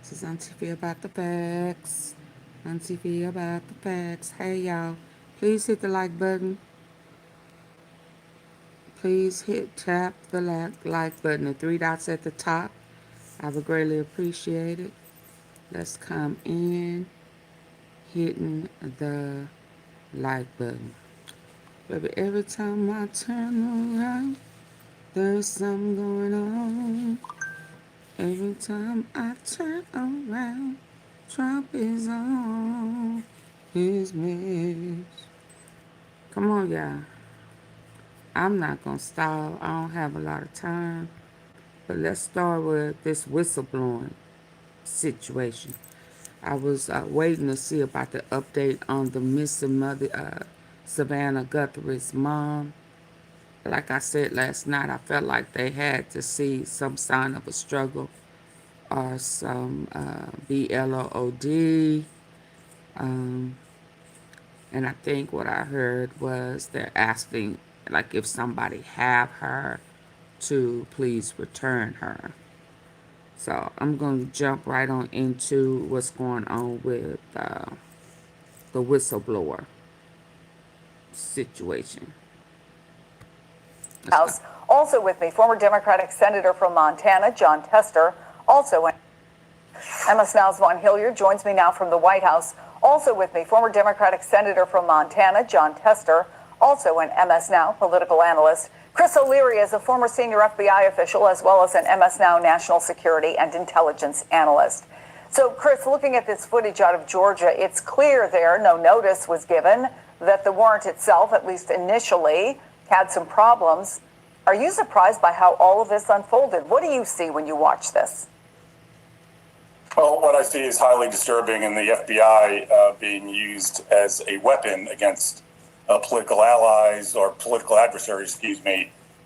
This is Auntie Fee about the facts. Auntie Fee about the facts. Hey y'all, please hit the like button. Please tap the like button, the three dots at the top. I would greatly appreciate it. Let's come in hitting the like button. Baby, every time I turn around, there's something going on. Every time I turn around, Trump is on his mess. Come on, y'all. I'm not going to stall. I don't have a lot of time. But let's start with this whistleblowing situation. I was waiting to see about the update on the missing mother, Savannah Guthrie's mom. Like I said last night, I felt like they had to see some sign of a struggle or some BLOOD. And I think what I heard was they're asking, like, if somebody have her, to please return her. So I'm going to jump right on into what's going on with the whistleblower situation. House. Also with me, former Democratic Senator from Montana, Jon Tester. Also, MS Now's Vaughn Hilliard joins me now from the White House. Also with me, former Democratic Senator from Montana, Jon Tester. Also an MS Now political analyst. Chris O'Leary is a former senior FBI official as well as an MS Now national security and intelligence analyst. So, Chris, looking at this footage out of Georgia, it's clear there no notice was given, that the warrant itself, at least initially, had some problems. Are you surprised by how all of this unfolded? What do you see when you watch this? Well, what I see is highly disturbing, and the FBI being used as a weapon against political allies or political adversaries,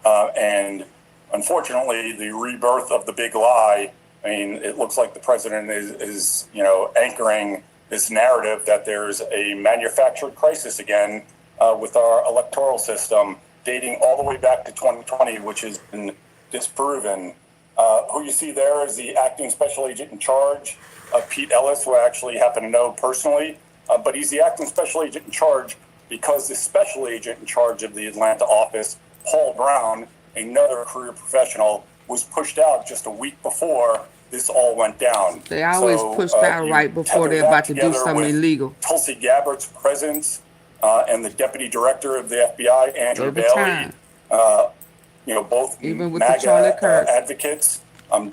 and unfortunately, the rebirth of the big lie. I mean, it looks like the president is anchoring this narrative that there's a manufactured crisis again with our electoral system, dating all the way back to 2020, which has been disproven. Who you see there is the acting special agent in charge, Pete Ellis, who I actually happen to know personally, but he's the acting special agent in charge because the special agent in charge of the Atlanta office, Paul Brown, another career professional, was pushed out just a week before this all went down. They always pushed out right before they're about to do something illegal. Tulsi Gabbard's presence and the deputy director of the FBI, Andrew Bailey, both even with MAGA Kirk advocates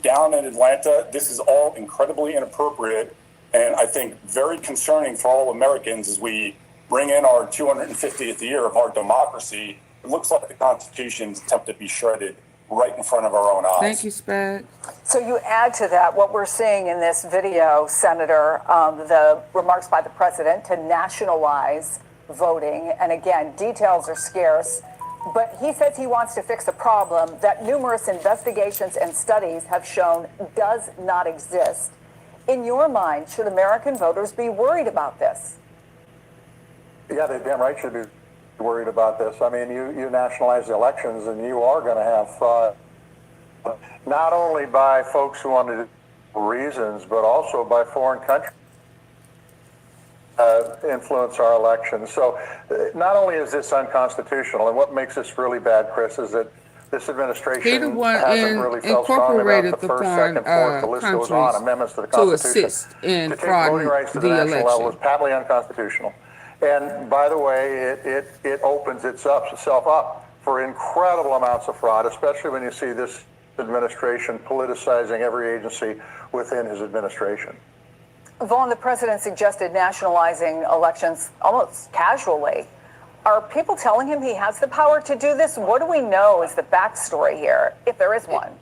down in Atlanta. This is all incredibly inappropriate, and I think very concerning for all Americans as we bring in our 250th year of our democracy. It looks like the Constitution's attempted to be shredded right in front of our own eyes. Thank you, Spag. So you add to that what we're seeing in this video, Senator, the remarks by the president to nationalize voting. And again, details are scarce. But he says he wants to fix a problem that numerous investigations and studies have shown does not exist. In your mind, should American voters be worried about this? Yeah, they damn right should be worried about this. I mean, you nationalize the elections and you are going to have fraud, not only by folks who want to do reasons, but also by foreign countries influence our elections. So not only is this unconstitutional, and what makes this really bad, Chris, is that this administration hasn't really felt strong about the first, second, fourth, the list goes on, amendments to the Constitution. To assist in to take voting rights to the national level is election. patently unconstitutional. And by the way, it opens itself up for incredible amounts of fraud, especially when you see this administration politicizing every agency within his administration. Vaughn, the president suggested nationalizing elections almost casually. Are people telling him he has the power to do this? What do we know is the backstory here, if there is one?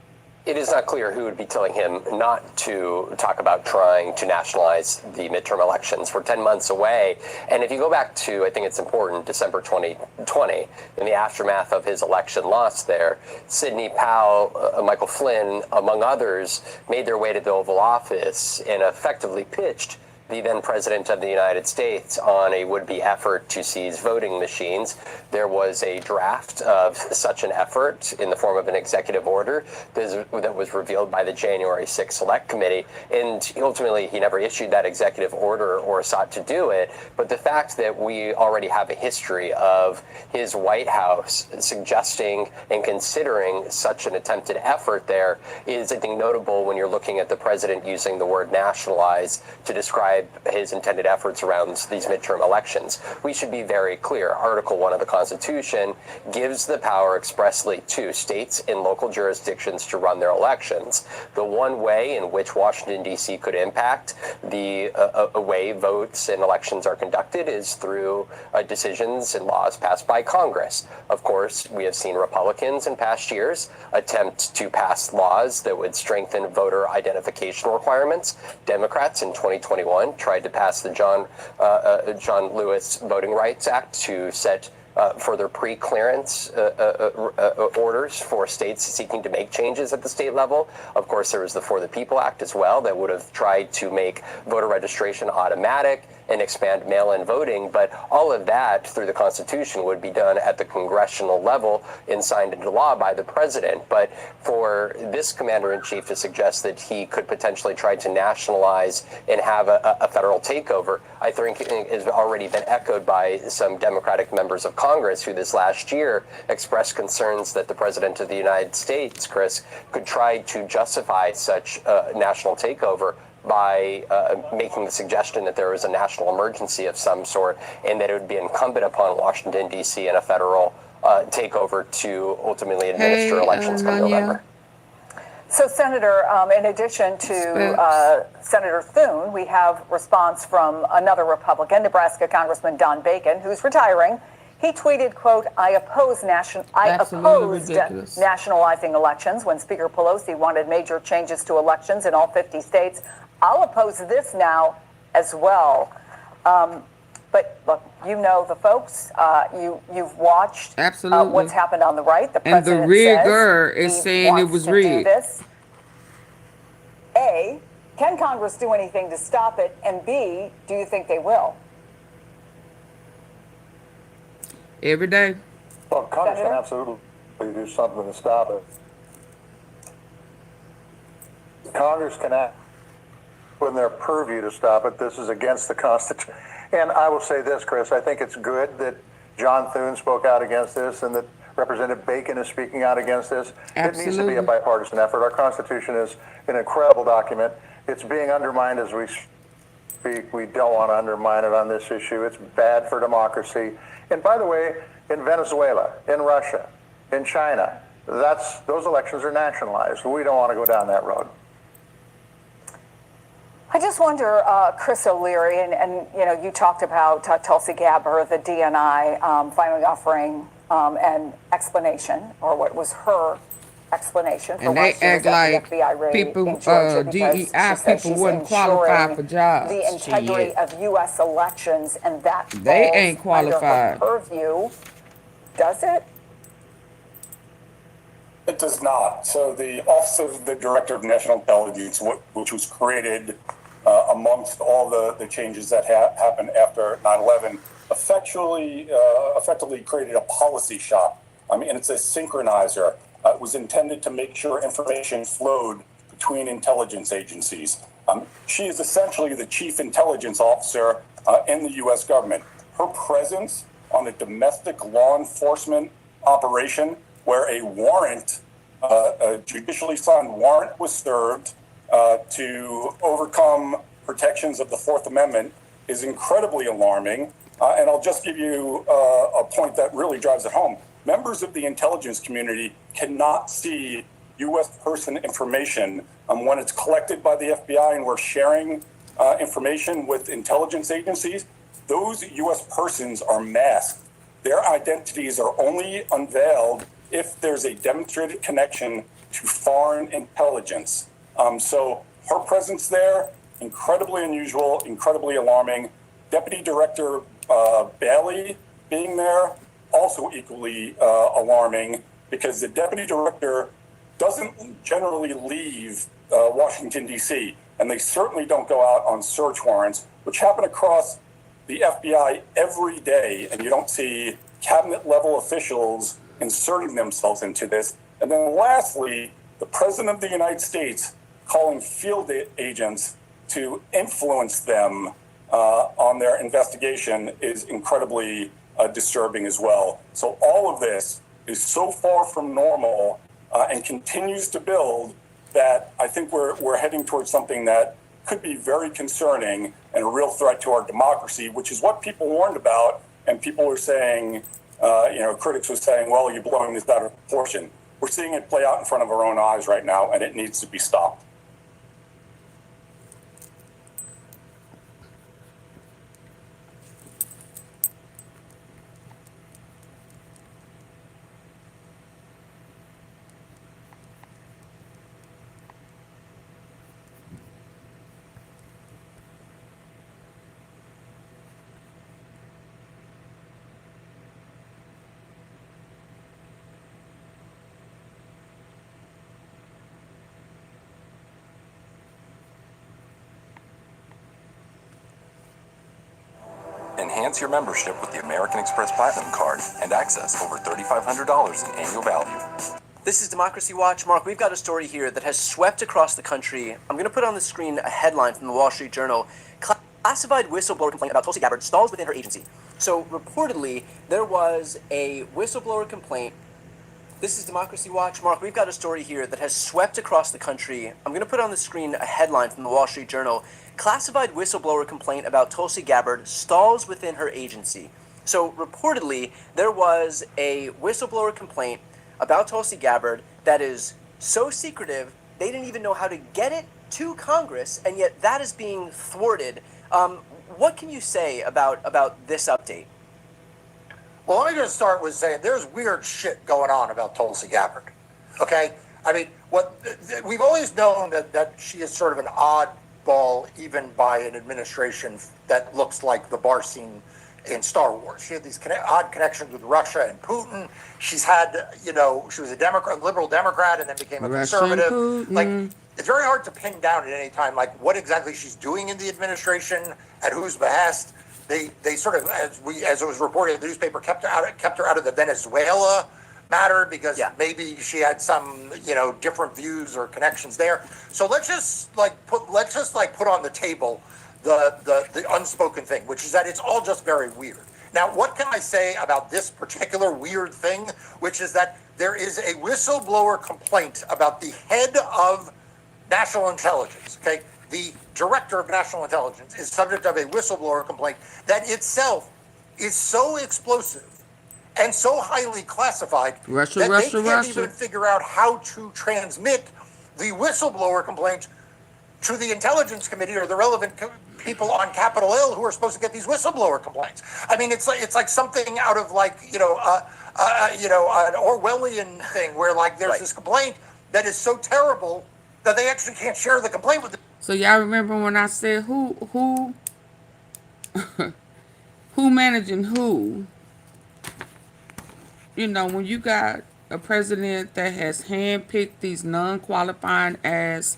It is not clear who would be telling him not to talk about trying to nationalize the midterm elections. We're 10 months away. And if you go back to, I think it's important, December 2020, in the aftermath of his election loss there, Sidney Powell, Michael Flynn, among others, made their way to the Oval Office and effectively pitched the then President of the United States on a would-be effort to seize voting machines. There was a draft of such an effort in the form of an executive order that was revealed by the January 6th Select Committee, and ultimately he never issued that executive order or sought to do it. But the fact that we already have a history of his White House suggesting and considering such an attempted effort there is, I think, notable when you're looking at the president using the word nationalize to describe his intended efforts around these midterm elections. We should be very clear. Article 1 of the Constitution gives the power expressly to states and local jurisdictions to run their elections. The one way in which Washington, D.C. could impact the way votes and elections are conducted is through decisions and laws passed by Congress. Of course, we have seen Republicans in past years attempt to pass laws that would strengthen voter identification requirements. Democrats in 2021 tried to pass the John Lewis Voting Rights Act to set further pre-clearance orders for states seeking to make changes at the state level. Of course, there was the For the People Act as well that would have tried to make voter registration automatic and expand mail-in voting, but all of that through the Constitution would be done at the congressional level and signed into law by the president. But for this commander-in-chief to suggest that he could potentially try to nationalize and have a federal takeover, I think has already been echoed by some Democratic members of Congress who this last year expressed concerns that the president of the United States, Chris, could try to justify such a national takeover by making the suggestion that there was a national emergency of some sort and that it would be incumbent upon Washington, D.C. and a federal takeover to ultimately administer elections come November. So, Senator, in addition to Senator Thune, we have response from another Republican, Nebraska Congressman Don Bacon, who's retiring. He tweeted, quote, I opposed nationalizing elections when Speaker Pelosi wanted major changes to elections in all 50 states. I'll oppose this now as well. But look, you know the folks. You've watched what's happened on the right. The president and the rigger is saying it was rigged. A, can Congress do anything to stop it? And B, do you think they will? Every day. Well, Congress can absolutely do something to stop it. Congress can act within their purview to stop it. This is against the Constitution. And I will say this, Chris, I think it's good that John Thune spoke out against this and that Representative Bacon is speaking out against this. Absolutely. It needs to be a bipartisan effort. Our Constitution is an incredible document. It's being undermined as we speak. We don't want to undermine it on this issue. It's bad for democracy. And by the way, in Venezuela, in Russia, in China, those elections are nationalized. We don't want to go down that road. I just wonder, Chris O'Leary, and you know, you talked about Tulsi Gabbard, the DNI, finally offering an explanation, or what was her explanation for why she was at the FBI raid in Georgia, because she people wouldn't qualify for jobs. The integrity of U.S. elections, and that they ain't qualified. Under her purview. Does it? It does not. So the Office of the Director of National Intelligence, which was created amongst all the changes that happened after 9/11, effectively created a policy shop. And it's a synchronizer. It was intended to make sure information flowed between intelligence agencies. She is essentially the chief intelligence officer in the U.S. government. Her presence on a domestic law enforcement operation where a warrant, a judicially signed warrant was served to overcome protections of the Fourth Amendment is incredibly alarming. And I'll just give you a point that really drives it home. Members of the intelligence community cannot see U.S. person information when it's collected by the FBI and we're sharing information with intelligence agencies. Those U.S. persons are masked. Their identities are only unveiled if there's a demonstrated connection to foreign intelligence. So her presence there, incredibly unusual, incredibly alarming. Deputy Director Bailey being there, also equally alarming, because the Deputy Director doesn't generally leave Washington, D.C., and they certainly don't go out on search warrants, which happen across the FBI every day, and you don't see cabinet-level officials inserting themselves into this. And then lastly, the President of the United States calling field agents to influence them on their investigation is incredibly disturbing as well. So all of this is so far from normal and continues to build that I think we're heading towards something that could be very concerning and a real threat to our democracy, which is what people warned about. And people were saying, critics were saying, well, you're blowing this out of proportion. We're seeing it play out in front of our own eyes right now, and it needs to be stopped. Enhance your membership with the American Express Platinum Card and access over $3,500 in annual value. This is Democracy Watch. Mark, we've got a story here that has swept across the country. I'm going to put on the screen a headline from the Wall Street Journal. Classified whistleblower complaint about Tulsi Gabbard stalls within her agency. So reportedly, there was a whistleblower complaint. This is Democracy Watch. Mark, we've got a story here that has swept across the country. I'm going to put on the screen a headline from the Wall Street Journal. Classified whistleblower complaint about Tulsi Gabbard stalls within her agency. So reportedly, there was a whistleblower complaint about Tulsi Gabbard that is so secretive, they didn't even know how to get it to Congress, and yet that is being thwarted. What can you say about this update? Well, let me just start with saying there's weird shit going on about Tulsi Gabbard. Okay? I mean, we've always known that she is sort of an oddball, even by an administration that looks like the bar scene in Star Wars. She had these odd connections with Russia and Putin. She's had, she was a liberal Democrat, and then became a conservative. Like, it's very hard to pin down at any time, like, what exactly she's doing in the administration, at whose behest. They sort of, as it was reported in the newspaper, kept her out of the Venezuela matter because maybe she had some, different views or connections there. So let's just put on the table the unspoken thing, which is that it's all just very weird. Now, what can I say about this particular weird thing, which is that there is a whistleblower complaint about the head of national intelligence, okay? The director of national intelligence is subject of a whistleblower complaint that itself is so explosive and so highly classified that they can't even figure out how to transmit the whistleblower complaint to the Intelligence Committee or the relevant people on Capitol Hill who are supposed to get these whistleblower complaints. I mean, it's like something out of an Orwellian thing where there's this complaint that is so terrible that they actually can't share the complaint with. So y'all remember when I said who managing who? When you got a president that has handpicked these non-qualifying as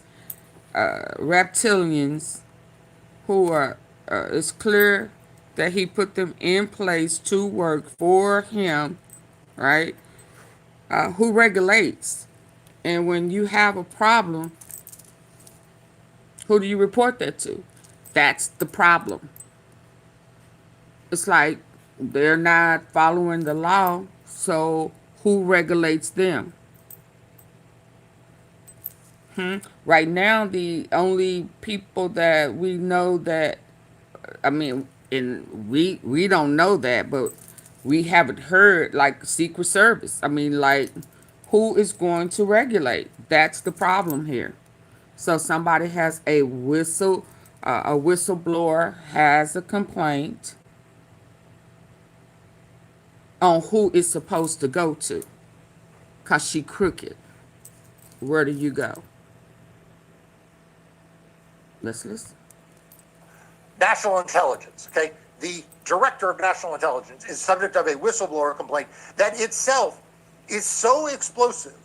reptilians who are, it's clear that he put them in place to work for him, right? Who regulates? And when you have a problem, who do you report that to? That's the problem. It's like they're not following the law, so who regulates them? Right now, the only people that we know that, we don't know that, but we haven't heard, Secret Service. Who is going to regulate? That's the problem here. So somebody has a whistleblower has a complaint on who it's supposed to go to, because she crooked. Where do you go? Let's listen. National intelligence, okay? The director of national intelligence is subject of a whistleblower complaint that itself is so explosive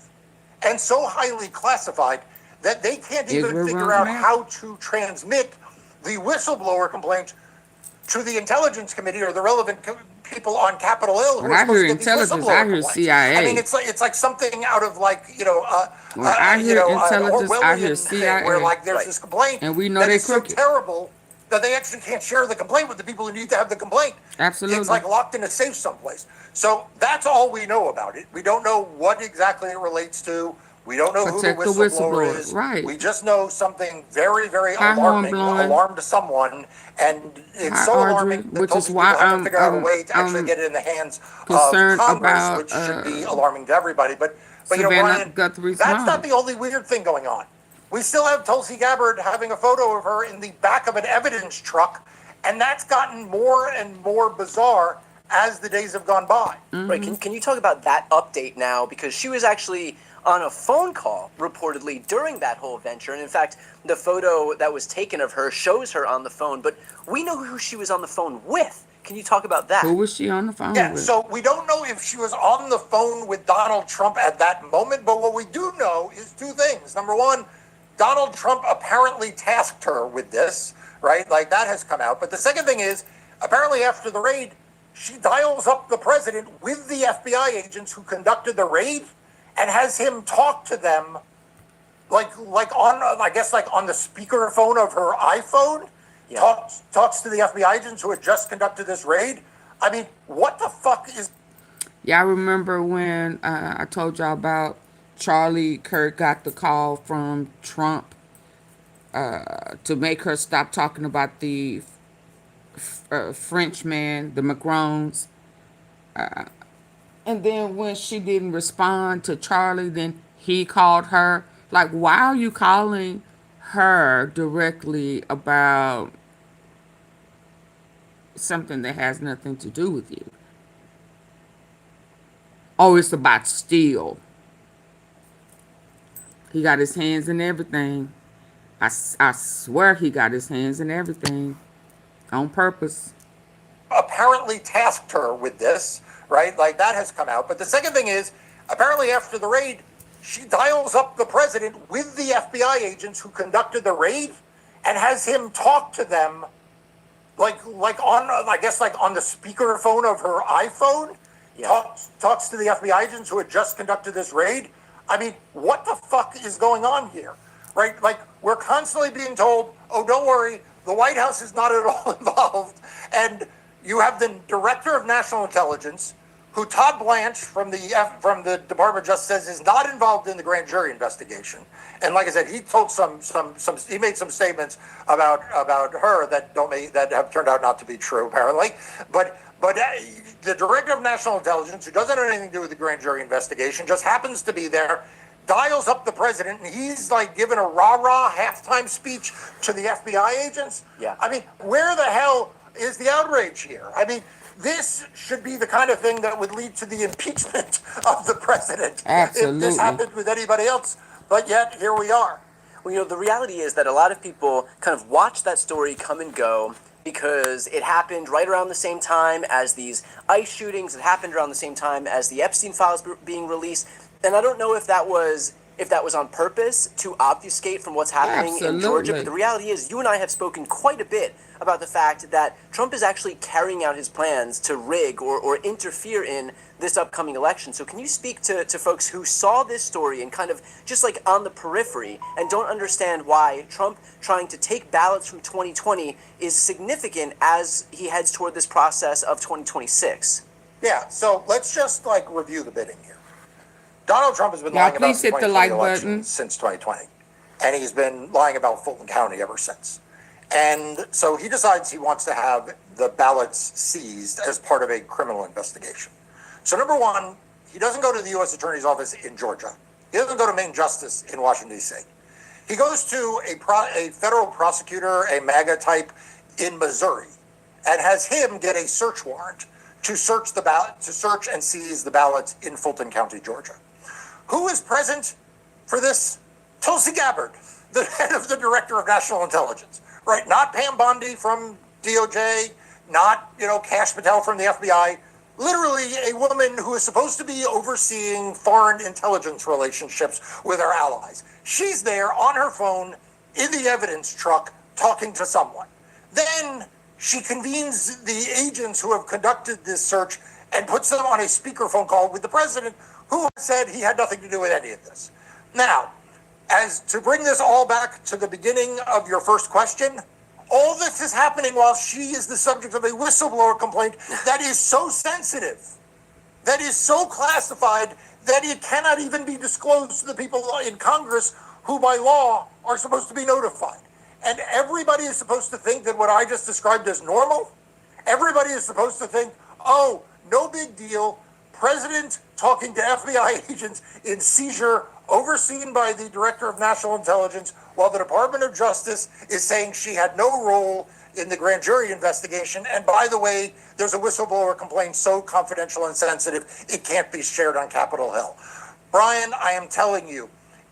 and so highly classified that they can't Is even where figure we're out at. how to transmit the whistleblower complaint to the Intelligence Committee or the relevant people on Capitol Hill who When are I supposed hear to get these intelligence, whistleblower I hear complaints. I mean, CIA. it's like something out of like When I hear an intelligence, I hear Orwellian thing where CIA. like there's Right. this complaint And we know that they is so crooked. terrible that they actually can't share the complaint with the people who need to have the complaint. Absolutely. It's like locked in a safe someplace. So that's all we know about it. We don't know what exactly it relates to. We don't know Protect who the the whistleblower whistleblower, is. right. We just know something very, very Hi, horn alarming, blowing. alarmed to someone, and it's Hi, so Audrey, alarming that which is Tulsi why people haven't figured out a way to actually I'm get it in the hands of concerned Congress, about which should be alarming to everybody. But Savannah Brian, Guthrie's that's not mom. the only weird thing going on. We still have Tulsi Gabbard having a photo of her in the back of an evidence truck, and that's gotten more and more bizarre as the days have gone by. Right. Can you talk about that update now? Because she was actually on a phone call reportedly during that whole venture. And in fact, the photo that was taken of her shows her on the phone, but we know who she was on the phone with. Can you talk about that? Who was she on the phone Yeah, with? so we don't know if she was on the phone with Donald Trump at that moment, but what we do know is two things. Number one, Donald Trump apparently tasked her with this, right? Like that has come out. But the second thing is, apparently after the raid, she dials up the president with the FBI agents who conducted the raid and has him talk to them like on, I guess, like on the speakerphone of her iPhone. Yeah. Talks to the FBI agents who had just conducted this raid. I mean, what the fuck is... Y'all remember when I told y'all about Charlie Kirk got the call from Trump to make her stop talking about the French man, the Macrons. And then when she didn't respond to Charlie, then he called her. Like, why are you calling her directly about something that has nothing to do with you? Oh, it's about steel. He got his hands in everything. I swear he got his hands in everything on purpose. Apparently tasked her with this, right? Like that has come out. But the second thing is, apparently after the raid, she dials up the president with the FBI agents who conducted the raid and has him talk to them like on, I guess, like on the speakerphone of her iPhone. Yeah. Talks to the FBI agents who had just conducted this raid. I mean, what the fuck is going on here? Right? Like, we're constantly being told, oh, don't worry, the White House is not at all involved. And you have the Director of National Intelligence, who Todd Blanche from the Department of Justice says is not involved in the grand jury investigation. And like I said, he told he made some statements about her that have turned out not to be true, apparently. But the Director of National Intelligence, who doesn't have anything to do with the grand jury investigation, just happens to be there, dials up the president, and he's like giving a rah-rah halftime speech to the FBI agents. Yeah. I mean, where the hell is the outrage here? I mean, this should be the kind of thing that would lead to the impeachment of the president. Absolutely. If this happened with anybody else. But yet, here we are. Well, the reality is that a lot of people kind of watch that story come and go because it happened right around the same time as these ICE shootings. It happened around the same time as the Epstein files being released. And I don't know if that was on purpose to obfuscate from what's happening in Georgia. But the reality is, you and I have spoken quite a bit about the fact that Trump is actually carrying out his plans to rig or interfere in this upcoming election. So can you speak to folks who saw this story and kind of just like on the periphery and don't understand why Trump trying to take ballots from 2020 is significant as he heads toward this process of 2026? Yeah, so let's just like review the bidding here. Donald Trump has been Y'all lying about please the hit the 2020 like election button. since 2020. And he's been lying about Fulton County ever since. And so he decides he wants to have the ballots seized as part of a criminal investigation. So number one, he doesn't go to the U.S. Attorney's Office in Georgia. He doesn't go to Main Justice in Washington, D.C. He goes to a federal prosecutor, a MAGA type in Missouri, and has him get a search warrant to search the ballot, to search and seize the ballots in Fulton County, Georgia. Who is present for this? Tulsi Gabbard, the head of the Director of National Intelligence, right? Not Pam Bondi from DOJ, not, Kash Patel from the FBI. literally a woman who is supposed to be overseeing foreign intelligence relationships with our allies. She's there on her phone in the evidence truck talking to someone. Then she convenes the agents who have conducted this search and puts them on a speakerphone call with the president, who said he had nothing to do with any of this. Now, as to bring this all back to the beginning of your first question, all this is happening while she is the subject of a whistleblower complaint that is so sensitive, that is so classified, that it cannot even be disclosed to the people in Congress who by law are supposed to be notified. And everybody is supposed to think that what I just described is normal. Everybody is supposed to think, oh, no big deal. President talking to FBI agents in seizure overseen by the Director of National Intelligence, while the Department of Justice is saying she had no role in the grand jury investigation. And by the way, there's a whistleblower complaint so confidential and sensitive, it can't be shared on Capitol Hill. Brian, I am telling you,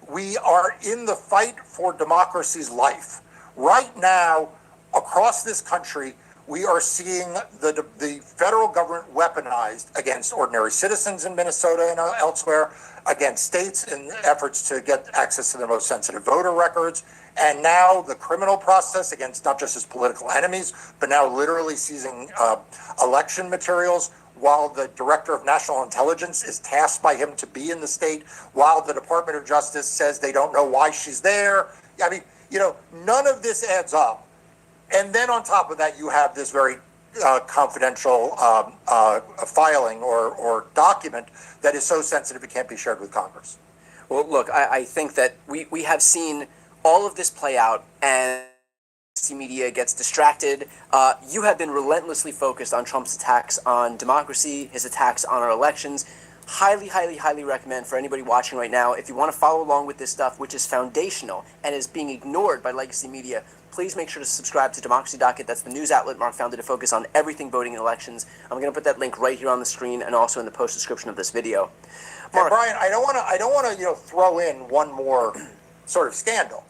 we are in the fight for democracy's life. Right now, across this country, we are seeing the federal government weaponized against ordinary citizens in Minnesota and elsewhere, against states in efforts to get access to their most sensitive voter records, and now the criminal process against not just his political enemies, but now literally seizing election materials, while the Director of National Intelligence is tasked by him to be in the state, while the Department of Justice says they don't know why she's there. I mean, none of this adds up. And then on top of that, you have this very confidential filing or document that is so sensitive it can't be shared with Congress. Well, look, I think that we have seen all of this play out, and media gets distracted. You have been relentlessly focused on Trump's attacks on democracy, his attacks on our elections. Highly, highly, highly recommend for anybody watching right now, if you want to follow along with this stuff, which is foundational and is being ignored by legacy media, please make sure to subscribe to Democracy Docket. That's the news outlet Mark founded to focus on everything voting and elections. I'm going to put that link right here on the screen and also in the post description of this video. Mark, Brian, I don't want to throw in one more sort of scandal,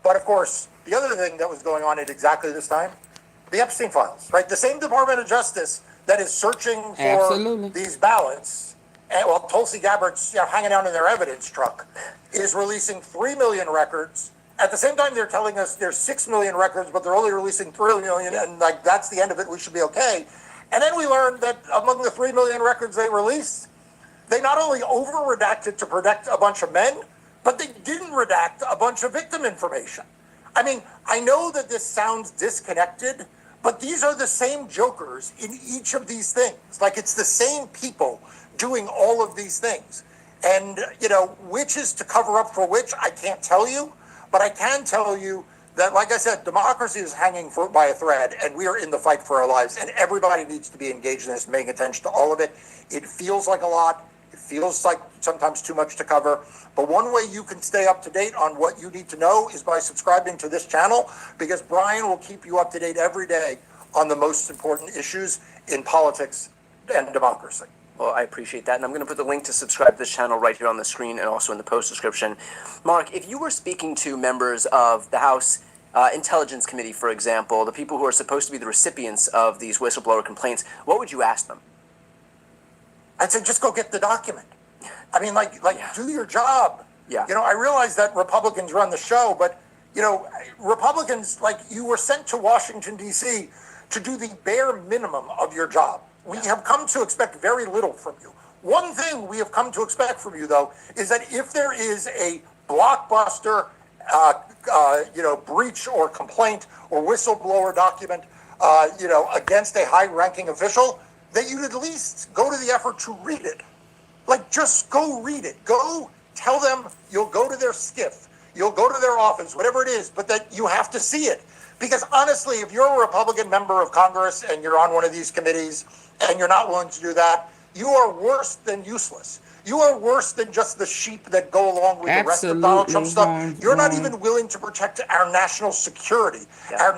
but of course the other thing that was going on at exactly this time, the Epstein files, right? The same Department of Justice that is searching for these ballots. And while Tulsi Gabbard's hanging out in their evidence truck, is releasing 3 million records. At the same time, they're telling us there's 6 million records, but they're only releasing 3 million, and that's the end of it. We should be okay. And then we learned that among the 3 million records they released, they not only over-redacted to protect a bunch of men, but they didn't redact a bunch of victim information. I mean, I know that this sounds disconnected, but these are the same jokers in each of these things. It's the same people doing all of these things. And, which is to cover up for which, I can't tell you, but I can tell you that, like I said, democracy is hanging by a thread, and we are in the fight for our lives, and everybody needs to be engaged in this, paying attention to all of it. It feels like a lot. It feels like sometimes too much to cover. But one way you can stay up to date on what you need to know is by subscribing to this channel, because Brian will keep you up to date every day on the most important issues in politics and democracy. Well, I appreciate that, and I'm going to put the link to subscribe to this channel right here on the screen and also in the post description. Mark, if you were speaking to members of the House Intelligence Committee, for example, the people who are supposed to be the recipients of these whistleblower complaints, what would you ask them? I'd say just go get the document. I mean, do your job. Yeah. I realize that Republicans run the show, but, Republicans, you were sent to Washington, D.C. to do the bare minimum of your job. We have come to expect very little from you. One thing we have come to expect from you, though, is that if there is a blockbuster, breach or complaint or whistleblower document, against a high-ranking official, that you'd at least go to the effort to read it. Just go read it. Go tell them you'll go to their skiff, you'll go to their office, whatever it is, but that you have to see it. Because honestly, if you're a Republican member of Congress and you're on one of these committees and you're not willing to do that, you are worse than useless. You are worse than just the sheep that go along with the rest of Donald Trump stuff. You're not even willing to protect our national security, our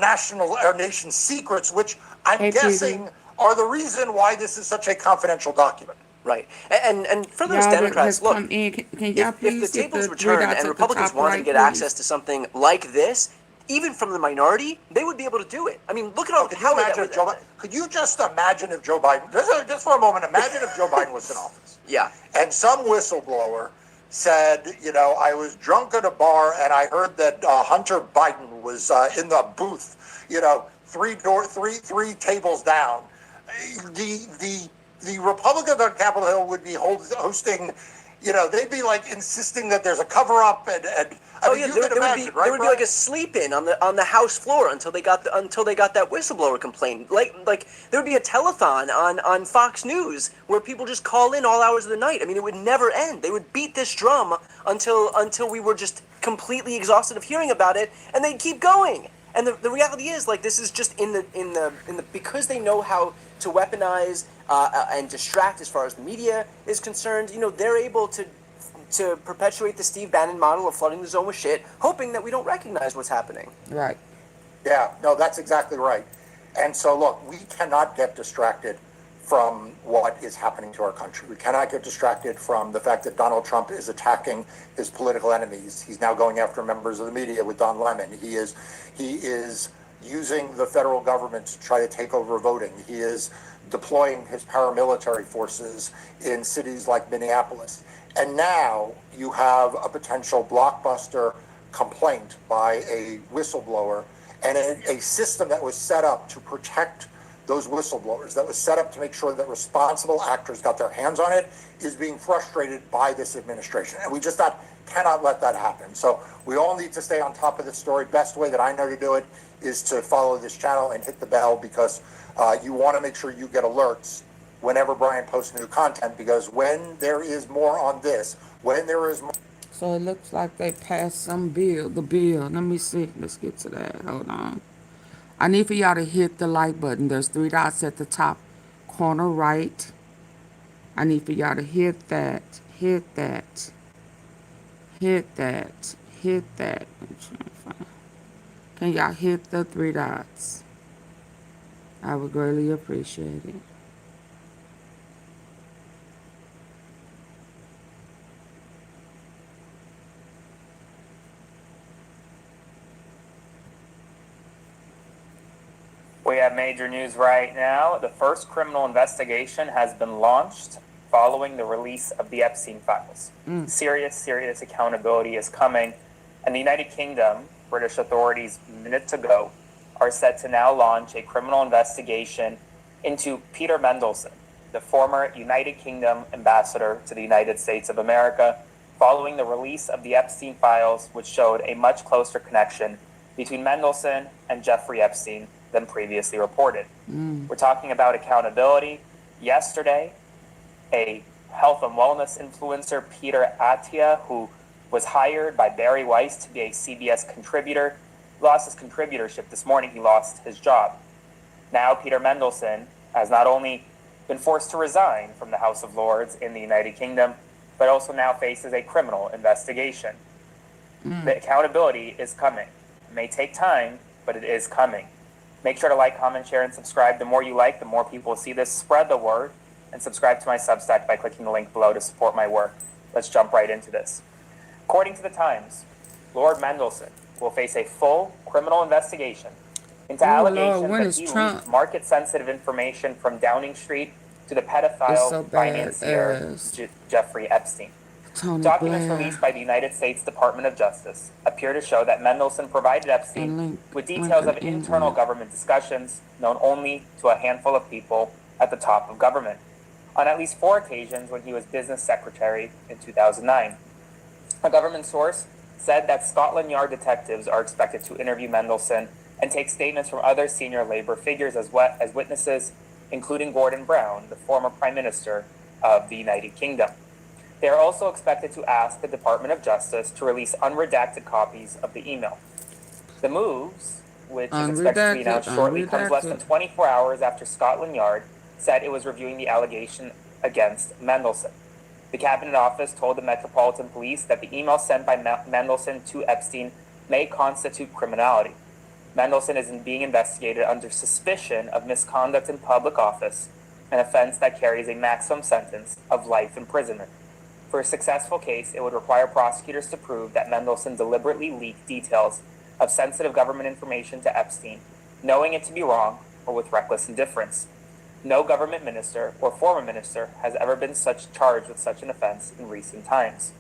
nation's secrets, which I'm guessing are the reason why this is such a confidential document. Right. And for those Democrats, look, can y'all if the tables were turned and Republicans wanted to get access to something like this, even from the minority, they would be able to do it. I mean, look at all the Could you imagine if Joe Biden? Could you just imagine if Joe Biden? Just for a moment, imagine if Joe Biden was in office. Yeah. And some whistleblower said, I was drunk at a bar and I heard that Hunter Biden was in the booth, three tables down. The Republicans on Capitol Hill would be hosting, they'd be like insisting that there's a cover up and There would be like a sleep-in on the House floor until they got that whistleblower complaint. Like there would be a telethon on Fox News where people just call in all hours of the night. I mean, it would never end. They would beat this drum until we were just completely exhausted of hearing about it, and they'd keep going. And the reality is, like, this is just in the because they know how to weaponize and distract as far as the media is concerned. They're able to perpetuate the Steve Bannon model of flooding the zone with shit, hoping that we don't recognize what's happening. Right. Yeah, no, that's exactly right. And so, look, we cannot get distracted from what is happening to our country. We cannot get distracted from the fact that Donald Trump is attacking his political enemies. He's now going after members of the media with Don Lemon. He is using the federal government to try to take over voting. He is deploying his paramilitary forces in cities like Minneapolis. And now you have a potential blockbuster complaint by a whistleblower and a system that was set up to protect those whistleblowers, that was set up to make sure that responsible actors got their hands on it, is being frustrated by this administration. And we just cannot let that happen. So we all need to stay on top of this story. Best way that I know to do it is to follow this channel and hit the bell, because you want to make sure you get alerts whenever Brian posts new content, because when there is more on this, when there is more... So it looks like they passed the bill. Let me see. Let's get to that. Hold on. I need for y'all to hit the like button. There's 3 dots at the top corner right. I need for y'all to hit that. Hit that. Hit that. Hit that. Can y'all hit the 3 dots? I would greatly appreciate it. We have major news right now. The first criminal investigation has been launched following the release of the Epstein files. Serious accountability is coming. And the United Kingdom, British authorities minutes ago, are set to now launch a criminal investigation into Peter Mendelsohn, the former United Kingdom ambassador to the United States of America, following the release of the Epstein files, which showed a much closer connection between Mendelsohn and Jeffrey Epstein than previously reported. We're talking about accountability. Yesterday, a health and wellness influencer, Peter Attia, who was hired by Barry Weiss to be a CBS contributor, lost his contributorship. This morning, he lost his job. Now, Peter Mendelsohn has not only been forced to resign from the House of Lords in the United Kingdom, but also now faces a criminal investigation. The accountability is coming. It may take time, but it is coming. Make sure to like, comment, share, and subscribe. The more you like, the more people will see this. Spread the word, and subscribe to my Substack by clicking the link below to support my work. Let's jump right into this. According to the Times, Lord Mendelsohn will face a full criminal investigation into allegations that he leaked market-sensitive information from Downing Street to the pedophile financier Jeffrey Epstein. Documents released by the United States Department of Justice appear to show that Mendelsohn provided Epstein with details of internal government discussions known only to a handful of people at the top of government, on at least 4 occasions when he was business secretary in 2009. A government source said that Scotland Yard detectives are expected to interview Mendelsohn and take statements from other senior labor figures as witnesses, including Gordon Brown, the former Prime Minister of the United Kingdom. They are also expected to ask the Department of Justice to release unredacted copies of the email. The moves, which is expected to be announced shortly, comes less than 24 hours after Scotland Yard said it was reviewing the allegation against Mendelsohn. The Cabinet Office told the Metropolitan Police that the email sent by Mendelsohn to Epstein may constitute criminality. Mendelsohn is being investigated under suspicion of misconduct in public office, an offense that carries a maximum sentence of life imprisonment. For a successful case, it would require prosecutors to prove that Mendelsohn deliberately leaked details of sensitive government information to Epstein, knowing it to be wrong or with reckless indifference. No government minister or former minister has ever been charged with such an offense in recent times.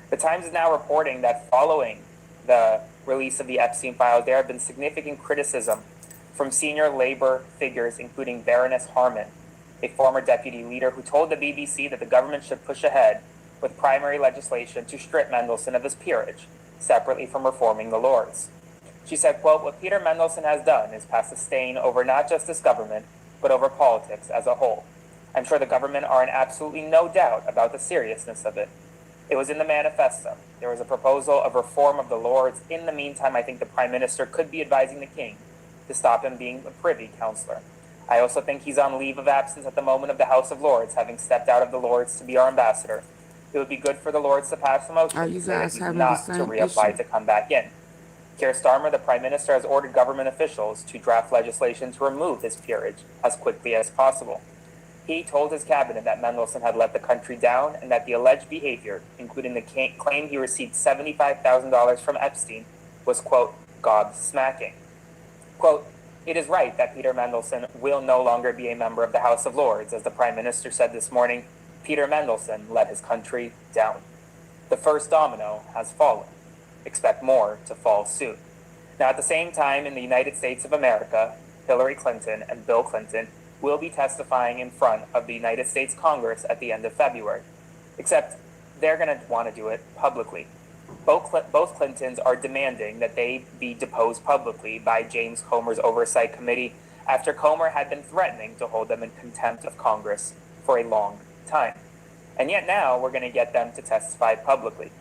The Times is now reporting that following the release of the Epstein files, there have been significant criticism from senior labor figures, including Baroness Harman, a former deputy leader who told the BBC that the government should push ahead with primary legislation to strip Mendelsohn of his peerage, separately from reforming the Lords. She said, quote, "What Peter Mendelsohn has done is cast a stain over not just this government, but over politics as a whole. I'm sure the government are in absolutely no doubt about the seriousness of it. It was in the manifesto. There was a proposal of reform of the Lords. In the meantime, I think the Prime Minister could be advising the King to stop him being a Privy Councillor. I also think he's on leave of absence at the moment of the House of Lords, having stepped out of the Lords to be our ambassador. It would be good for the Lords to pass a motion Are to you say that guys he's having the not to same reapply issue? to come back in. Keir Starmer, the Prime Minister, has ordered government officials to draft legislation to remove his peerage as quickly as possible. He told his cabinet that Mendelsohn had let the country down and that the alleged behavior, including the claim he received $75,000 from Epstein, was, quote, gobsmacking. Quote, "It is right that Peter Mendelsohn will no longer be a member of the House of Lords. As the Prime Minister said this morning, Peter Mendelsohn let his country down. The first domino has fallen. Expect more to fall soon." Now, at the same time, in the United States of America, Hillary Clinton and Bill Clinton will be testifying in front of the United States Congress at the end of February. Except they're going to want to do it publicly. Both Clintons are demanding that they be deposed publicly by James Comer's Oversight Committee after Comer had been threatening to hold them in contempt of Congress for a long time. And yet now we're going to get them to testify publicly.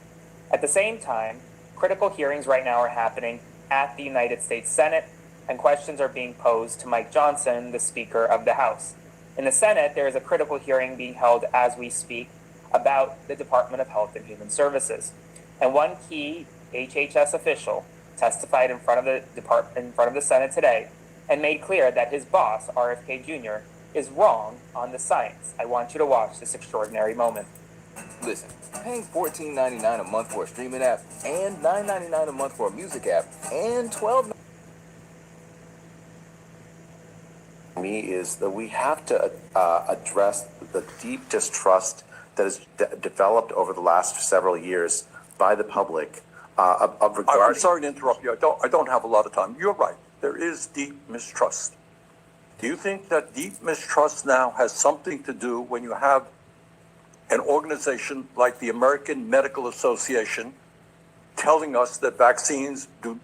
At the same time, critical hearings right now are happening at the United States Senate, and questions are being posed to Mike Johnson, the Speaker of the House. In the Senate, there is a critical hearing being held as we speak about the Department of Health and Human Services. And one key HHS official testified in front of the Senate today and made clear that his boss, RFK Jr., is wrong on the science. I want you to watch this extraordinary moment. Listen, paying $14.99 a month for a streaming app and $9.99 a month for a music app and $12 me is that we have to address the deep distrust that has developed over the last several years by the public of regard. I'm sorry to interrupt you. I don't have a lot of time. You're right. There is deep mistrust. Do you think that deep mistrust now has something to do when you have an organization like the American Medical Association telling us that vaccines do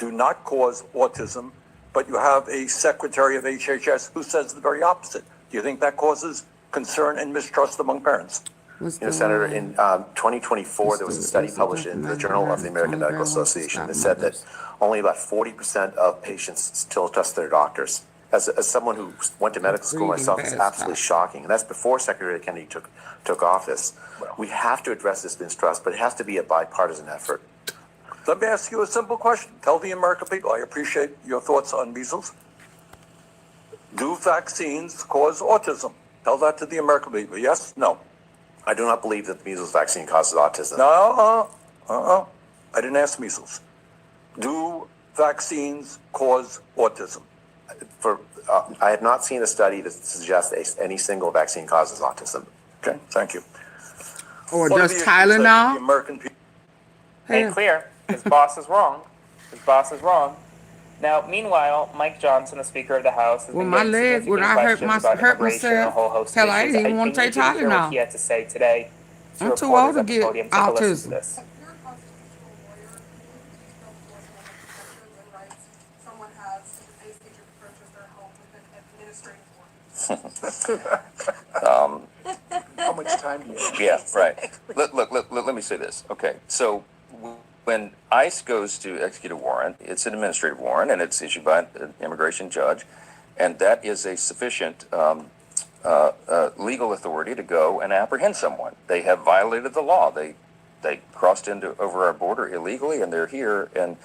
not cause autism, but you have a secretary of HHS who says the very opposite? Do you think that causes concern and mistrust among parents? Senator, in 2024, there was a study published in the Journal of the American Medical Association that said that only about 40% of patients still trust their doctors. As someone who went to medical school myself, it's absolutely shocking. And that's before Secretary Kennedy took office. We have to address this mistrust, but it has to be a bipartisan effort. Let me ask you a simple question. Tell the American people, I appreciate your thoughts on measles. Do vaccines cause autism? Tell that to the American people. Yes? No? I do not believe that the measles vaccine causes autism. No, I didn't ask measles. Do vaccines cause autism? I have not seen a study that suggests any single vaccine causes autism. Okay, thank you. Or does Tylenol? American people. Made clear. His boss is wrong. His boss is wrong. Now, meanwhile, Mike Johnson, the Speaker of the House, has been my getting leg, significant when I hurt questions about immigration and a whole host hell, of I issues. didn't even want to I take need you to hear what Tylenol. he had to say today to I'm too reporters old to at the get podium. Take a listen to autism. this. How much time do you have? Yeah, right. Let me say this. Okay, so when ICE goes to execute a warrant, it's an administrative warrant, and it's issued by an immigration judge, and that is a sufficient legal authority to go and apprehend someone. They have violated the law. They crossed over our border illegally, and they're here and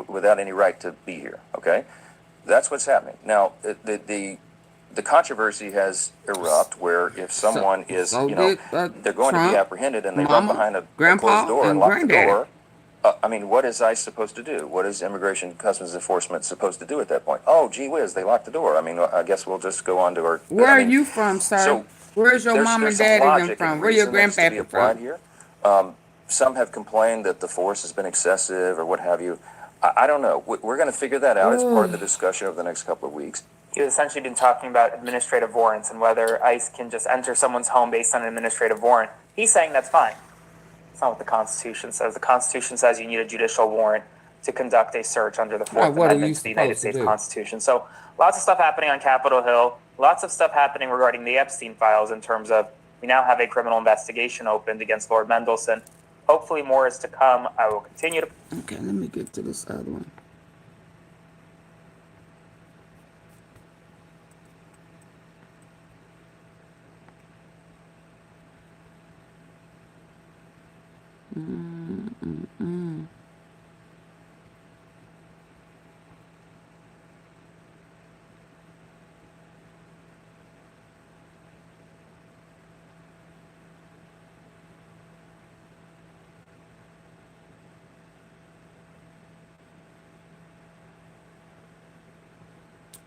without any right to be here. Okay, that's what's happening now. The controversy has erupted where if someone is, they're going to be apprehended and they run behind a closed door and lock the door, I mean, what is ICE supposed to do? What is Immigration and Customs Enforcement supposed to do at that point? Oh, gee whiz, they locked the door. I mean, I guess we'll just go on to our. Where I are mean, you from, sir? So Where's your mom and there's some dad even logic from? and Where your reason that's to be grandpappy applied from? here. Some have complained that the force has been excessive or what have you. I don't know. We're going to figure that out as part of the discussion over the next couple of weeks. You've essentially been talking about administrative warrants and whether ICE can just enter someone's home based on an administrative warrant. He's saying that's fine. That's not what the Constitution says. The Constitution says you need a judicial warrant to conduct a search under the Fourth Amendment to the United States Constitution. So lots of stuff happening on Capitol Hill, lots of stuff happening regarding the Epstein files in terms of we now have a criminal investigation opened against Lord Mendelsohn. Hopefully more is to come. I will continue to... Okay, let me get to this other one.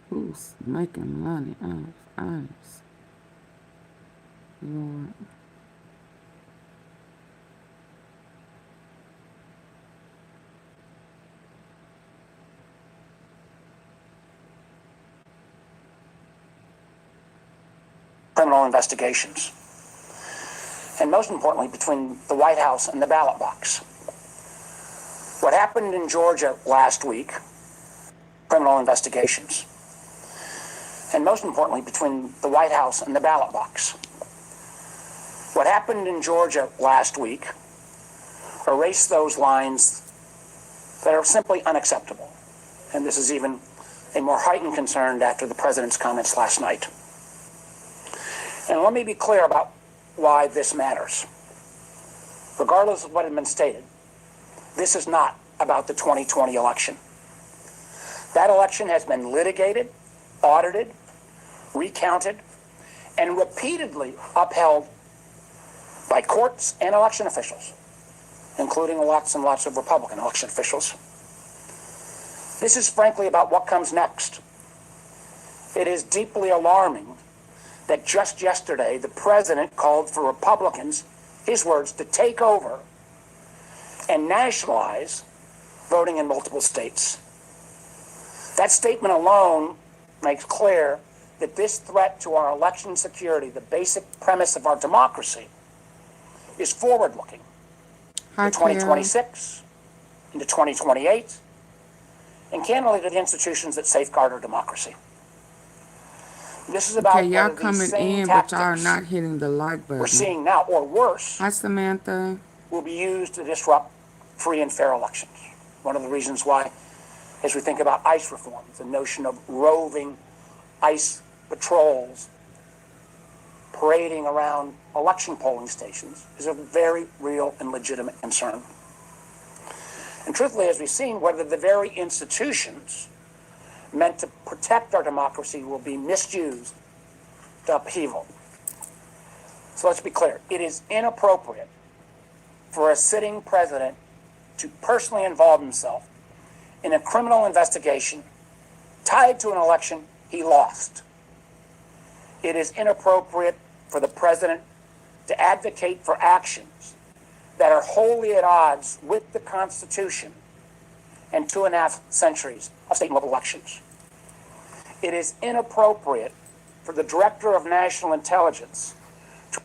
Who's making money off ICE? Lord. Criminal investigations. And most importantly, between the White House and the ballot box. What happened in Georgia last week, criminal investigations. And most importantly, between the White House and the ballot box. What happened in Georgia last week erased those lines that are simply unacceptable. And this is even a more heightened concern after the president's comments last night. And let me be clear about why this matters. Regardless of what had been stated, this is not about the 2020 election. That election has been litigated, audited, recounted, and repeatedly upheld by courts and election officials, including lots and lots of Republican election officials. This is frankly about what comes next. It is deeply alarming that just yesterday the president called for Republicans, his words, to take over and nationalize voting in multiple states. That statement alone makes clear that this threat to our election security, the basic premise of our democracy, is forward-looking to 2026, into 2028, and candidly to the institutions that safeguard our democracy. This is about okay, y'all whether coming these same in, but y'all are tactics not hitting the like button. we're seeing now, or worse, Hi, Samantha. will be used to disrupt free and fair elections. One of the reasons why, as we think about ICE reform, the notion of roving ICE patrols parading around election polling stations is a very real and legitimate concern. And truthfully, as we've seen, whether the very institutions meant to protect our democracy will be misused to upheaval. So let's be clear. It is inappropriate for a sitting president to personally involve himself in a criminal investigation tied to an election he lost. It is inappropriate for the president to advocate for actions that are wholly at odds with the Constitution and 2.5 centuries of state and local elections. It is inappropriate for the Director of National Intelligence to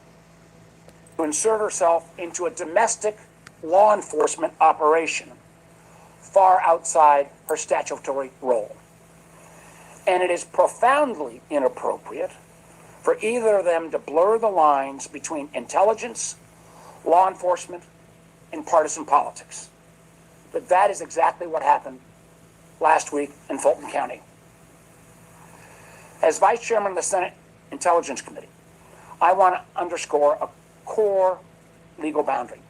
insert herself into a domestic law enforcement operation far outside her statutory role. And it is profoundly inappropriate for either of them to blur the lines between intelligence, law enforcement, and partisan politics. But that is exactly what happened last week in Fulton County. As Vice Chairman of the Senate Intelligence Committee, I want to underscore a core legal boundary.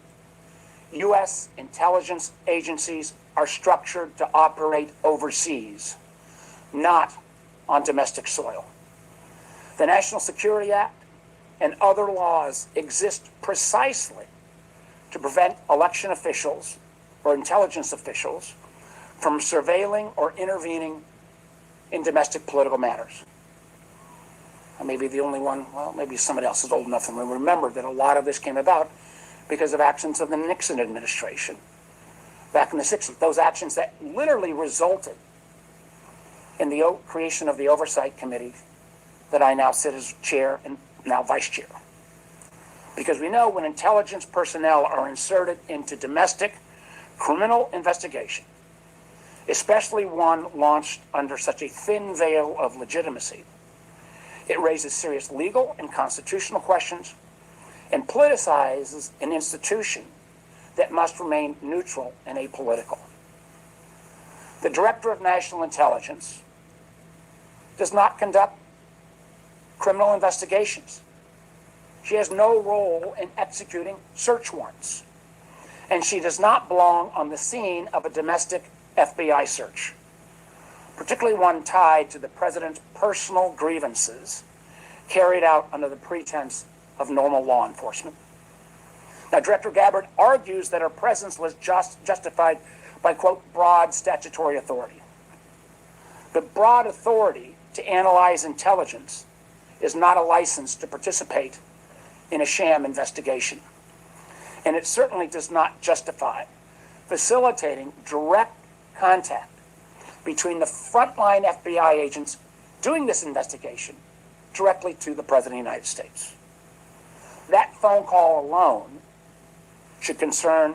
U.S. intelligence agencies are structured to operate overseas, not on domestic soil. The National Security Act and other laws exist precisely to prevent election officials or intelligence officials from surveilling or intervening in domestic political matters. I may be the only one, well, maybe somebody else is old enough to remember that a lot of this came about because of actions of the Nixon administration back in the 60s. Those actions that literally resulted in the creation of the Oversight Committee that I now sit as chair and now vice chair. Because we know when intelligence personnel are inserted into domestic criminal investigation, especially one launched under such a thin veil of legitimacy, it raises serious legal and constitutional questions and politicizes an institution that must remain neutral and apolitical. The Director of National Intelligence does not conduct criminal investigations. She has no role in executing search warrants, and she does not belong on the scene of a domestic FBI search, particularly one tied to the president's personal grievances carried out under the pretense of normal law enforcement. Now, Director Gabbard argues that her presence was justified by, quote, broad statutory authority. But broad authority to analyze intelligence is not a license to participate in a sham investigation. And it certainly does not justify facilitating direct contact between the frontline FBI agents doing this investigation directly to the President of the United States. That phone call alone should concern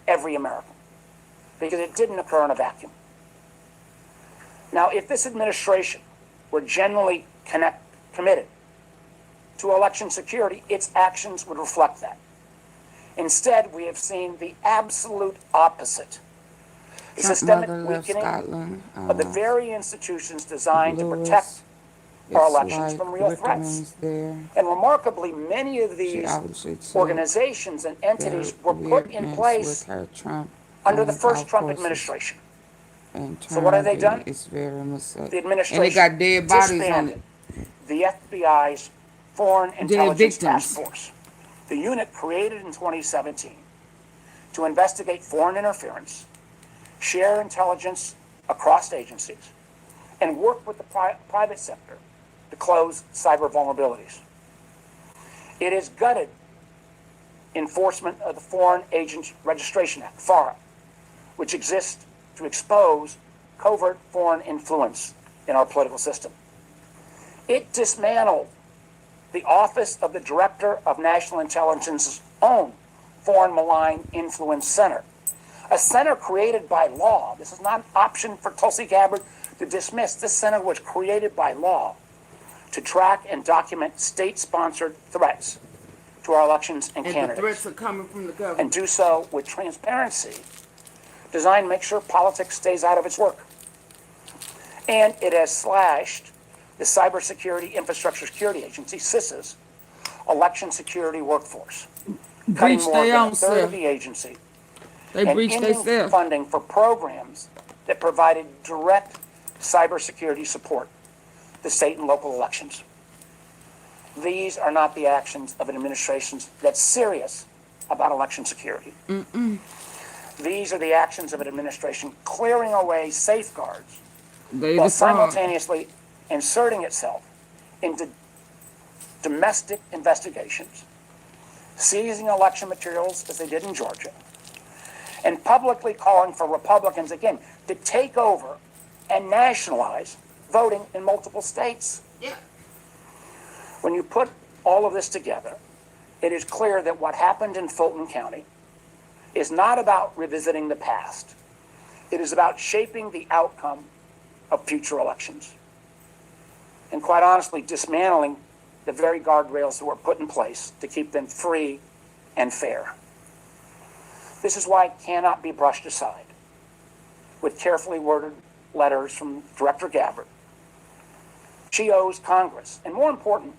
every American because it didn't occur in a vacuum. Now, if this administration were genuinely committed to election security, its actions would reflect that. Instead, we have seen the absolute opposite. The systemic weakening of the very institutions designed to protect our elections from real threats. And remarkably, many of these organizations and entities were put in place under the first Trump administration. So what have they done? The administration disbanded the FBI's Foreign Intelligence Task Force, the unit created in 2017 to investigate foreign interference, share intelligence across agencies, and work with the private sector to close cyber vulnerabilities. It has gutted enforcement of the Foreign Agents Registration Act, FARA, which exists to expose covert foreign influence in our political system. It dismantled the Office of the Director of National Intelligence's own Foreign Malign Influence Center, a center created by law. This is not an option for Tulsi Gabbard to dismiss. This center was created by law to track and document state-sponsored threats to our elections and candidates. The threats are coming from the government. And do so with transparency, designed to make sure politics stays out of its work. And it has slashed the Cybersecurity Infrastructure Security Agency, CISA's, election security workforce, cutting more than a third of the agency, and ending funding for programs that provided direct cybersecurity support to state and local elections. These are not the actions of an administration that's serious about election security. These are the actions of an administration clearing away safeguards while simultaneously inserting itself into domestic investigations, seizing election materials as they did in Georgia, and publicly calling for Republicans, again, to take over and nationalize voting in multiple states. Yeah. When you put all of this together, it is clear that what happened in Fulton County is not about revisiting the past. It is about shaping the outcome of future elections. And quite honestly, dismantling the very guardrails that were put in place to keep them free and fair. This is why it cannot be brushed aside with carefully worded letters from Director Gabbard. She owes Congress, and more important,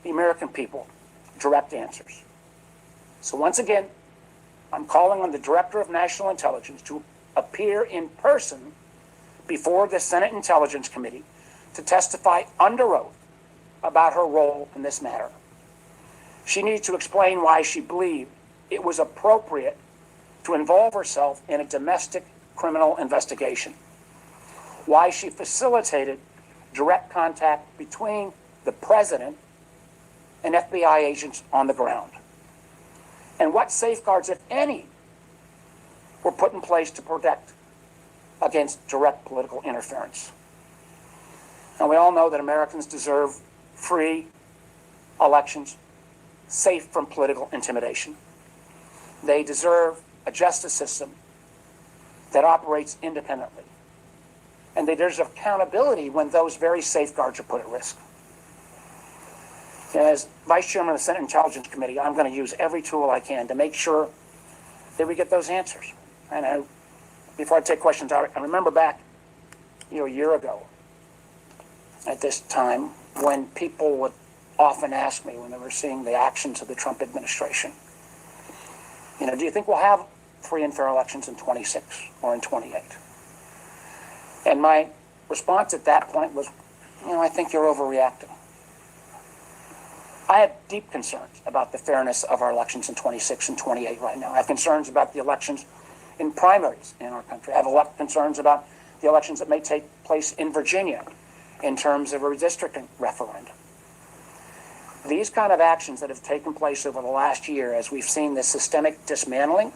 the American people, direct answers. So once again, I'm calling on the Director of National Intelligence to appear in person before the Senate Intelligence Committee to testify under oath about her role in this matter. She needs to explain why she believed it was appropriate to involve herself in a domestic criminal investigation, why she facilitated direct contact between the president and FBI agents on the ground, and what safeguards, if any, were put in place to protect against direct political interference. And we all know that Americans deserve free elections, safe from political intimidation. They deserve a justice system that operates independently. And they deserve accountability when those very safeguards are put at risk. As Vice Chairman of the Senate Intelligence Committee, I'm going to use every tool I can to make sure that we get those answers. And before I take questions, I remember back, a year ago at this time when people would often ask me when they were seeing the actions of the Trump administration, do you think we'll have free and fair elections in 26 or in 28? And my response at that point was, I think you're overreacting. I have deep concerns about the fairness of our elections in 26 and 28 right now. I have concerns about the elections in primaries in our country. I have concerns about the elections that may take place in Virginia in terms of a redistricting referendum. These kind of actions that have taken place over the last year, as we've seen this systemic dismantling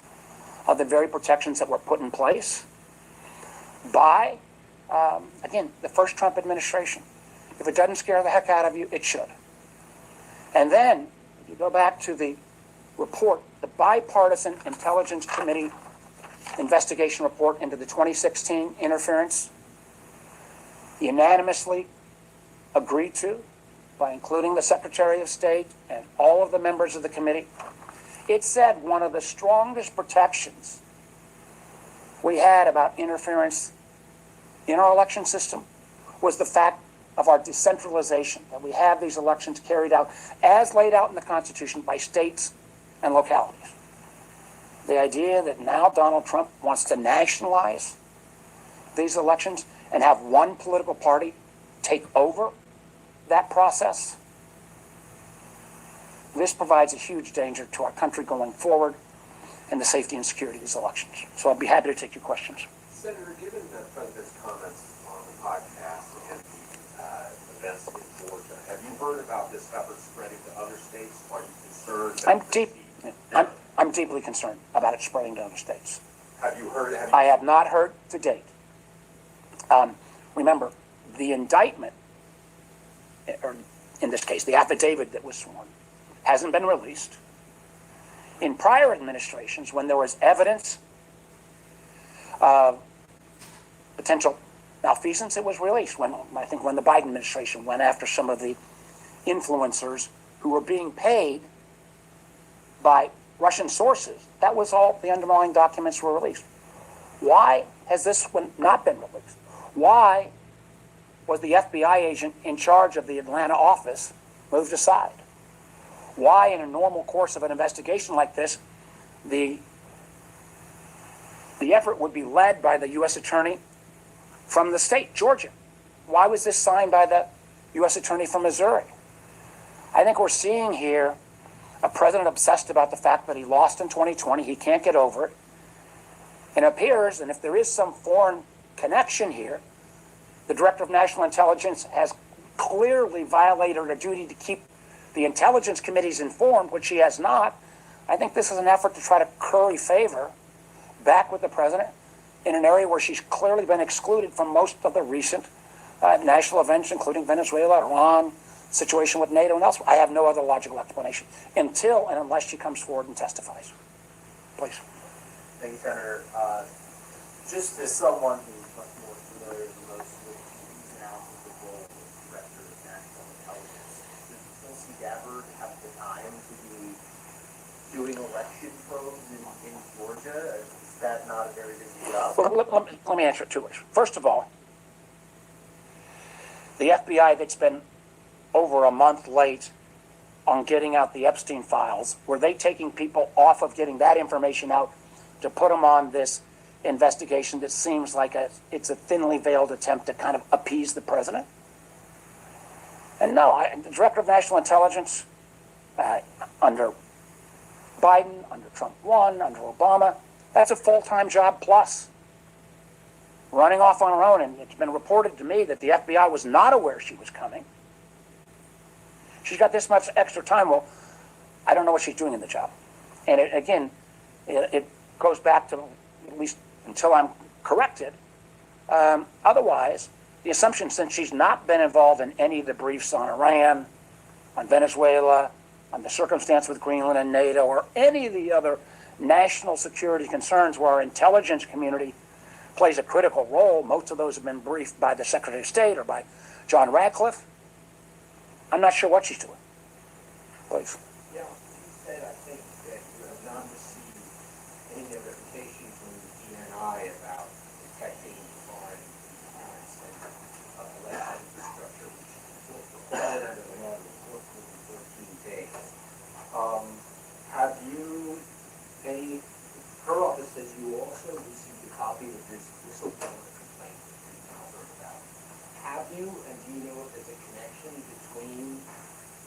of the very protections that were put in place by, again, the first Trump administration. If it doesn't scare the heck out of you, it should. And then you go back to the report, the bipartisan Intelligence Committee investigation report into the 2016 interference, unanimously agreed to by including the Secretary of State and all of the members of the committee. It said one of the strongest protections we had about interference in our election system was the fact of our decentralization, that we have these elections carried out as laid out in the Constitution by states and localities. The idea that now Donald Trump wants to nationalize these elections and have one political party take over that process, this provides a huge danger to our country going forward and the safety and security of these elections. So I'd be happy to take your questions. Senator, given the President's comments on the podcast and the events in Georgia, have you heard about this effort spreading to other states? Are you concerned? I'm deeply concerned about it spreading to other states. Have you heard? I have not heard to date. Remember, the indictment, or in this case, the affidavit that was sworn, hasn't been released. In prior administrations, when there was evidence of potential malfeasance, it was released. I think when the Biden administration went after some of the influencers who were being paid by Russian sources, that was all the underlying documents were released. Why has this one not been released? Why was the FBI agent in charge of the Atlanta office moved aside? Why, in a normal course of an investigation like this, the effort would be led by the U.S. attorney from the state, Georgia? Why was this signed by the U.S. attorney from Missouri? I think we're seeing here a president obsessed about the fact that he lost in 2020. He can't get over it. And it appears, and if there is some foreign connection here, the Director of National Intelligence has clearly violated her duty to keep the intelligence committees informed, which she has not. I think this is an effort to try to curry favor back with the president in an area where she's clearly been excluded from most of the recent national events, including Venezuela, Iran, situation with NATO and elsewhere. I have no other logical explanation until and unless she comes forward and testifies. Please. Thank you, Senator. Just as someone who's much more familiar than most with these announcements of the role of the Director of National Intelligence, does Tulsi Gabbard have the time to be doing election probes in Georgia? Is that not a very busy job? Well, let me answer it two ways. First of all, the FBI that's been over a month late on getting out the Epstein files, were they taking people off of getting that information out to put them on this investigation that seems like it's a thinly veiled attempt to kind of appease the president? And no, the Director of National Intelligence under Biden, under Trump 1, under Obama, That's a full-time job plus. Running off on her own, and it's been reported to me that the FBI was not aware she was coming. She's got this much extra time. Well, I don't know what she's doing in the job. And it goes back to, at least until I'm corrected, otherwise, the assumption, since she's not been involved in any of the briefs on Iran, on Venezuela, on the circumstance with Greenland and NATO, or any of the other national security concerns where our intelligence community plays a critical role, most of those have been briefed by the Secretary of State or by John Radcliffe. I'm not sure what she's doing. Please. Yeah, you said, I think, that you have not received any notification from the DNI about detecting foreign interference and election infrastructure, which was required under the law within 14 days. Have you, her office says you also received a copy of this whistleblower complaint that you now heard about. Have you, and do you know if there's a connection between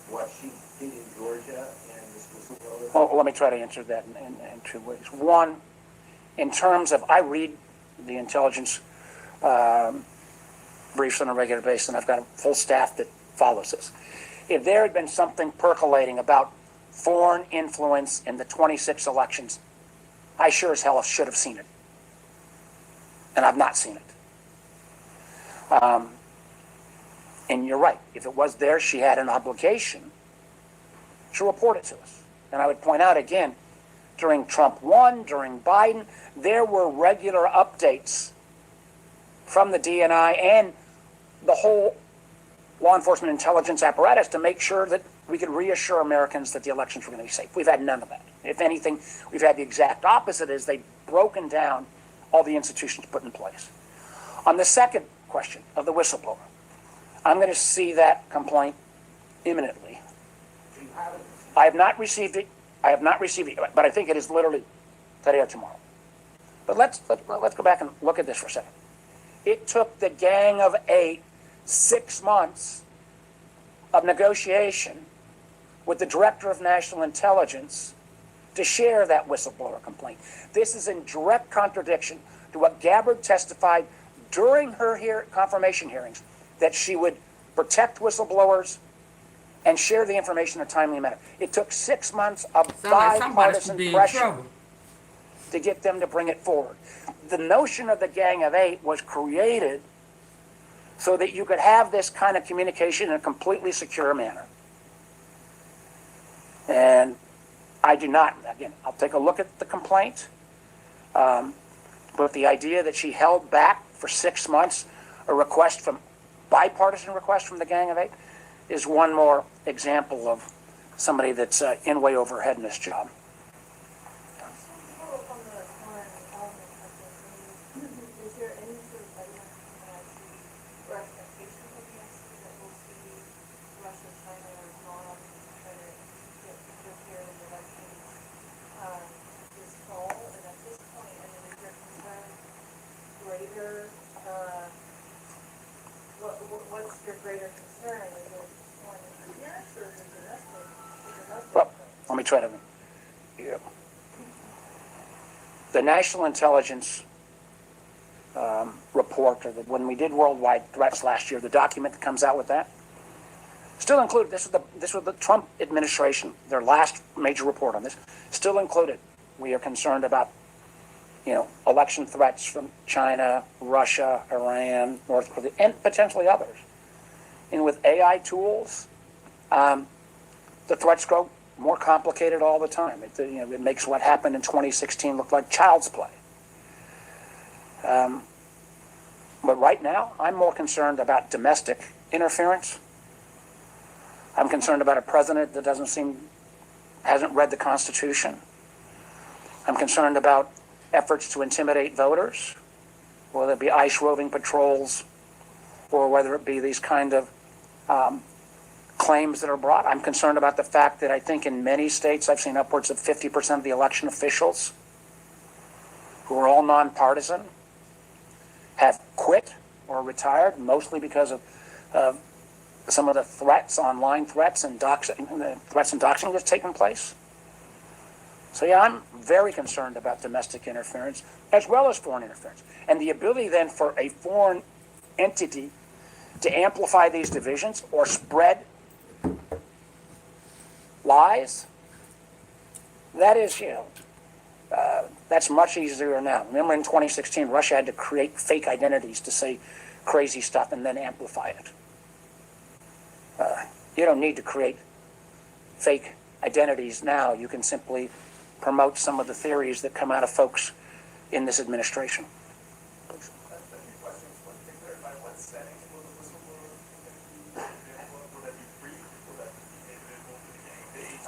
what she did in Georgia and this whistleblower? Well, let me try to answer that in two ways. One, in terms of, I read the intelligence briefs on a regular basis, and I've got a full staff that follows this. If there had been something percolating about foreign influence in the 26 elections, I sure as hell should have seen it. And I've not seen it. And you're right. If it was there, she had an obligation to report it to us. And I would point out again, during Trump 1, during Biden, there were regular updates from the DNI and the whole law enforcement intelligence apparatus to make sure that we could reassure Americans that the elections were going to be safe. We've had none of that. If anything, we've had the exact opposite, as they've broken down all the institutions put in place. On the second question of the whistleblower, I'm going to see that complaint imminently. I have not received it. But I think it is literally today or tomorrow. But let's go back and look at this for a second. It took the Gang of 8 6 months of negotiation with the Director of National Intelligence to share that whistleblower complaint. This is in direct contradiction to what Gabbard testified during her confirmation hearings, that she would protect whistleblowers and share the information in a timely manner. It took 6 months of bipartisan pressure to get them to bring it forward. The notion of the Gang of 8 was created so that you could have this kind of communication in a completely secure manner. And I do not, again, I'll take a look at the complaint, but the idea that she held back for 6 months a bipartisan request from the Gang of 8 is one more example of somebody that's in way over her head in this job. What's your greater concern? Is it foreign interference or is it domestic? Well, let me try to. Yeah. The National Intelligence report, or when we did worldwide threats last year, the document that comes out with that, still included. This was the Trump administration, their last major report on this, still included. We are concerned about, election threats from China, Russia, Iran, North Korea, and potentially others. And with AI tools, the threats grow more complicated all the time. It makes what happened in 2016 look like child's play. But right now, I'm more concerned about domestic interference. I'm concerned about a president that hasn't read the Constitution. I'm concerned about efforts to intimidate voters, whether it be ICE roving patrols or whether it be these kind of claims that are brought. I'm concerned about the fact that I think in many states I've seen upwards of 50% of the election officials, who are all nonpartisan, have quit or retired, mostly because of some of the threats, online threats and doxing, the threats and doxing that's taken place. So yeah, I'm very concerned about domestic interference as well as foreign interference. And the ability then for a foreign entity to amplify these divisions or spread lies, that is, that's much easier now. Remember in 2016, Russia had to create fake identities to say crazy stuff and then amplify it. You don't need to create fake identities now. You can simply promote some of the theories that come out of folks in this administration.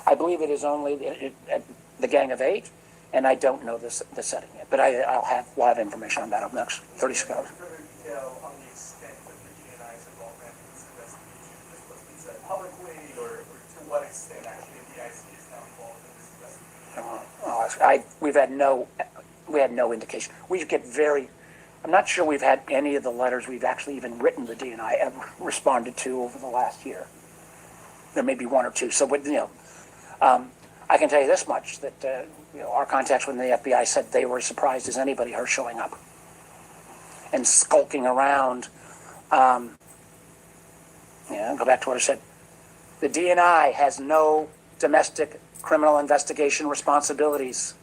I believe it is only the Gang of Eight, and I don't know the setting yet. But we'll have information on that up next 30 seconds. We had no indication. We get I'm not sure we've had any of the letters we've actually even written the DNI ever responded to over the last year. There may be one or two. So, I can tell you this much, that our contacts within the FBI said they were as surprised as anybody her showing up and skulking around. Go back to what I said. The DNI has no domestic criminal investigation responsibilities.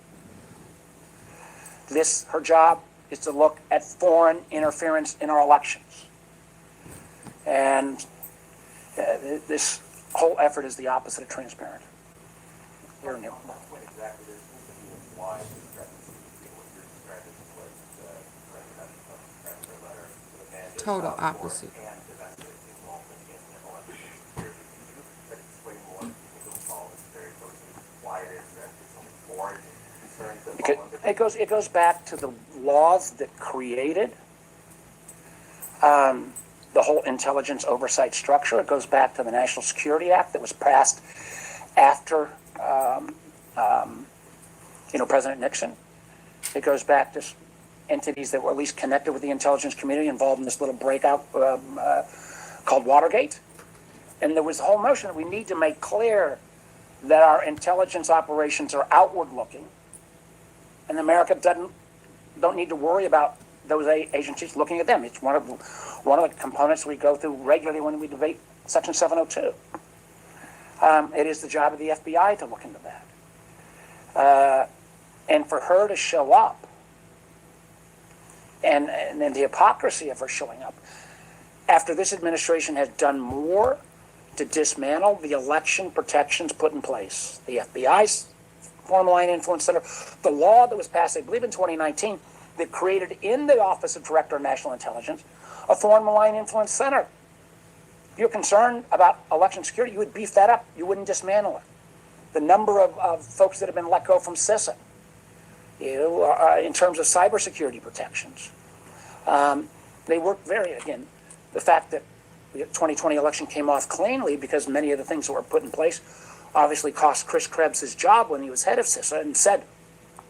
Her job is to look at foreign interference in our elections. And this whole effort is the opposite of transparent. Here, Neil. Total opposite. It goes back to the laws that created the whole intelligence oversight structure. It goes back to the National Security Act that was passed after President Nixon. It goes back to entities that were at least connected with the intelligence community involved in this little breakout called Watergate. And there was the whole notion that we need to make clear that our intelligence operations are outward looking, and America don't need to worry about those agencies looking at them. It's one of the components we go through regularly when we debate Section 702. It is the job of the FBI to look into that. And for her to show up, and then the hypocrisy of her showing up, after this administration has done more to dismantle the election protections put in place, the FBI's Foreign Line Influence Center, the law that was passed, I believe in 2019, that created in the Office of Director of National Intelligence a Foreign Malign Influence Center. If you're concerned about election security, you would beef that up. You wouldn't dismantle it. The number of folks that have been let go from CISA, in terms of cybersecurity protections, they work again, the fact that the 2020 election came off cleanly because many of the things that were put in place obviously cost Chris Krebs his job when he was head of CISA and said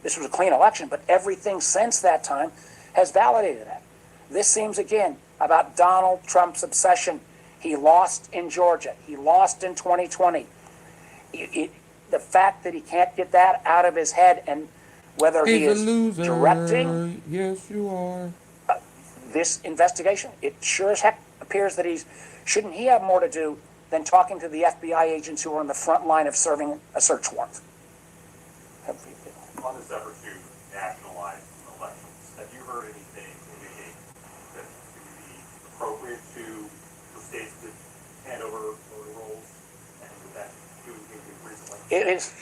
this was a clean election, but everything since that time has validated that. This seems, again, about Donald Trump's obsession. He lost in Georgia. He lost in 2020. The fact that he can't get that out of his head, and whether he is directing yes, you are. This investigation, it sure as heck appears that shouldn't he have more to do than talking to the FBI agents who are on the front line of serving a search warrant? On this effort to nationalize elections, have you heard anything indicate that it would be appropriate for states to hand over roles, and would that do recently? It is.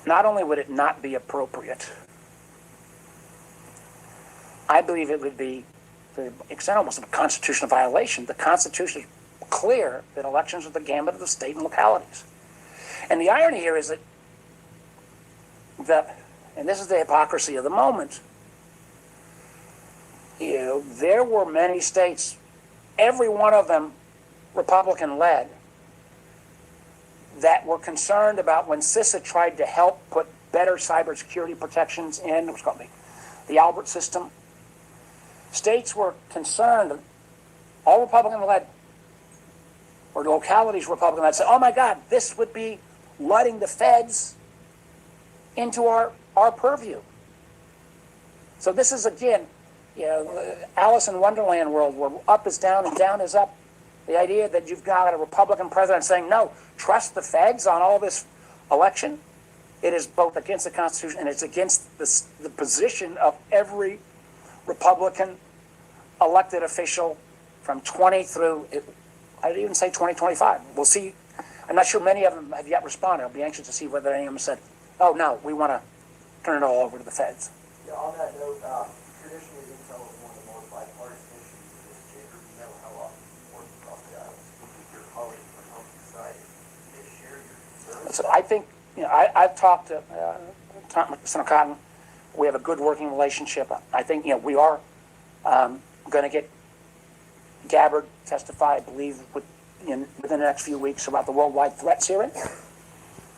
Not only would it not be appropriate, I believe it would be, to the extent almost of a constitutional violation. The Constitution is clear that elections are the gambit of the state and localities. And the irony here is that, and this is the hypocrisy of the moment, there were many states, every one of them Republican-led, that were concerned about when CISA tried to help put better cybersecurity protections in what's called the Albert system. States were concerned, all Republican-led, or localities Republican that say, oh my God, this would be letting the feds into our purview. So this is, again, Alice in Wonderland world where up is down and down is up. The idea that you've got a Republican president saying, no, trust the feds on all this election, it is both against the Constitution and it's against the position of every Republican elected official from 20 through, I'd even say 2025. We'll see. I'm not sure many of them have yet responded. I'll be anxious to see whether any of them said, oh, no, we want to turn it all over to the feds. Yeah, on that note, traditionally, intel is one of the more bipartisan issues in this chamber. You know how often you work about that with your colleagues on the Republican side. They share your concerns. So I think, I've talked to Senator Cotton. We have a good working relationship. I think, we are going to get Gabbard testify, I believe, within the next few weeks about the worldwide threats hearing,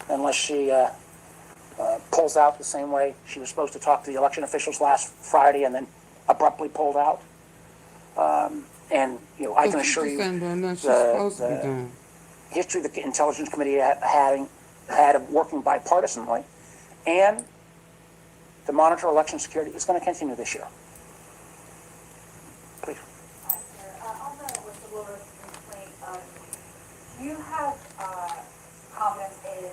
unless she pulls out the same way she was supposed to talk to the election officials last Friday and then abruptly pulled out. And I can assure you the history the Intelligence Committee had of working bipartisanly and to monitor election security is going to continue this year. Please. Hi, sir. On the whistleblower complaint, do you have confidence in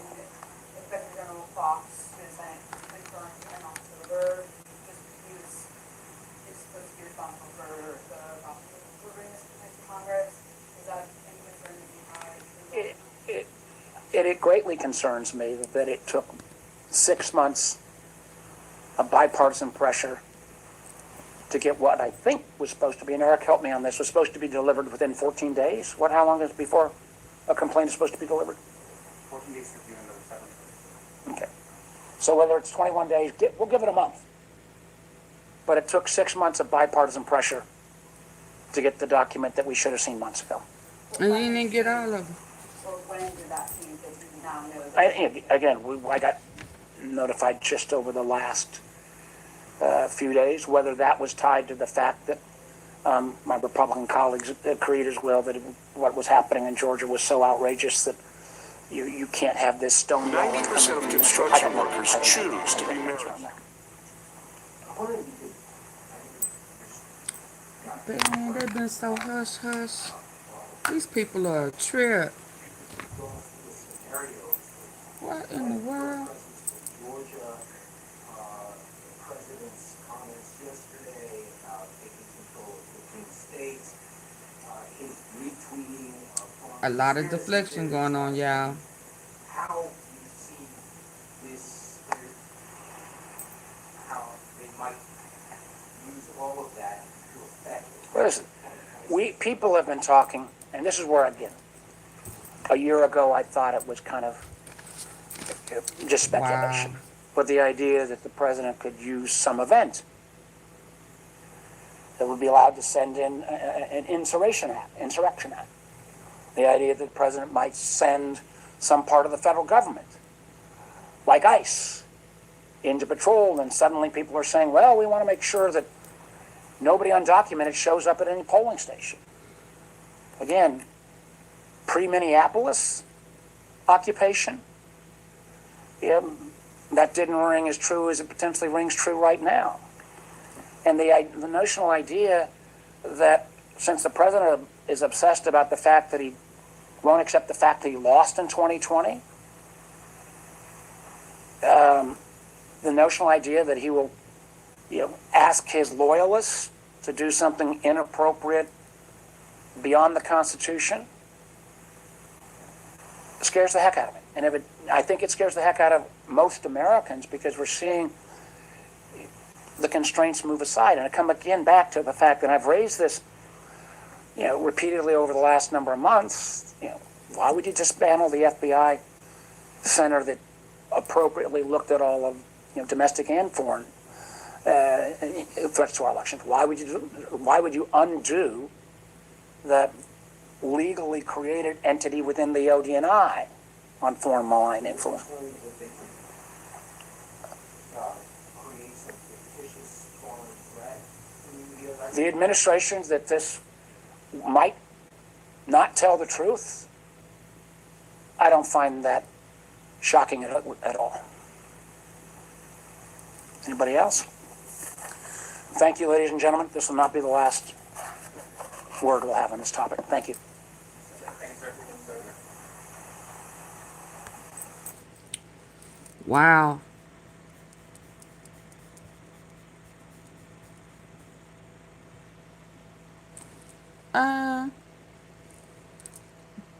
Inspector General Fox, who is confirmed in October, just because he's supposed to be responsible for the delivering this to Congress? Is that any concern that you have? It greatly concerns me that it took 6 months of bipartisan pressure to get what I think was supposed to be, and Eric, help me on this, was supposed to be delivered within 14 days? How long is it before a complaint is supposed to be delivered? 14 days to June of the 7th. Okay. So whether it's 21 days, we'll give it a month. But it took 6 months of bipartisan pressure to get the document that we should have seen months ago. And you didn't get all of them. Or when did that mean that you now know? I got notified just over the last few days, whether that was tied to the fact that my Republican colleagues agreed as well that what was happening in Georgia was so outrageous that you can't have this stonewall. 90% of construction workers choose to be married. Man, they've been so hush-hush. These people are a trip. What in the world? Georgia president's comments yesterday about taking control of 15 states, his retweeting of A lot of deflection going on, y'all. how you see this, how they might use all of that to affect. Listen, people have been talking, and this is where, again, a year ago I thought it was kind of just speculation. Wow. But the idea that the president could use some event that would be allowed to send in an insurrection act. The idea that the president might send some part of the federal government, like ICE, into patrol, and suddenly people are saying, well, we want to make sure that nobody undocumented shows up at any polling station. Again, pre-Minneapolis occupation, that didn't ring as true as it potentially rings true right now. And the notional idea that since the president is obsessed about the fact that he won't accept the fact that he lost in 2020, the notional idea that he will ask his loyalists to do something inappropriate beyond the Constitution scares the heck out of me. And I think it scares the heck out of most Americans because we're seeing the constraints move aside. And I come again back to the fact that I've raised this, repeatedly over the last number of months. Why would you dismantle the FBI center that appropriately looked at all of domestic and foreign threats to our elections? Why would you undo the legally created entity within the ODNI on foreign malign influence? The administrations that this might not tell the truth I don't find that shocking at all. Anybody else? Thank you, ladies and gentlemen. This will not be the last word we'll have on this topic. Thank you. Wow.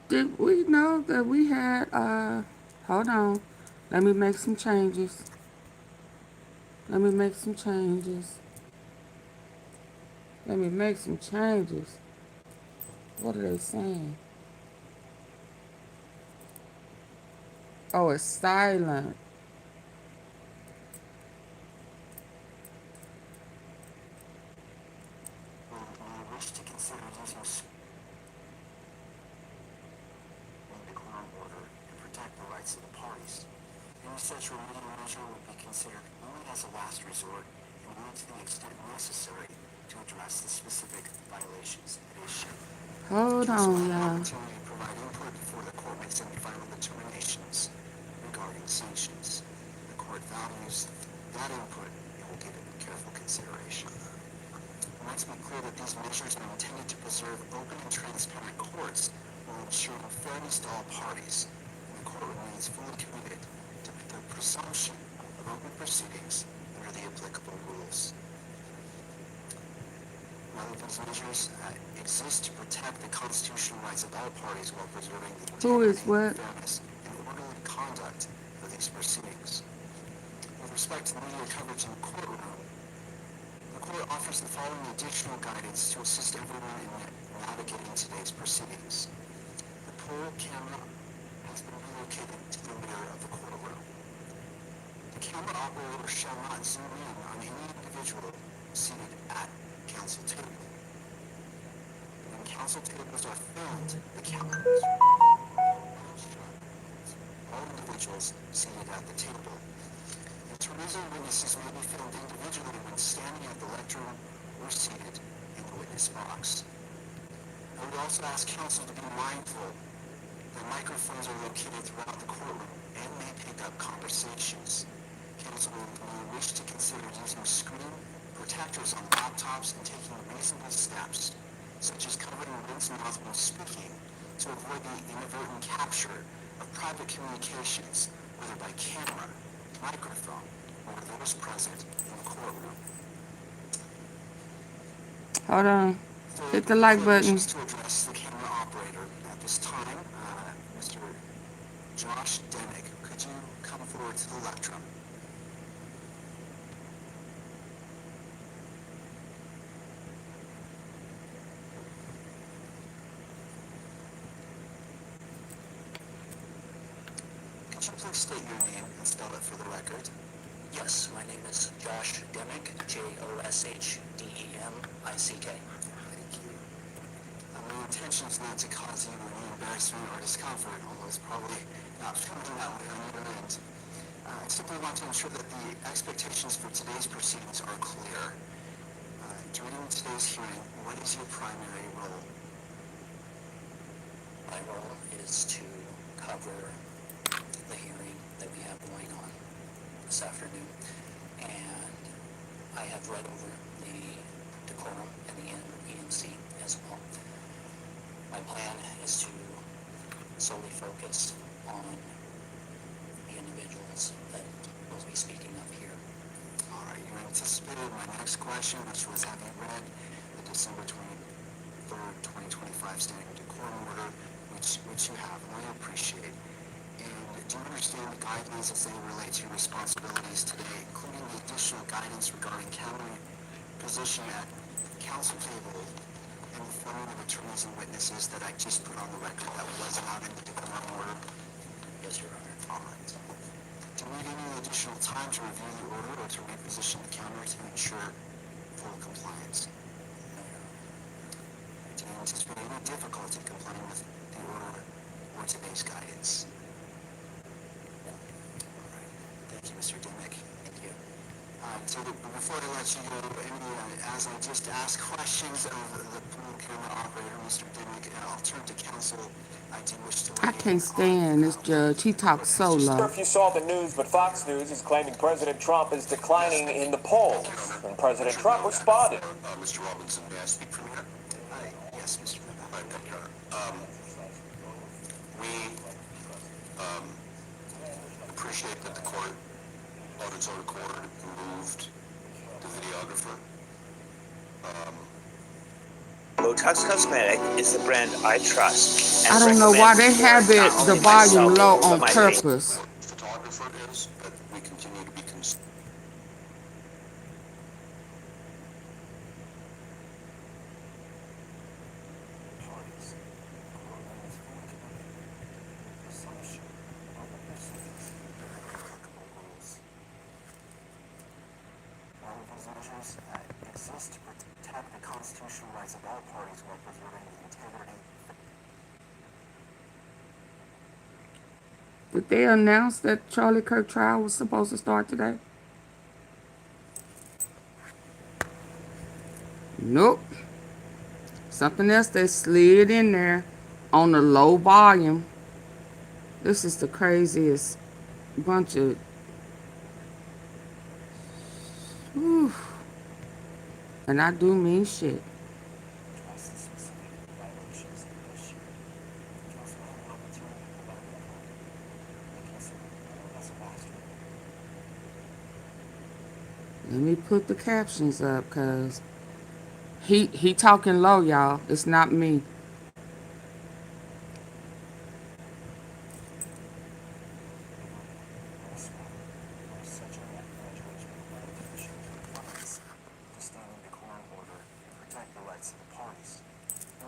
Did we know that we had, hold on. Let me make some changes. Let me make some changes. Let me make some changes. What are they saying? Oh, it's silent. Wish to consider using the quorum order and protect the rights of the parties. Any such remedial measure would be considered only as a last resort and only to the extent necessary to address the specific violations at issue. Hold on, y'all. Opportunity to provide input before the court makes any final determinations regarding sanctions. The court values that input and will give it careful consideration. It must be clear that these measures are intended to preserve open and transparent courts while ensuring fairness to all parties, and the court remains fully committed to the presumption of open proceedings under the applicable rules. Whether these measures exist to protect the constitutional rights of all parties while preserving the integrity, fairness, and orderly conduct of these proceedings. With respect to media coverage in the courtroom, the court offers the following additional guidance to assist everyone in navigating today's proceedings. The poll camera has been relocated to the rear of the courtroom. The camera operator shall not zoom in on any individual seated at council table. When council tables are filled, the camera is all individuals seated at the table. Attorneys and witnesses may be filmed individually when standing at the lectern or seated in the witness box. I would also ask counsel to be mindful that microphones are located throughout the courtroom and may pick up conversations. Counsel may wish to consider using screen protectors on laptops and taking reasonable steps, such as covering one's mouth while speaking, to avoid the inadvertent capture of private communications, whether by camera, microphone, or those present in the courtroom. Hold on. Hit the like button. To address the camera operator at this time, Mr. Josh Demick, could you come forward to the lectern? Could you please state your name and spell it for the record? Yes, my name is Josh Demick, JoshDemick. Thank you. My intention is not to cause you any embarrassment or discomfort, although it's probably not feeling that way on your end. I simply want to ensure that the expectations for today's proceedings are clear. During today's hearing, what is your primary role? My role is to cover the hearing that we have going on this afternoon, and I have read over the decorum and the ENC as well. My plan is to solely focus on the individuals that will be speaking of here. All right, you anticipated my next question, which was, have you read the December 23rd, 2025 Standing Decorum Order, which you have, and I appreciate. And do you understand the guidelines as they relate to your responsibilities today, including the additional guidance regarding countering position at council table and the filming of attorneys and witnesses that I just put on the record that was not in the decorum order? Yes, Your Honor. All right. Do you need any additional time to review the order or to reposition the counter to ensure full compliance? Do you anticipate any difficulty complying with the order or today's guidance? All right. Thank you, Mr. Demick. Thank you. So before I let you go, as as I just ask questions of the pool camera operator, Mr. Dimmick, and I'll turn to counsel. I do wish to I can't stand this judge. He talks so Sure, low. if you saw the news, but Fox News is claiming President Trump is declining in the polls. And President Trump responded. Mr. Robinson, may I speak from here? Yes, Mr. We appreciate that the court, on its own accord, removed the videographer. Botox Cosmetic is the brand I trust. I don't know why they have it the volume low on purpose. Photographer is, but we continue to be concerned. Exist to protect the constitutional rights of all parties while preserving the integrity. Did they announce that Charlie Kirk trial was supposed to start today? Nope. Something else they slid in there on the low volume. This is the craziest bunch of... Whew. And I do mean shit. Let me put the captions up, cause he talking low, y'all. It's not me.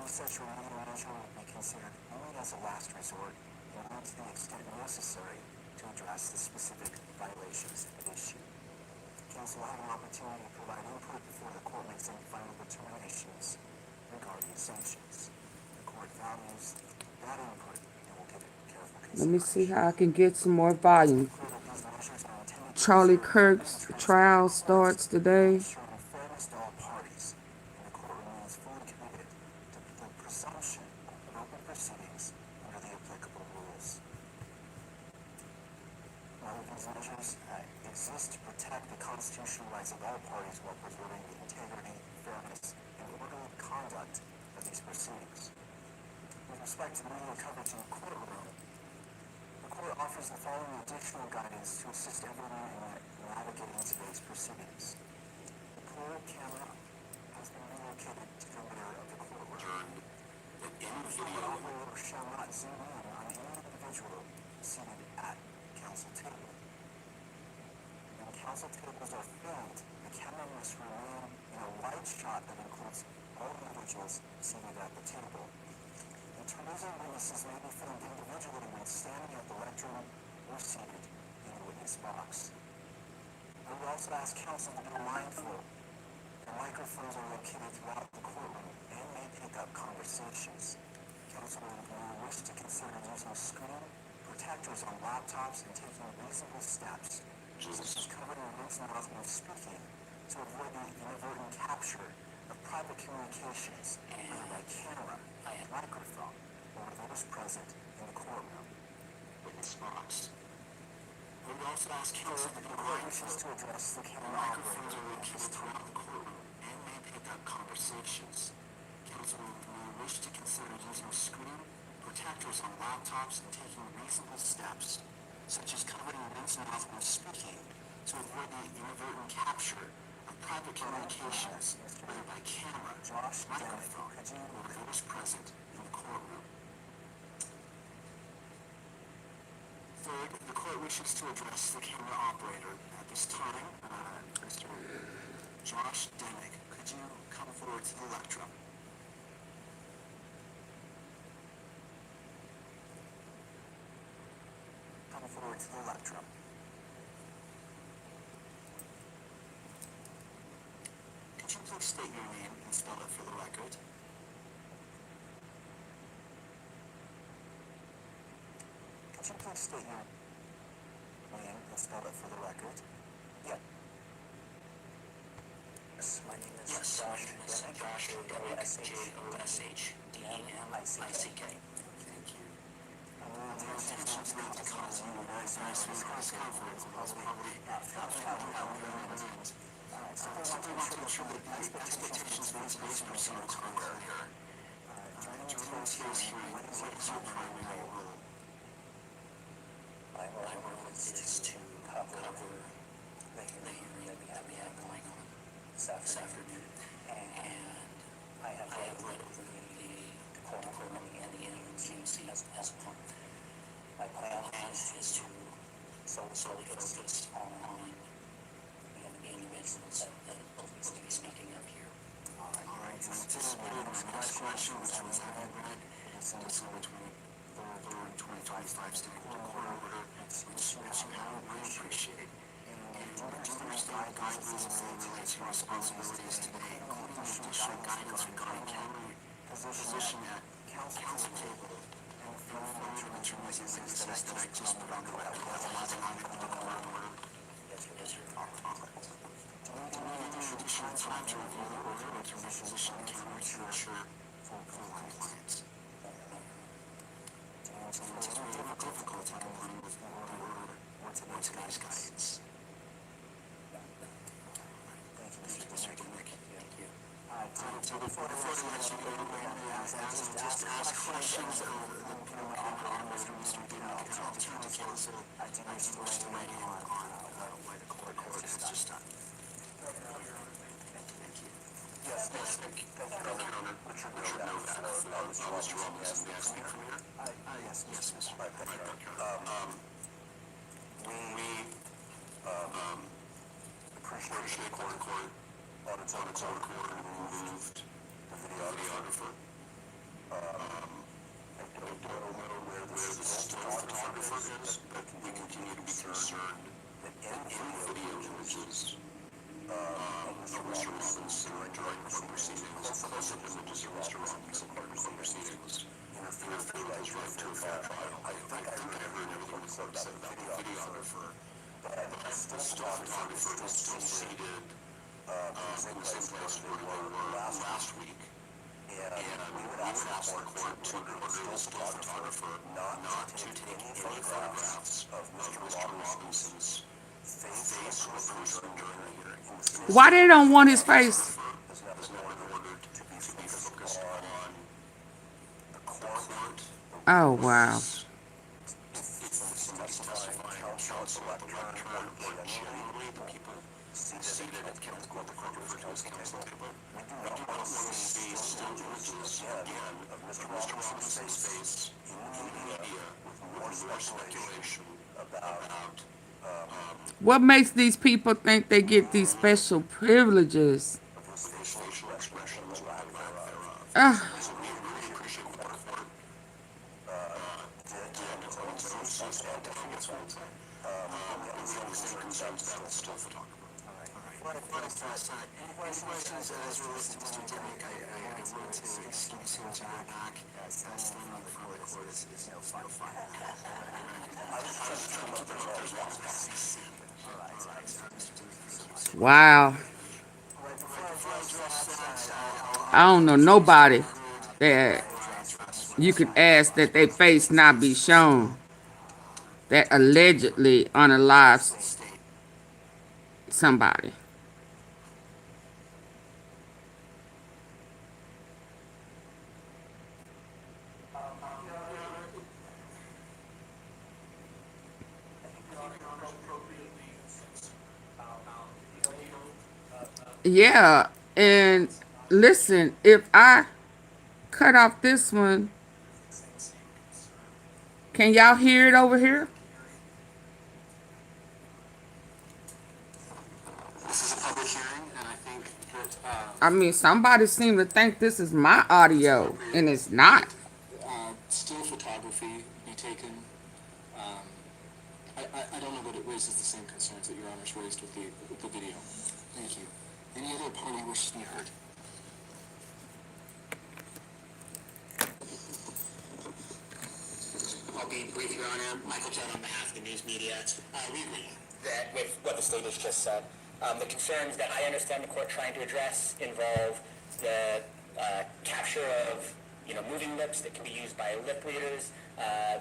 Such remedial measure would be considered only as a last resort and only to the extent necessary to address the specific violations at issue. Council will have an opportunity to provide input before the court makes any final determinations regarding sanctions. The court values that input and will give it careful consideration. Let me see how I can get some more volume. Charlie Kirk's trial starts today. Fairness to all parties, and the court remains fully committed to the presumption of open proceedings under the applicable rules. All of these measures exist to protect the constitutional rights of all parties while preserving the integrity, fairness, and orderly conduct of these proceedings. With respect to media coverage in the courtroom, the court offers the following additional guidance to assist everyone in navigating today's proceedings. The pool camera has been relocated to the rear of the courtroom. The operator shall not zoom in on any individual seated at council table. When council tables are filmed, the camera must remain in a wide shot that includes all individuals seated at the table. Attorneys and witnesses may be filmed individually when standing at the lectern or seated in the witness box. I would also ask counsel to be mindful that microphones are located throughout the courtroom and may pick up conversations. Counsel may wish to consider using screen protectors on laptops and taking reasonable steps, such as covering your mouth when speaking, to avoid the inadvertent capture of private communications either by camera, microphone, or those present in the courtroom. Witness box. We would also ask counsel to be mindful to address the camera microphones are located throughout the courtroom and may pick up conversations. Counsel may wish to consider using screen protectors on laptops and taking reasonable steps, such as covering one's mouth when speaking, to avoid the inadvertent capture of private communications, whether by camera, microphone, or those present in the courtroom. Third, the court wishes to address the camera operator. At this time, Mr. Josh Dimmick, could you come forward to the lectern? Come forward to the lectern. Could you please state your name and spell it for the record? Could you please state your name and spell it for the record? Yeah. My name is Josh J-O-S-H-D-E-M-I-C-K. Thank you. The intention is not to cause you or I discomfort. Alright, so I want to ensure that the expectations for today's proceedings are clear. Joining today's hearing, what is your primary role? My role is to cover the hearing that we have going on this afternoon. And I have read over the court and the agency as one. My plan is to solely focus on the individuals that will be speaking up here. Alright, and anticipated my next question, which was I had read in December 23rd, 2025 State Court Order, which you have really appreciate. And numerous guidelines related to responsibilities today, including judicial guidance regarding county position at council table. And further materials that I just put on the record, otherwise I'm going to put the court order. Yes, sir. Do you need additional time to review the order and to reposition the county to ensure full compliance? It's very difficult to comply with the order or today's guidance. Thank you, Mr. Nick. Thank you. So before I let you go, just ask questions of Mr. I'll turn to counsel. I do wish to weigh in on why the court has just done. Thank you. Yes, thank you. Richard Mr. Robinson, may I speak from here? Yes, Mr. We appreciate court on its own accord removed the videographer. I don't know where the photographer is, but we continue to be concerned that any video images of Mr. Robinson during court proceedings, close-up images of Mr. Robinson during court proceedings, interfere with his right to a fair trial. I think I heard everything the court said about the videographer. But the photographer is still seated in the same place where we were last week. And we would ask the court to order the still photographer not to take any photographs of Mr. Robinson's face or person during the hearing. Why they don't want his face? Is now ordered to be focused on the court. Oh, wow. Counsel at the turn, or generally the people seated at council court, the court refers to as council table. We do not want to see still images again of Mr. Robinson's face in the media with more speculation about What makes these people think they get these special privileges? facial expressions, lack thereof. Ugh. So we really appreciate what the court did and I think it's one thing. We understand concerns about still photographer. Any questions as it relates to Mr. Demick? I want to excuse him to go back. That's the one before the court is no final. Wow. I don't know nobody that you could ask that their face not be shown that allegedly unalives somebody. Yeah, and listen, if I cut off this one, can y'all hear it over here? This is a public hearing, and I think that I mean, somebody seemed to think this is my audio, and it's not. still photography be taken. I don't know that it raises the same concerns that Your Honor's raised with the video. Thank you. Any other party wishes to be heard? I'll be brief, Your Honor. Michael Judd on behalf of the news media. We agree that with what the state has just said. The concerns that I understand the court trying to address involve the capture of moving lips that can be used by lip readers.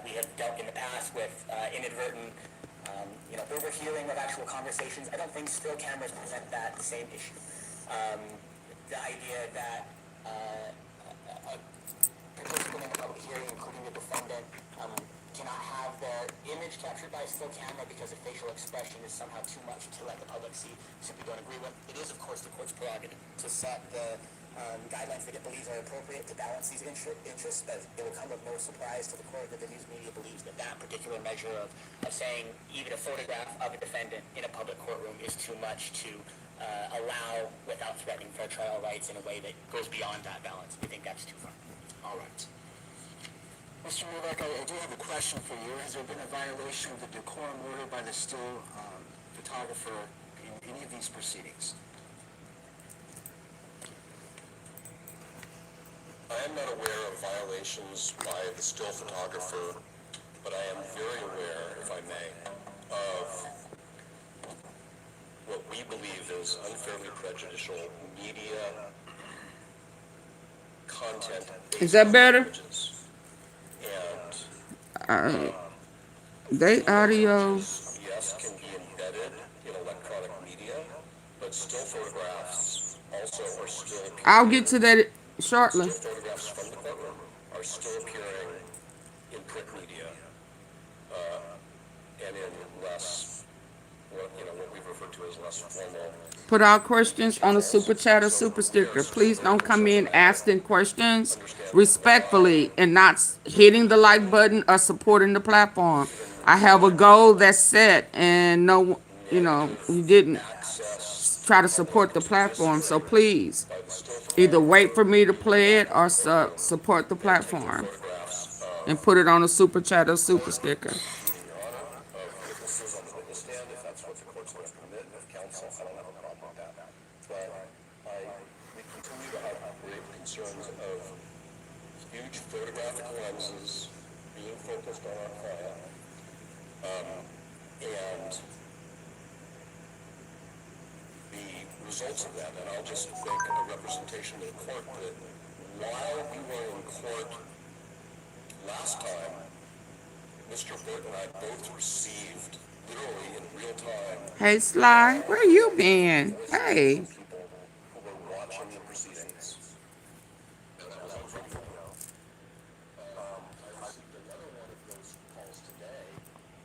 We have dealt in the past with inadvertent overhearing of actual conversations. I don't think still cameras present that same issue. The idea that a participant in a public hearing, including the defendant, cannot have their image captured by a still camera because a facial expression is somehow too much to let the public see, simply don't agree with. It is, of course, the court's prerogative to set the guidelines that it believes are appropriate to balance these interests, but it will come of no surprise to the court that the news media believes that that particular measure of saying even a photograph of a defendant in a public courtroom is too much to allow without threatening fair trial rights in a way that goes beyond that balance. We think that's too far. All right. Mr. Novak, I do have a question for you. Has there been a violation of the decorum order by the still photographer in any of these proceedings? I am not aware of violations by the still photographer, but I am very aware, if I may, of what we believe is unfairly prejudicial media content. Is that better? And they audio. yes, can be embedded in electronic media, but still photographs also are still appearing. I'll get to that shortly. Still photographs from the courtroom are still appearing in print media and in less, what we've referred to as less formal. Put our questions on a super chat or super sticker. Please don't come in asking questions respectfully and not hitting the like button or supporting the platform. I have a goal that's set, and no, you didn't try to support the platform. So please, either wait for me to play it or support the platform and put it on a super chat or super sticker. Concerns of huge photographic lenses being focused on our client, and the results of that. And I'll just make a representation to the court that while we were in court last time, Mr. Burt and I both received, literally in real time. Hey Sly, where you been? Hey. Who were watching the proceedings. And that was on video. I received another one of those calls today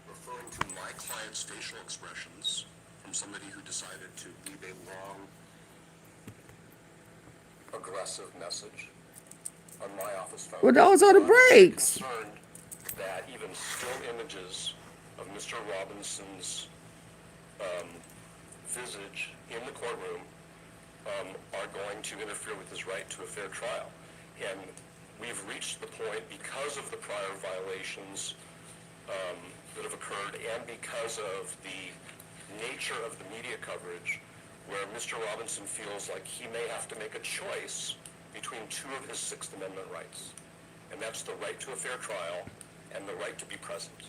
referring to my client's facial expressions from somebody who decided to leave a long, aggressive message on my office phone. Well, those are the breaks. Concerned that even still images of Mr. Robinson's visage in the courtroom are going to interfere with his right to a fair trial. And we've reached the point, because of the prior violations that have occurred and because of the nature of the media coverage, where Mr. Robinson feels like he may have to make a choice between two of his Sixth Amendment rights. And that's the right to a fair trial and the right to be present.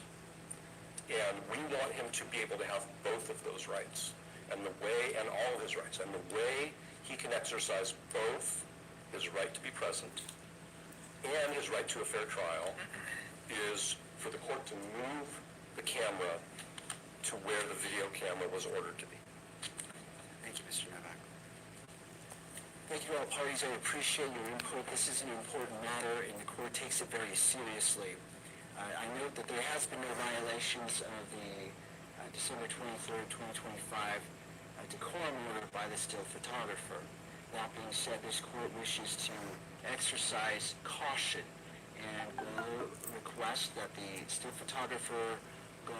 And we want him to be able to have both of those rights, and all of his rights. And the way he can exercise both his right to be present and his right to a fair trial is for the court to move the camera to where the video camera was ordered to be. Thank you, Mr. Novak. Thank you to all parties. I appreciate your input. This is an important matter, and the court takes it very seriously. I note that there has been no violations of the December 23rd, 2025 decorum order by the still photographer. That being said, this court wishes to exercise caution and will request that the still photographer go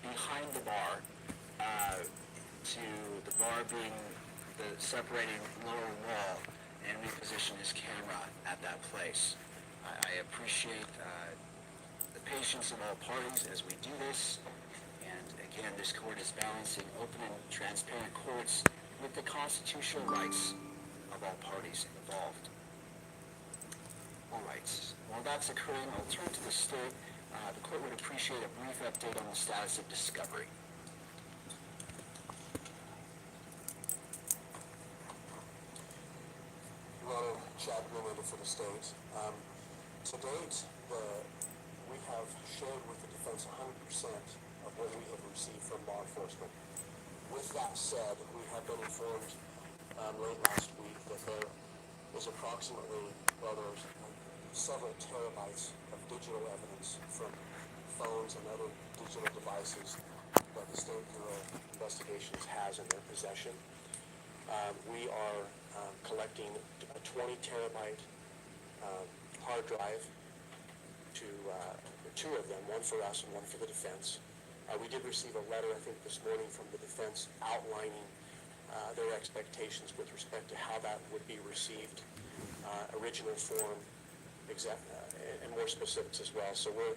behind the bar, to the bar being the separating lower wall, and reposition his camera at that place. I appreciate the patience of all parties as we do this, and again, this court is balancing open and transparent courts with the constitutional rights of all parties involved. All right, while that's occurring, I'll turn to the state. The court would appreciate a brief update on the status of discovery. Chad Greenlander for the state. To date, we have shared with the defense 100% of what we have received from law enforcement. With that said, we have been informed late last week that there is approximately, well, there's several terabytes of digital evidence from phones and other digital devices that the State Bureau of Investigations has in their possession. We are collecting a 20 terabyte hard drive to two of them, one for us and one for the defense. We did receive a letter, I think, this morning from the defense outlining their expectations with respect to how that would be received, original form, and more specifics as well. So we're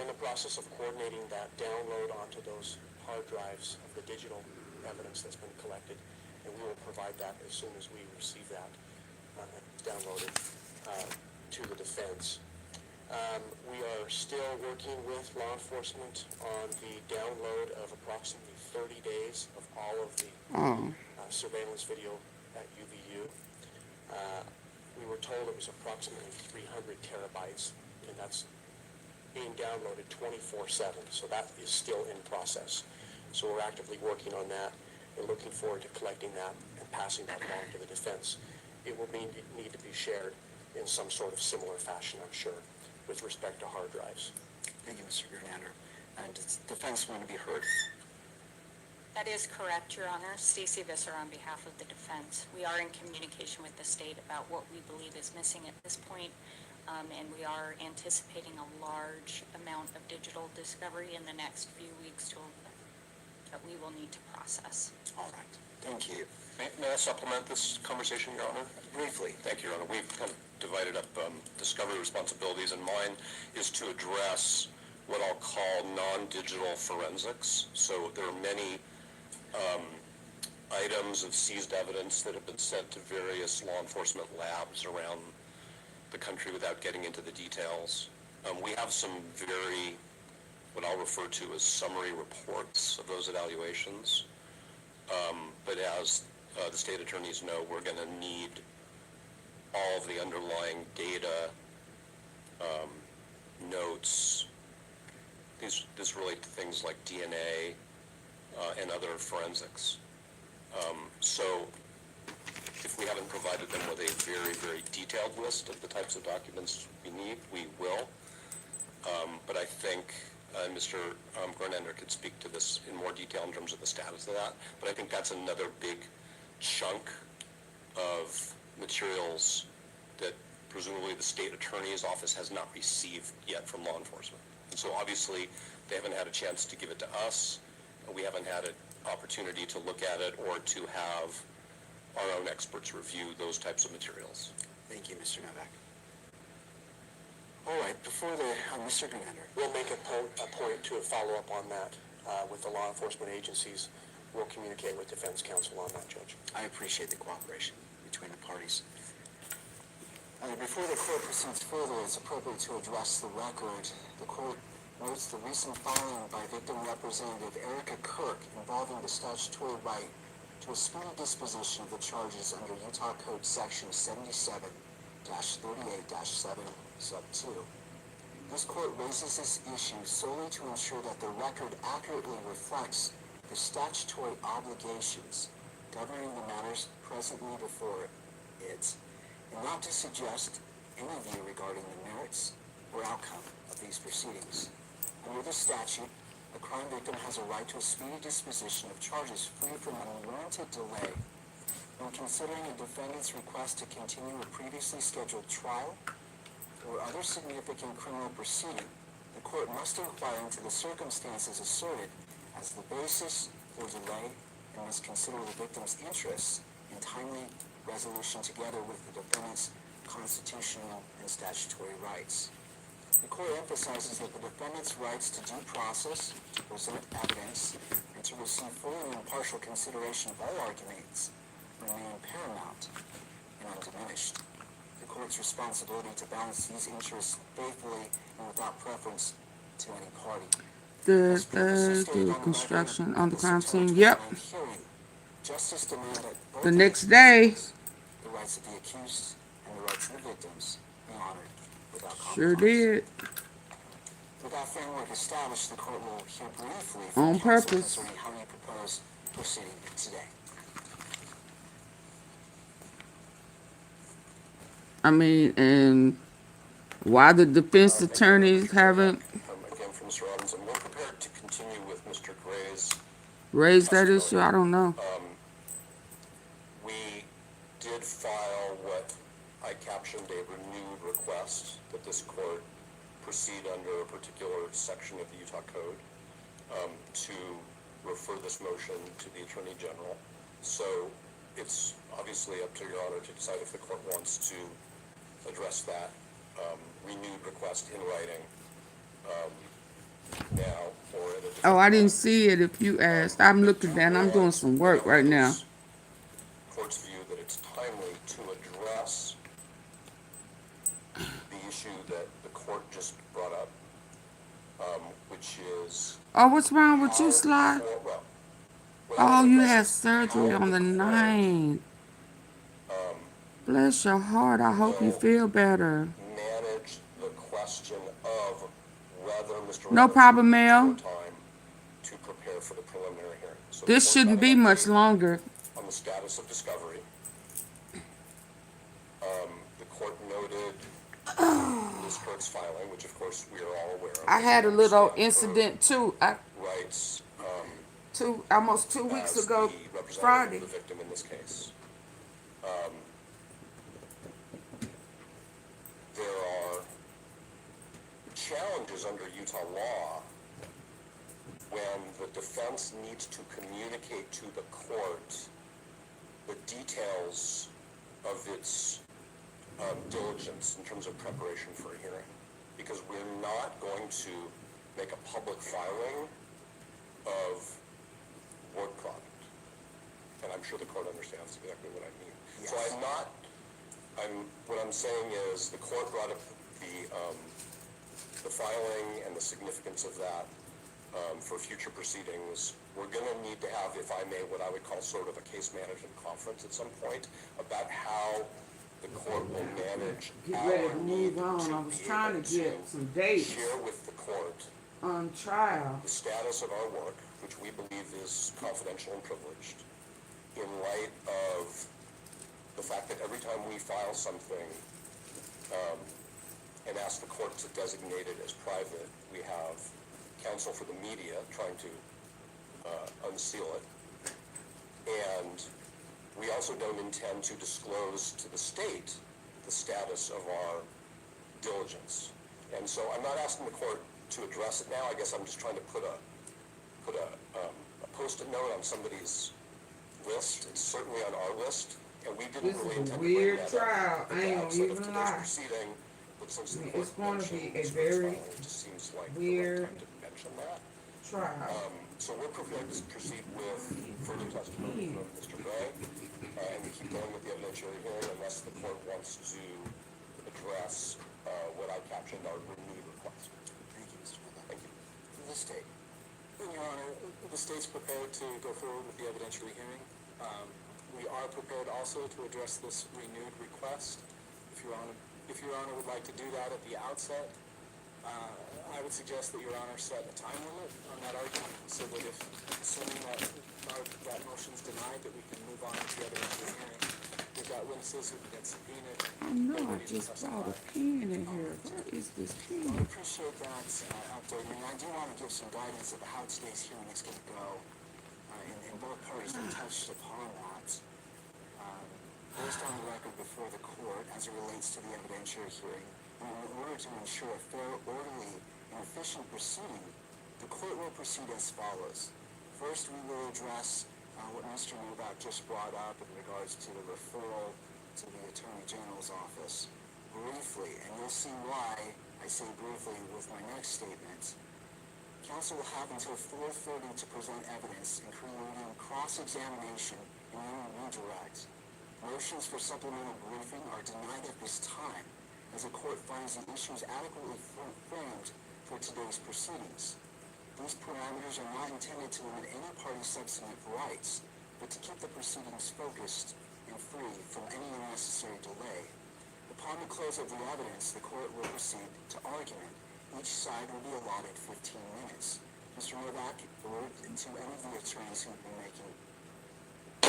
in the process of coordinating that download onto those hard drives of the digital evidence that's been collected, and we will provide that as soon as we receive that downloaded to the defense. We are still working with law enforcement on the download of approximately 30 days of all of the surveillance video at UVU. We were told it was approximately 300 terabytes, and that's being downloaded 24/7, so that is still in process. So we're actively working on that and looking forward to collecting that and passing that along to the defense. It will need to be shared in some sort of similar fashion, I'm sure, with respect to hard drives. Thank you, Mr. Greenlander. And does the defense want to be heard? That is correct, Your Honor. Stacey Visser on behalf of the defense. We are in communication with the state about what we believe is missing at this point, and we are anticipating a large amount of digital discovery in the next few weeks that we will need to process. All right. Thank you. May I supplement this conversation, Your Honor? Briefly. Thank you, Your Honor. We've kind of divided up discovery responsibilities, and mine is to address what I'll call non-digital forensics. So there are many items of seized evidence that have been sent to various law enforcement labs around the country without getting into the details. We have some very, what I'll refer to as summary reports of those evaluations. But as the state attorneys know, we're going to need all of the underlying data, notes. These relate to things like DNA and other forensics. So if we haven't provided them with a very, very detailed list of the types of documents we need, we will. But I think Mr. Greenlander could speak to this in more detail in terms of the status of that. But I think that's another big chunk of materials that presumably the state attorney's office has not received yet from law enforcement. And so obviously they haven't had a chance to give it to us. We haven't had an opportunity to look at it or to have our own experts review those types of materials. Thank you, Mr. Novak. All right, before Mr. Greenlander. We'll make a point to follow up on that with the law enforcement agencies. We'll communicate with defense counsel on that, Judge. I appreciate the cooperation between the parties. Before the court proceeds further, it's appropriate to address the record. The court notes the recent filing by victim representative Erica Kirk involving the statutory right to a speedy disposition of the charges under Utah Code Section 77-38-7 sub 2. This court raises this issue solely to ensure that the record accurately reflects the statutory obligations governing the matters presently before it, and not to suggest any view regarding the merits or outcome of these proceedings. Under the statute, a crime victim has a right to a speedy disposition of charges free from unwarranted delay. When considering a defendant's request to continue a previously scheduled trial or other significant criminal proceeding, the court must inquire into the circumstances asserted as the basis for delay and must consider the victim's interests in timely resolution together with the defendant's constitutional and statutory rights. The court emphasizes that the defendant's rights to due process, to present evidence, and to receive full and impartial consideration of all arguments remain paramount and undiminished. The court's responsibility to balance these interests faithfully and without preference to any party. The construction on the crime scene. Yep. Justice demanded both The next day. the rights of the accused and the rights of the victims be honored without compromise. Sure did. With that framework established, the court will hear briefly On from counsel purpose. concerning how you propose proceeding today. I mean, and why the defense attorneys haven't Again, from Mr. Robinson, we're prepared to continue with Mr. Gray's. raised that issue, I don't know. We did file what I captioned a renewed request that this court proceed under a particular section of the Utah Code to refer this motion to the Attorney General. So it's obviously up to Your Honor to decide if the court wants to address that renewed request in writing now or at a different Oh, I didn't time. see it if you asked. I'm looking down. I'm doing some work right now. Court's view that it's timely to address the issue that the court just brought up, which is Oh, what's wrong with you, Sly? Oh, you had surgery on the 9th. Bless your heart. I hope you feel better. manage the question of whether Mr. No Robinson problem, needs Mel. more time to prepare for the preliminary hearing. So the This court shouldn't got be an much update longer. on the status of discovery. The court noted Ms. Kirk's filing, which of course we are all aware of. I had a little incident too. Rights Almost 2 weeks as ago, the representative Friday. of the victim in this case. There are challenges under Utah law when the defense needs to communicate to the court the details of its diligence in terms of preparation for a hearing. Because we're not going to make a public filing of work product. And I'm sure the court understands exactly what I mean. Yes. So what I'm saying is the court brought up the filing and the significance of that for future proceedings. We're going to need to have, if I may, what I would call sort of a case management conference at some point about how the court will manage Get ready our to need move on. to I was be trying able to get some dates share with the court on trial. the status of our work, which we believe is confidential and privileged, in light of the fact that every time we file something and ask the court to designate it as private, we have counsel for the media trying to unseal it. And we also don't intend to disclose to the state the status of our diligence. And so I'm not asking the court to address it now. I guess I'm just trying to put a post-it note on somebody's list. It's certainly on our list, and we didn't This really is a intend weird to bring that trial. up I at the ain't gonna outset of even today's lie. proceeding, but since the It's court going to be mentioned a Ms. Kirk's very filing, it just seems like the weird right time to mention that. trial. So we're prepared to proceed with further testimony from Mr. Gray, and we keep going with the evidentiary hearing unless the court wants to address what I captioned our renewed request. Thank you, Mr. Miller. Thank you. The state. Your Honor, the state's prepared to go forward with the evidentiary hearing. We are prepared also to address this renewed request. If Your Honor would like to do that at the outset, I would suggest that Your Honor set a time limit on that argument so that if, assuming that that motion's denied, that we can move on to the evidentiary hearing. We've got witnesses who can get subpoenaed. I know I just brought a pen in here. What is this I pen? appreciate that update, and I do want to give some guidance of how today's hearing is going to go, and both parties have touched upon that. Based on the record before the court as it relates to the evidentiary hearing, in order to ensure a fair, orderly, and efficient proceeding, the court will proceed as follows. First, we will address what Mr. Novak just brought up in regards to the referral to the Attorney General's office briefly, and you'll see why I say briefly with my next statement. Counsel will have until 4:30 to present evidence, including cross-examination and any redirect. Motions for supplemental briefing are denied at this time, as the court finds the issues adequately framed for today's proceedings. These parameters are not intended to limit any party's substantive rights, but to keep the proceedings focused and free from any unnecessary delay. Upon the close of the evidence, the court will proceed to argument. Each side will be allotted 15 minutes. Mr. Novak, the word to any of the attorneys who have been making.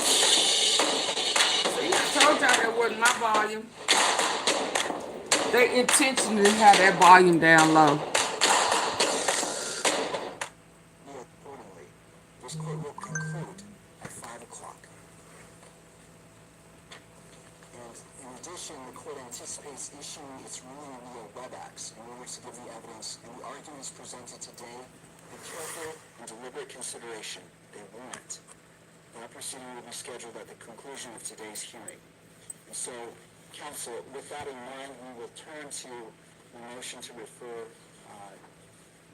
See, I told y'all that wasn't my volume. They intentionally had that volume down low. Accordingly, this court will conclude at 5 o'clock. And in addition, the court anticipates issuing its ruling via WebEx in order to give the evidence and the arguments presented today with careful and deliberate consideration. They warrant. That proceeding will be scheduled at the conclusion of today's hearing. And so, counsel, with that in mind, we will turn to the motion to refer,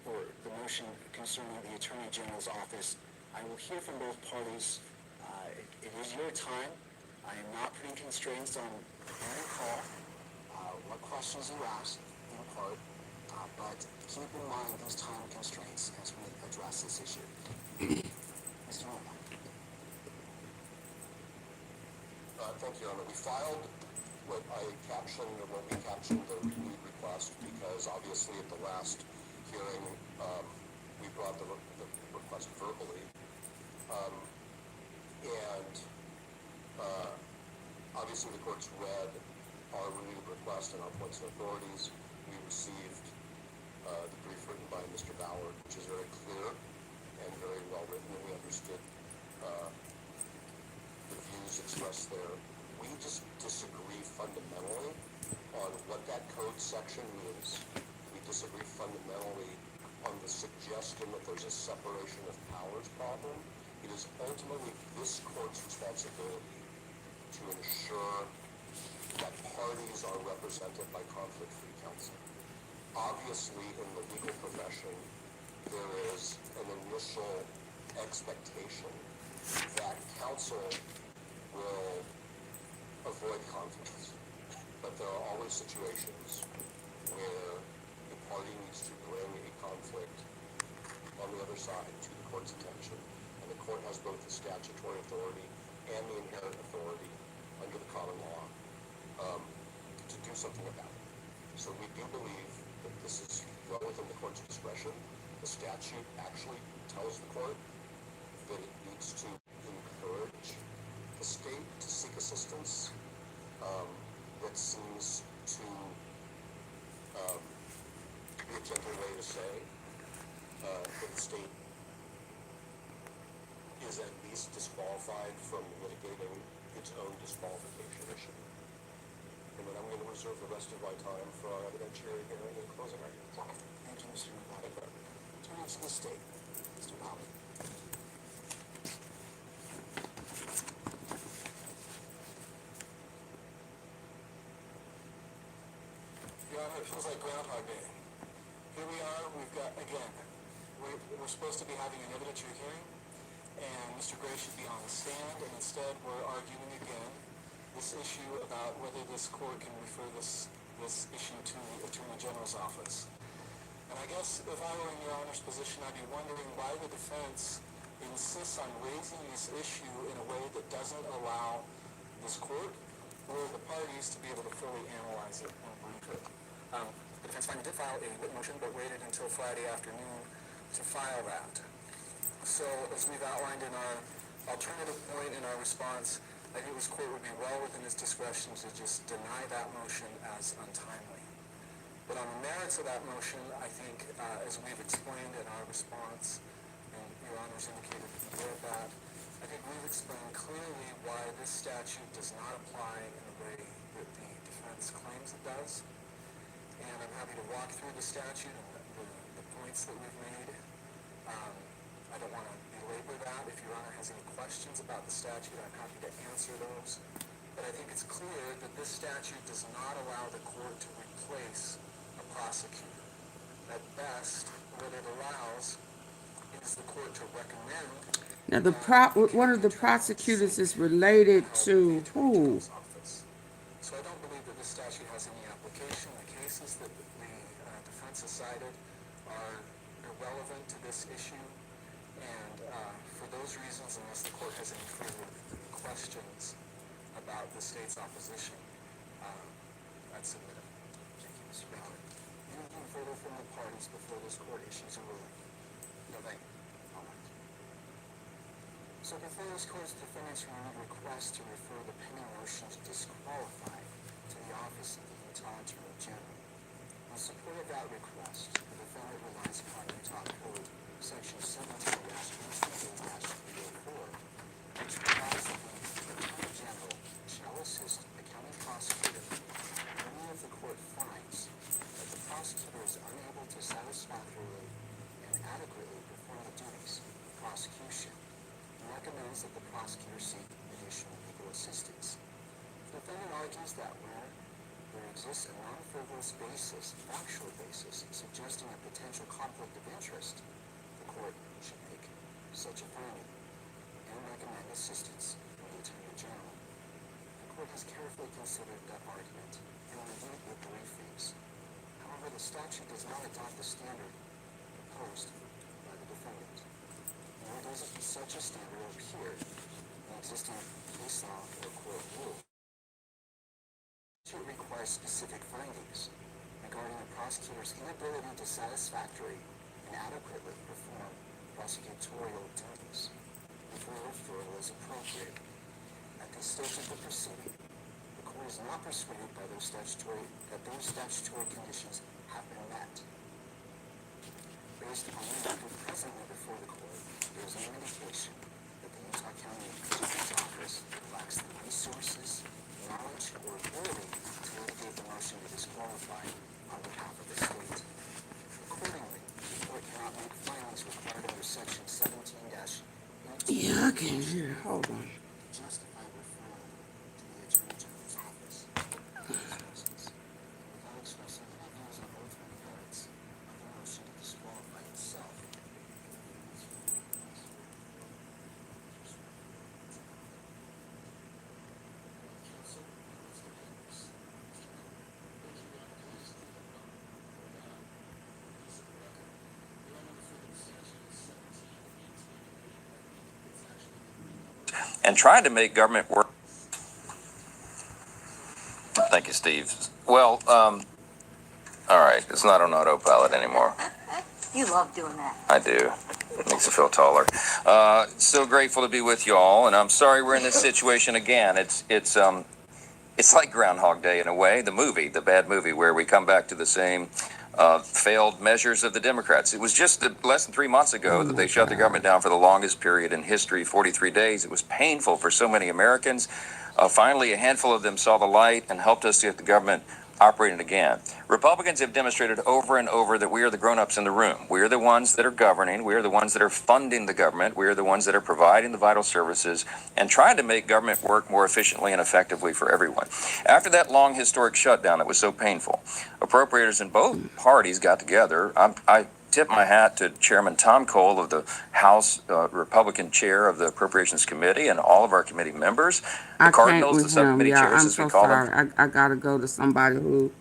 or the motion concerning the Attorney General's office. I will hear from both parties. It is your time. I am not putting constraints on any call, what questions you ask in part, but keep in mind these time constraints as we address this issue. Mr. Novak. Thank you, Your Honor. We filed what we captioned the lead request because obviously at the last hearing we brought the request verbally. Obviously the court's read our renewed request and our points and authorities. We received the brief written by Mr. Gabbard, which is very clear and very well written, and we understood the views expressed there. We just disagree fundamentally on what that code section means. We disagree fundamentally on the suggestion that there's a separation of powers problem. It is ultimately this court's responsibility to ensure that parties are represented by conflict-free counsel. Obviously, in the legal profession, there is an initial expectation that counsel will avoid conflicts, but there are always situations where the party needs to bring a conflict on the other side to the court's attention, and the court has both the statutory authority and the inherent authority under the common law to do something about it. So we do believe that this is well within the court's discretion. The statute actually tells the court that it needs to encourage the state to seek assistance. That seems to be a gentle way to say that the state is at least disqualified from litigating its own disqualification issue. And then I'm going to reserve the rest of my time for our evidentiary hearing and closing arguments. Thank you, Mr. Novak. Turning to the state, Mr. Gabbard. Your Honor, it feels like Groundhog Day. Here we are, we've got, again, we're supposed to be having an evidentiary hearing, and Mr. Gray should be on the stand, and instead we're arguing again this issue about whether this court can refer this issue to the Attorney General's office. And I guess if I were in Your Honor's position, I'd be wondering why the defense insists on raising this issue in a way that doesn't allow this court or the parties to be able to fully analyze it and brief it. The defense finally did file a written motion, but waited until Friday afternoon to file that. So, as we've outlined in our alternative point in our response, I think this court would be well within its discretion to just deny that motion as untimely. But on the merits of that motion, I think, as we've explained in our response, and Your Honor's indicated that you did that, I think we've explained clearly why this statute does not apply in the way that the defense claims it does. And I'm happy to walk through the statute and the points that we've made. I don't want to belabor that. If Your Honor has any questions about the statute, I'm happy to answer those. But I think it's clear that this statute does not allow the court to replace a prosecutor. At best, what it allows is the court to recommend. Now, one of the prosecutors is related to who? So I don't believe that this statute has any application. The cases that the defense has cited are irrelevant to this issue. And for those reasons, unless the court has any further questions about the state's opposition, I'd submit it. Thank you, Mr. Ballard. Anything further from the parties before this court issues a ruling? No, thank you. All right. So before this court's defendants renewed request to refer the pending motion to disqualify to the Office of the Utah Attorney General. In support of that request, the defendant relies upon Utah Code Section 17-18-304, which provides that the Attorney General shall assist the county prosecutor only if the court finds that the prosecutor is unable to satisfactorily and adequately perform the duties of prosecution and recommends that the prosecutor seek additional legal assistance. The defendant argues that where there exists a non-frivolous basis, factual basis, suggesting a potential conflict of interest, the court should make such a finding and recommend assistance from the Attorney General. The court has carefully considered that argument and reviewed the briefings. However, the statute does not adopt the standard proposed by the defendant, nor does such a standard appear in existing case law or court rule. The statute requires specific findings regarding the prosecutor's inability to satisfactorily and adequately perform prosecutorial duties before referral is appropriate. At this stage of the proceeding, the court is not persuaded by those statutory conditions have been met. Based on the record presently before the court, there is no indication that the Utah County Attorney's Office lacks the resources, knowledge, or ability to litigate the motion to disqualify on behalf of the state. Accordingly, the court cannot make findings required under Section 17-18. Yeah, I can hear. Hold on. Justify referral to the Attorney General's office. Without expressing any views on ultimate merits of the motion to disqualify itself. And trying to make government work. Thank you, Steve. Well, all right, it's not on autopilot anymore. You love doing that. I do. Makes me feel taller. So grateful to be with you all, and I'm sorry we're in this situation again. It's like Groundhog Day in a way, the bad movie, where we come back to the same failed measures of the Democrats. It was just less than 3 months ago that they shut the government down for the longest period in history, 43 days. It was painful for so many Americans. Finally, a handful of them saw the light and helped us to get the government operating again. Republicans have demonstrated over and over that we are the grown-ups in the room. We are the ones that are governing. We are the ones that are funding the government. We are the ones that are providing the vital services and trying to make government work more efficiently and effectively for everyone. After that long historic shutdown that was so painful, appropriators in both parties got together. I tip my hat to Chairman Tom Cole of the House Republican chair of the Appropriations Committee and all of our committee members, the Cardinals, the subcommittee chairs, as we call them. I gotta go to somebody who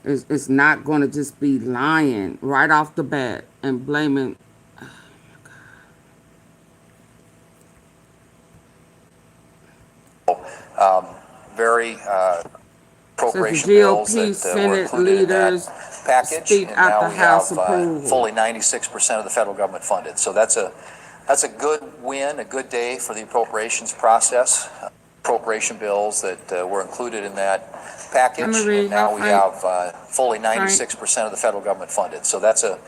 is not going to just be lying right off the bat and blaming. Oh my God. Very appropriation bills that were included in that package, and now we have fully 96% of the federal government funded. So that's a good win, a good day for the appropriations process. Appropriation bills that were included in that package, and now we have fully 96% of the federal government funded. So that's a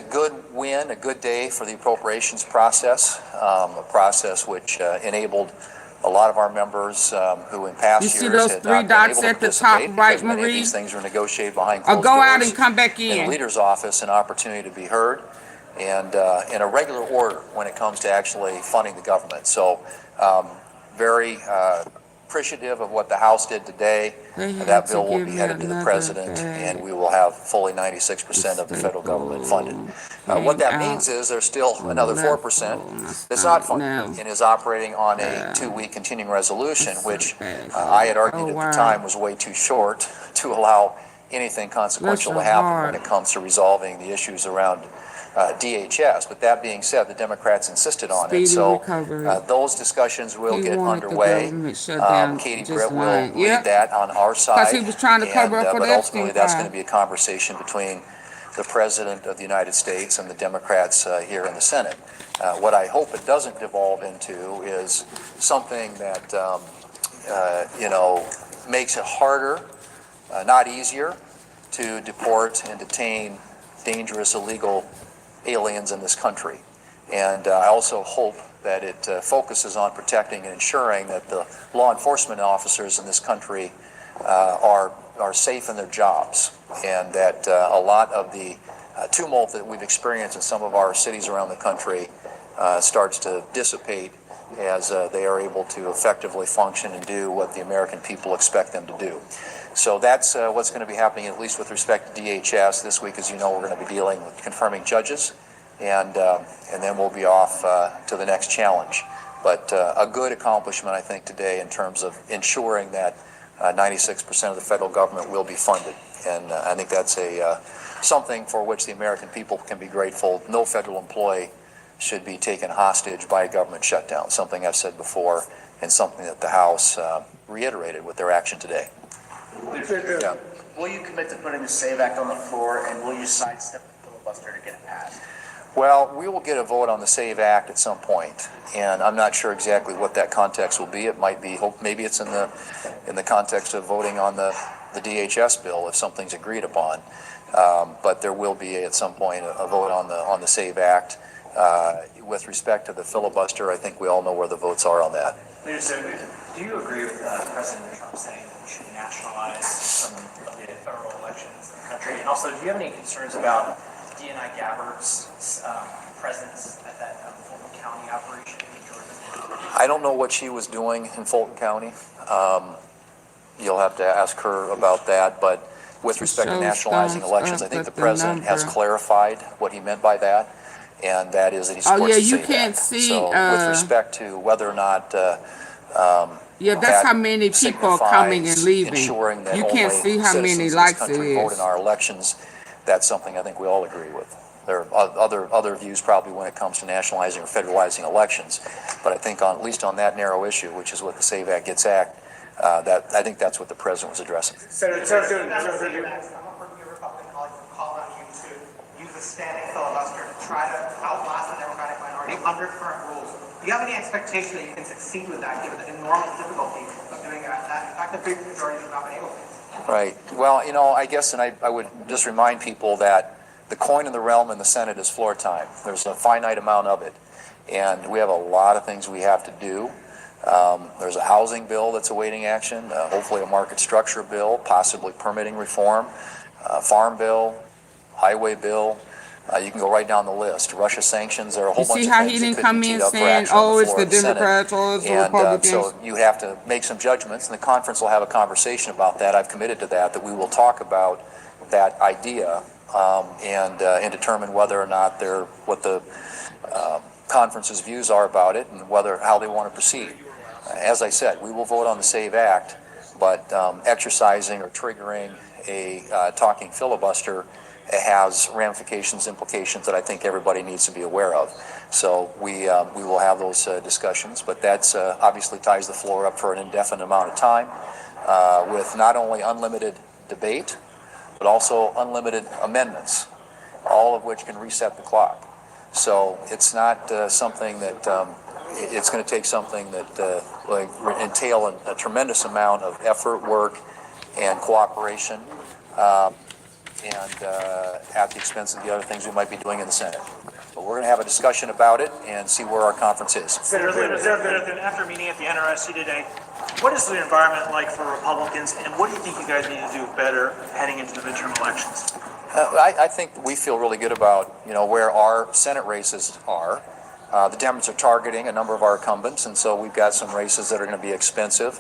good win, a good day for the appropriations process, a process which enabled a lot of our members who in past years had not been able to participate because many of these things are negotiated behind closed doors. Go out and come back in. In the leader's office, an opportunity to be heard and in a regular order when it comes to actually funding the government. So very appreciative of what the House did today. That bill will be headed to the president, and we will have fully 96% of the federal government funded. What that means is there's still another 4% that's not funded and is operating on a 2-week continuing resolution, which I had argued at the time was way too short to allow anything consequential to happen when it comes to resolving the issues around DHS. But that being said, the Democrats insisted on it. Speedy So recovery. those discussions will He get wanted the underway. government shut down, Katie just Britt will lying. lead Yep. that on our side. Because he was trying to cover up for but the ultimately, Epstein that's going file. to be a conversation between the President of the United States and the Democrats here in the Senate. What I hope it doesn't devolve into is something that, makes it harder, not easier, to deport and detain dangerous illegal aliens in this country. And I also hope that it focuses on protecting and ensuring that the law enforcement officers in this country are safe in their jobs, and that a lot of the tumult that we've experienced in some of our cities around the country starts to dissipate as they are able to effectively function and do what the American people expect them to do. So that's what's going to be happening, at least with respect to DHS. This week, as you know, we're going to be dealing with confirming judges, and then we'll be off to the next challenge. But a good accomplishment, I think, today in terms of ensuring that 96% of the federal government will be funded. And I think that's something for which the American people can be grateful. No federal employee should be taken hostage by a government shutdown, something I've said before, and something that the House reiterated with their action today. Yeah. Will you commit to putting the SAVE Act on the floor, and will you sidestep the filibuster to get it passed? Well, we will get a vote on the SAVE Act at some point, and I'm not sure exactly what that context will be. It might be, maybe it's in the context of voting on the DHS bill if something's agreed upon. But there will be at some point a vote on the SAVE Act. With respect to the filibuster, I think we all know where the votes are on that. Do you agree with President Trump saying that we should nationalize some of the federal elections in the country? And also, do you have any concerns about DNI Gabbard's presence at that Fulton County operation in Georgia? I don't know what she was doing in Fulton County. You'll have to ask her about that. But with respect to nationalizing elections, I think the president has clarified what he meant by that. And that is that he supports the SAVE can't Act. see. So with respect to whether or not that's how many people are coming and leaving. Ensuring that you can't see how many likes it is. Vote in our elections, that's something I think we all agree with. There are other views probably when it comes to nationalizing or federalizing elections, but I think at least on that narrow issue, which is what the SAVE Act gets at, that I think that's what the president was addressing. The standing filibuster to try to outlast the Democratic minority under current rules. Do you have any expectation that you can succeed with that, given the enormous difficulty of doing that? In fact, the big majority have not been able to. Right. Well, I guess, and I would just remind people that the coin in the realm in the Senate is floor time. There's a finite amount of it, and we have a lot of things we have to do. There's a housing bill that's awaiting action, hopefully a market structure bill, possibly permitting reform, farm bill, highway bill. You can go right down the list. Russia sanctions. There are a whole bunch of things that could be teed up for action on the floor of the Senate. And so you have to make some judgments, and the conference will have a conversation about that. I've committed to that we will talk about that idea and determine whether or not what the conference's views are about it and how they want to proceed. As I said, we will vote on the SAVE Act, but exercising or triggering a talking filibuster has ramifications, implications that I think everybody needs to be aware of. So we will have those discussions, but that's obviously ties the floor up for an indefinite amount of time with not only unlimited debate, but also unlimited amendments, all of which can reset the clock. So it's not something that it's going to take something that entail a tremendous amount of effort, work, and cooperation. And at the expense of the other things we might be doing in the Senate. But we're going to have a discussion about it and see where our conference is. After meeting at the NRSC today, what is the environment like for Republicans, and what do you think you guys need to do better heading into the midterm elections? I think we feel really good about where our Senate races are. The Democrats are targeting a number of our incumbents, and so we've got some races that are going to be expensive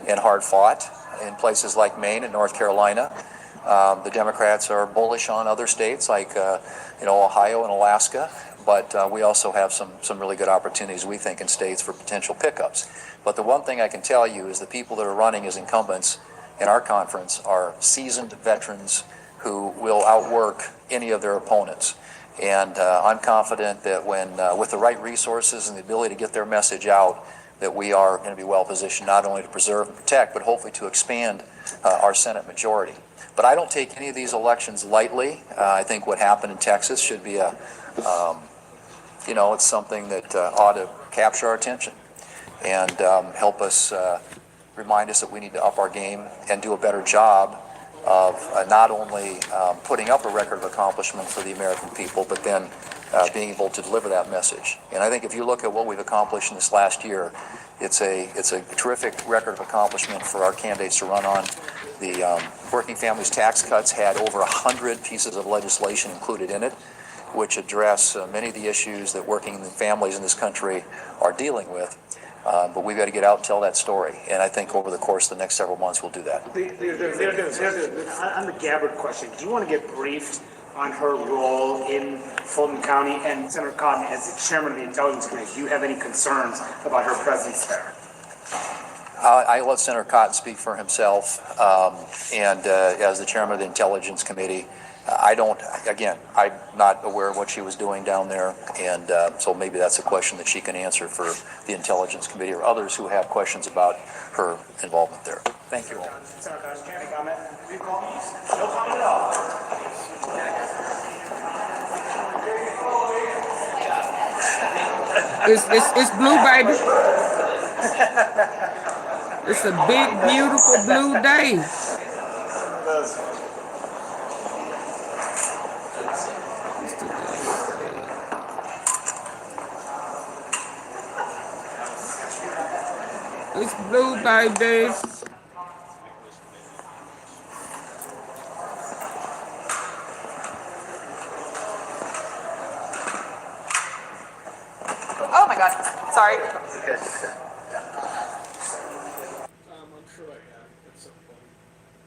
and hard fought in places like Maine and North Carolina. The Democrats are bullish on other states like Ohio and Alaska, but we also have some really good opportunities, we think, in states for potential pickups. But the one thing I can tell you is the people that are running as incumbents in our conference are seasoned veterans who will outwork any of their opponents. And I'm confident that when, with the right resources and the ability to get their message out, that we are going to be well positioned not only to preserve and protect, but hopefully to expand our Senate majority. But I don't take any of these elections lightly. I think what happened in Texas should be it's something that ought to capture our attention and help us remind us that we need to up our game and do a better job of not only putting up a record of accomplishment for the American people, but then being able to deliver that message. And I think if you look at what we've accomplished in this last year, it's a terrific record of accomplishment for our candidates to run on. The Working Families Tax Cuts had over 100 pieces of legislation included in it, which address many of the issues that working families in this country are dealing with. But we've got to get out and tell that story. And I think over the course of the next several months, we'll do that. On the Gabbard question, do you want to get briefed on her role in Fulton County? And Senator Cotton, as the chairman of the Intelligence Committee, do you have any concerns about her presence there? I let Senator Cotton speak for himself. As the chairman of the Intelligence Committee, I'm not aware of what she was doing down there, and so maybe that's a question that she can answer for the Intelligence Committee or others who have questions about her involvement there. Thank you all. Senator Cotton, any comment? No comment at all. It's blue, baby. It's a big, beautiful blue day. It's blue, baby. Oh my God, sorry. I'm sure I have at some point.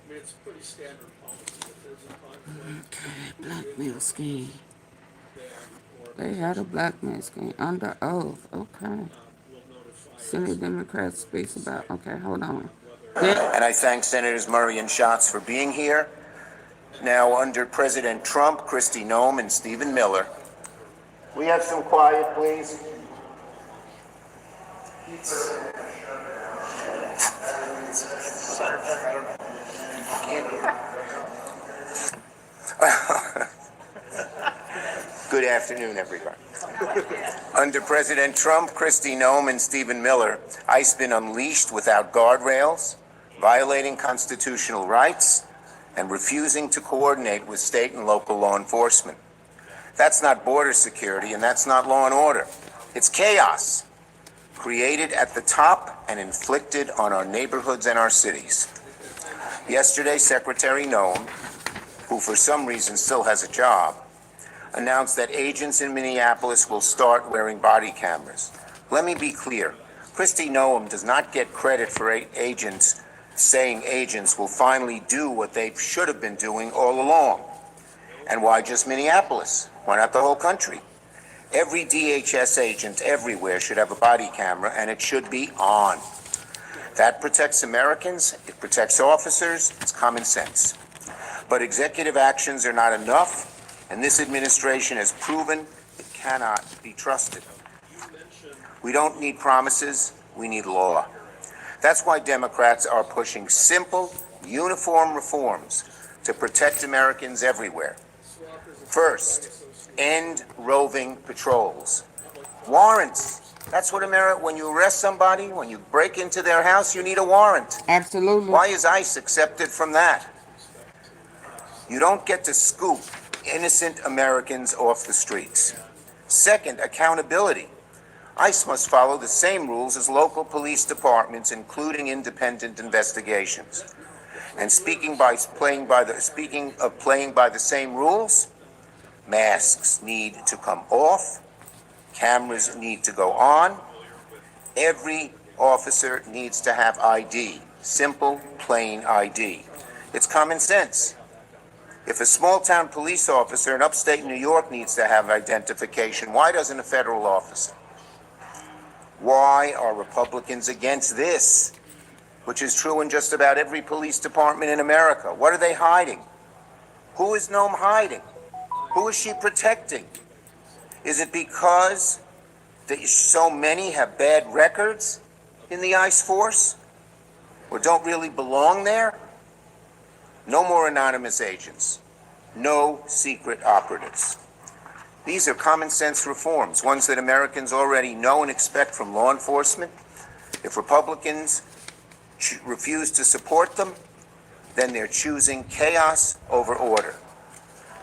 I mean, it's pretty standard policy. If there's a conflict. Okay, blackmail scheme. They had a blackmail scheme under oath. Okay. Senate Democrats speaks about. Okay, hold on. And I thank Senators Murray and Schatz for being here. Now, under President Trump, Kristi Noem and Stephen Miller. We have some quiet, please. Good afternoon, everyone. Under President Trump, Kristi Noem and Stephen Miller, ICE's been unleashed without guardrails, violating constitutional rights, and refusing to coordinate with state and local law enforcement. That's not border security, and that's not law and order. It's chaos, created at the top and inflicted on our neighborhoods and our cities. Yesterday, Secretary Noem, who for some reason still has a job, announced that agents in Minneapolis will start wearing body cameras. Let me be clear. Kristi Noem does not get credit for agents saying agents will finally do what they should have been doing all along. And why just Minneapolis? Why not the whole country? Every DHS agent everywhere should have a body camera, and it should be on. That protects Americans, it protects officers, it's common sense. But executive actions are not enough, and this administration has proven it cannot be trusted. We don't need promises, we need law. That's why Democrats are pushing simple, uniform reforms to protect Americans everywhere. First, end roving patrols. Warrants. That's what when you arrest somebody, when you break into their house, you need a warrant. Absolutely. Why is ICE accepted from that? You don't get to scoop innocent Americans off the streets. Second, accountability. ICE must follow the same rules as local police departments, including independent investigations. And speaking of playing by the same rules, masks need to come off, cameras need to go on, every officer needs to have ID, simple, plain ID. It's common sense. If a small-town police officer in upstate New York needs to have identification, why doesn't a federal officer? Why are Republicans against this? Which is true in just about every police department in America. What are they hiding? Who is Noem hiding? Who is she protecting? Is it because that so many have bad records in the ICE force or don't really belong there? No more anonymous agents. No secret operatives. These are common sense reforms, ones that Americans already know and expect from law enforcement. If Republicans refuse to support them, then they're choosing chaos over order.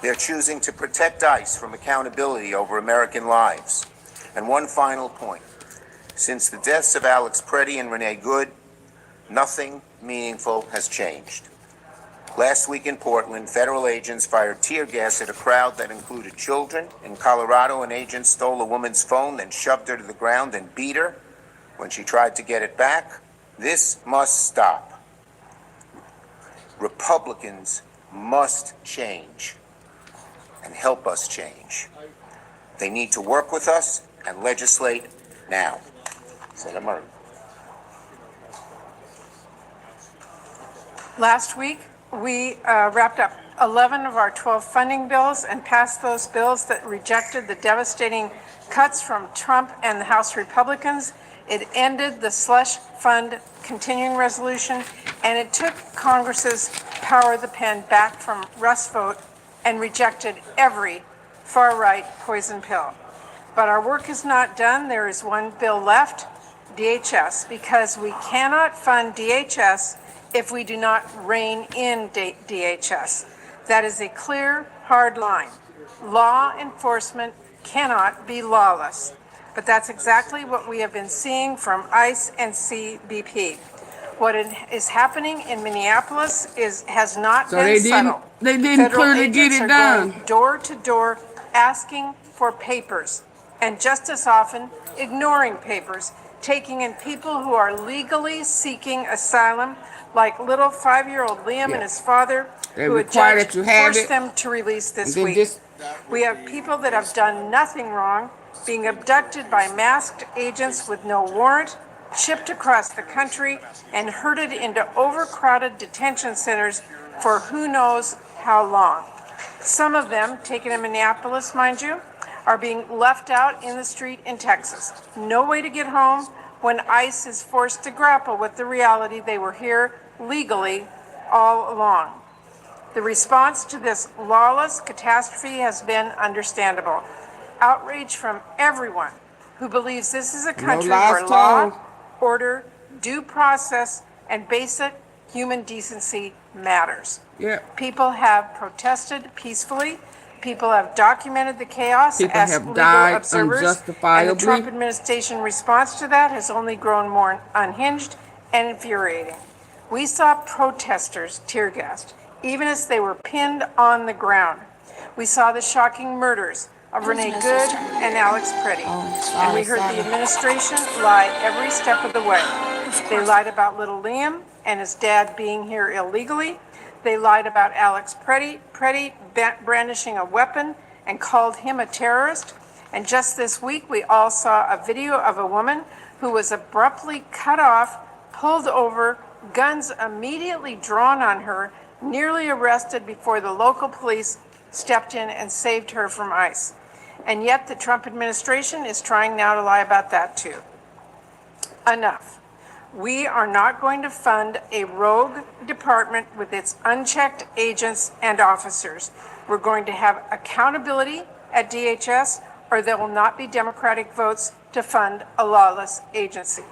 They're choosing to protect ICE from accountability over American lives. And one final point. Since the deaths of Alex Preddy and Renee Good, nothing meaningful has changed. Last week in Portland, federal agents fired tear gas at a crowd that included children. In Colorado, an agent stole a woman's phone, then shoved her to the ground and beat her when she tried to get it back. This must stop. Republicans must change and help us change. They need to work with us and legislate now. Senator Murray. Last week, we wrapped up 11 of our 12 funding bills and passed those bills that rejected the devastating cuts from Trump and the House Republicans. It ended the slush fund continuing resolution, and it took Congress's power of the pen back from Russ vote and rejected every far-right poison pill. But our work is not done. There is one bill left, DHS, because we cannot fund DHS if we do not rein in DHS. That is a clear, hard line. Law enforcement cannot be lawless. But that's exactly what we have been seeing from ICE and CBP. What is happening in Minneapolis has not been subtle. They didn't Federal clearly get agents it are done. going door to door asking for papers, and just as often ignoring papers, taking in people who are legally seeking asylum, like little 5-year-old Liam and his father, They who a require judge that you have forced it. them to release this And then week. We have people that have done nothing wrong, being abducted by masked agents with no warrant, shipped across the country, and herded into overcrowded detention centers for who knows how long. Some of them, taken in Minneapolis, mind you, are being left out in the street in Texas. No way to get home when ICE is forced to grapple with the reality they were here legally all along. The response to this lawless catastrophe has been understandable. Outrage from everyone who believes this is a country where law, order, due process, and basic human decency matters. People have protested peacefully. People have documented the chaos People as have legal died observers. And the unjustifiably. Trump administration response to that has only grown more unhinged and infuriating. We saw protesters tear gassed, even as they were pinned on the ground. We saw the shocking murders of Renee Good and Alex Preddy. And we heard the administration lie every step of the way. They lied about little Liam and his dad being here illegally. They lied about Alex Preddy brandishing a weapon and called him a terrorist. And just this week, we all saw a video of a woman who was abruptly cut off, pulled over, guns immediately drawn on her, nearly arrested before the local police stepped in and saved her from ICE. And yet the Trump administration is trying now to lie about that too. Enough. We are not going to fund a rogue department with its unchecked agents and officers. We're going to have accountability at DHS, or there will not be Democratic votes to fund a lawless agency.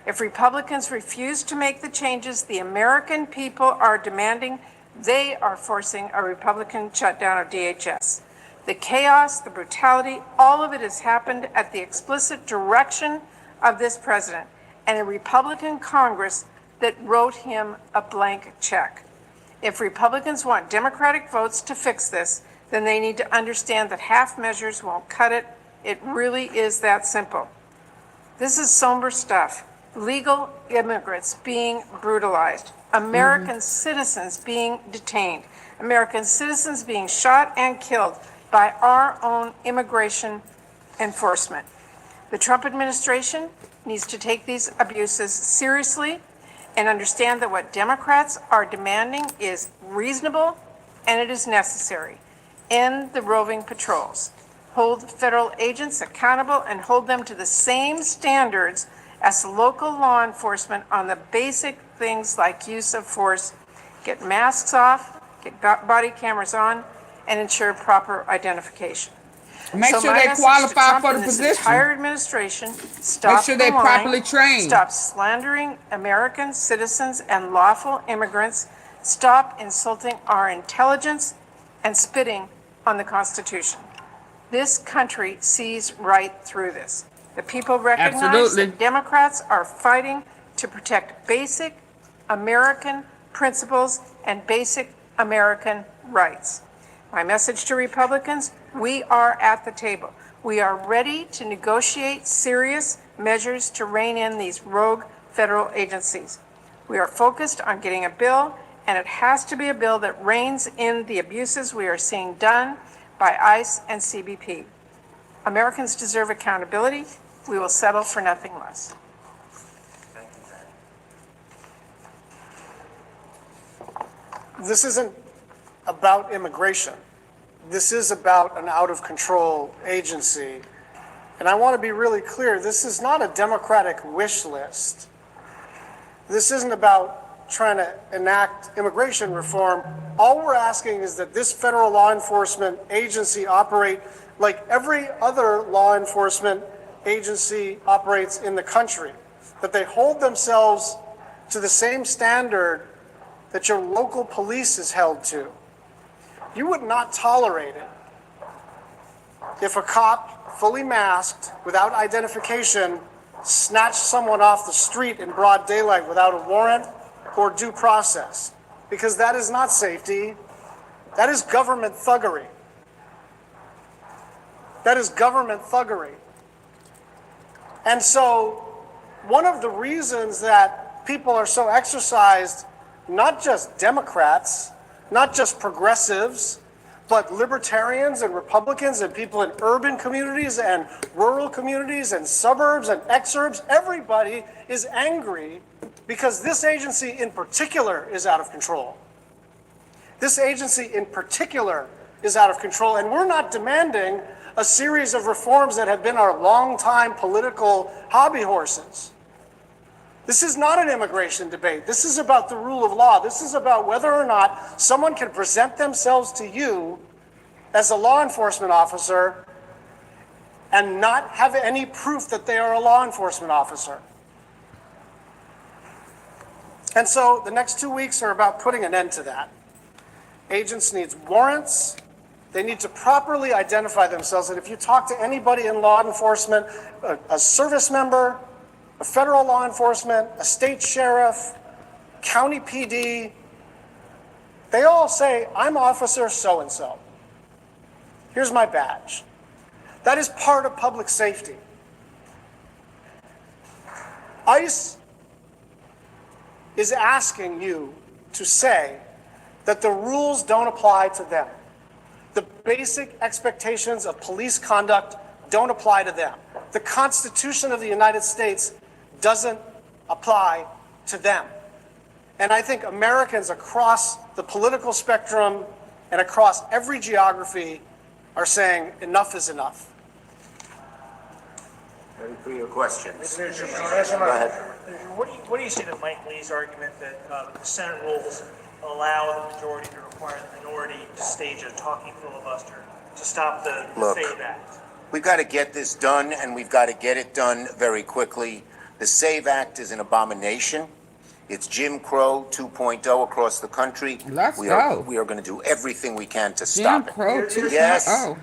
If Republicans refuse to make the changes the American people are demanding, they are forcing a Republican shutdown of DHS. The chaos, the brutality, all of it has happened at the explicit direction of this president and a Republican Congress that wrote him a blank check. If Republicans want Democratic votes to fix this, then they need to understand that half measures won't cut it. It really is that simple. This is somber stuff. Legal immigrants being brutalized, American citizens being detained, American citizens being shot and killed by our own immigration enforcement. The Trump administration needs to take these abuses seriously and understand that what Democrats are demanding is reasonable and it is necessary. End the roving patrols. Hold federal agents accountable and hold them to the same standards as local law enforcement on the basic things like use of force. Get masks off, get body cameras on, and ensure proper identification. Make So sure my they message to qualify Trump for and the this position. entire administration, stop Make sure they're the lying, properly trained. Stop slandering American citizens and lawful immigrants. Stop insulting our intelligence and spitting on the Constitution. This country sees right through this. The people recognize Absolutely. that Democrats are fighting to protect basic American principles and basic American rights. My message to Republicans, we are at the table. We are ready to negotiate serious measures to rein in these rogue federal agencies. We are focused on getting a bill, and it has to be a bill that reins in the abuses we are seeing done by ICE and CBP. Americans deserve accountability. We will settle for nothing less. This isn't about immigration. This is about an out-of-control agency. And I want to be really clear, this is not a Democratic wish list. This isn't about trying to enact immigration reform. All we're asking is that this federal law enforcement agency operate like every other law enforcement agency operates in the country, that they hold themselves to the same standard that your local police is held to. You would not tolerate it if a cop, fully masked, without identification, snatched someone off the street in broad daylight without a warrant or due process, because that is not safety. That is government thuggery. That is government thuggery. And so one of the reasons that people are so exercised, not just Democrats, not just progressives, but libertarians and Republicans and people in urban communities and rural communities and suburbs and exurbs, everybody is angry because this agency in particular is out of control. This agency in particular is out of control, and we're not demanding a series of reforms that have been our longtime political hobby horses. This is not an immigration debate. This is about the rule of law. This is about whether or not someone can present themselves to you as a law enforcement officer and not have any proof that they are a law enforcement officer. And so the next 2 weeks are about putting an end to that. Agents need warrants. They need to properly identify themselves. And if you talk to anybody in law enforcement, a service member, a federal law enforcement, a state sheriff, county PD, they all say, I'm officer so-and-so. Here's my badge. That is part of public safety. ICE is asking you to say that the rules don't apply to them. The basic expectations of police conduct don't apply to them. The Constitution of the United States doesn't apply to them. And I think Americans across the political spectrum and across every geography are saying enough is enough. Ready for your questions. Go ahead. What do you say to Mike Lee's argument that the Senate rules allow the majority to require the minority to stage a talking filibuster to stop the SAVE Act? We've got to get this done, and we've got to get it done very quickly. The SAVE Act is an abomination. It's Jim Crow 2.0 across the country. Let's we go. Are, we are going to do everything we can to stop Jim Crow it. 2.0. Yes.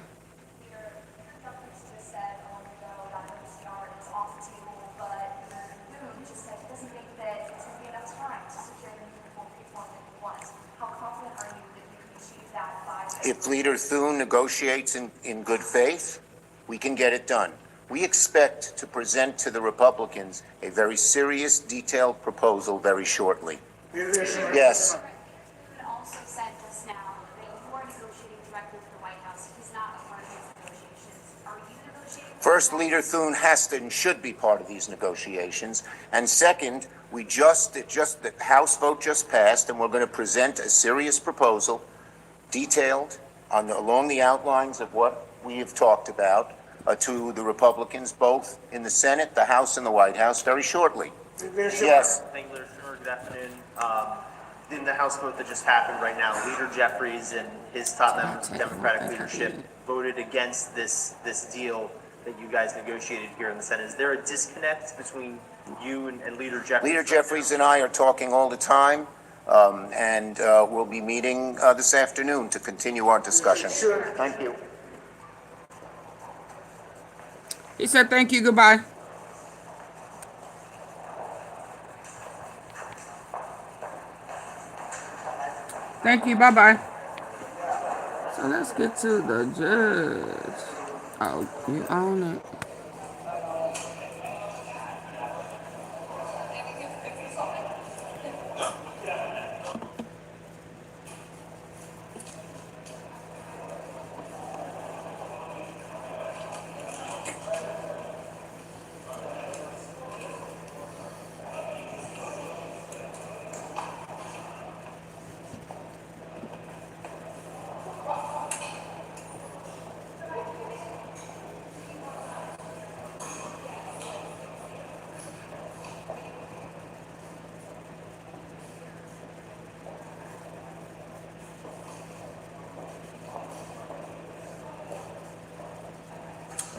If Leader Thune negotiates in good faith, we can get it done. We expect to present to the Republicans a very serious, detailed proposal very shortly. Yes. Also said just now that you are negotiating directly with the White House. He's not a part of these negotiations. Are you negotiating? First, Leader Thune has to and should be part of these negotiations. And second, the House vote just passed, and we're going to present a serious proposal, detailed, along the outlines of what we have talked about to the Republicans, both in the Senate, the House, and the White House, very shortly. Yes. Thank you, Leader Schumer. Good afternoon. In the House vote that just happened right now, Leader Jeffries and his top members of Democratic leadership voted against this deal that you guys negotiated here in the Senate. Is there a disconnect between you and Leader Jeffries? Leader Jeffries and I are talking all the time, and we'll be meeting this afternoon to continue our discussion. Thank you. He said thank you, goodbye. Thank you, bye-bye. So let's get to the judge. Oh, you own it.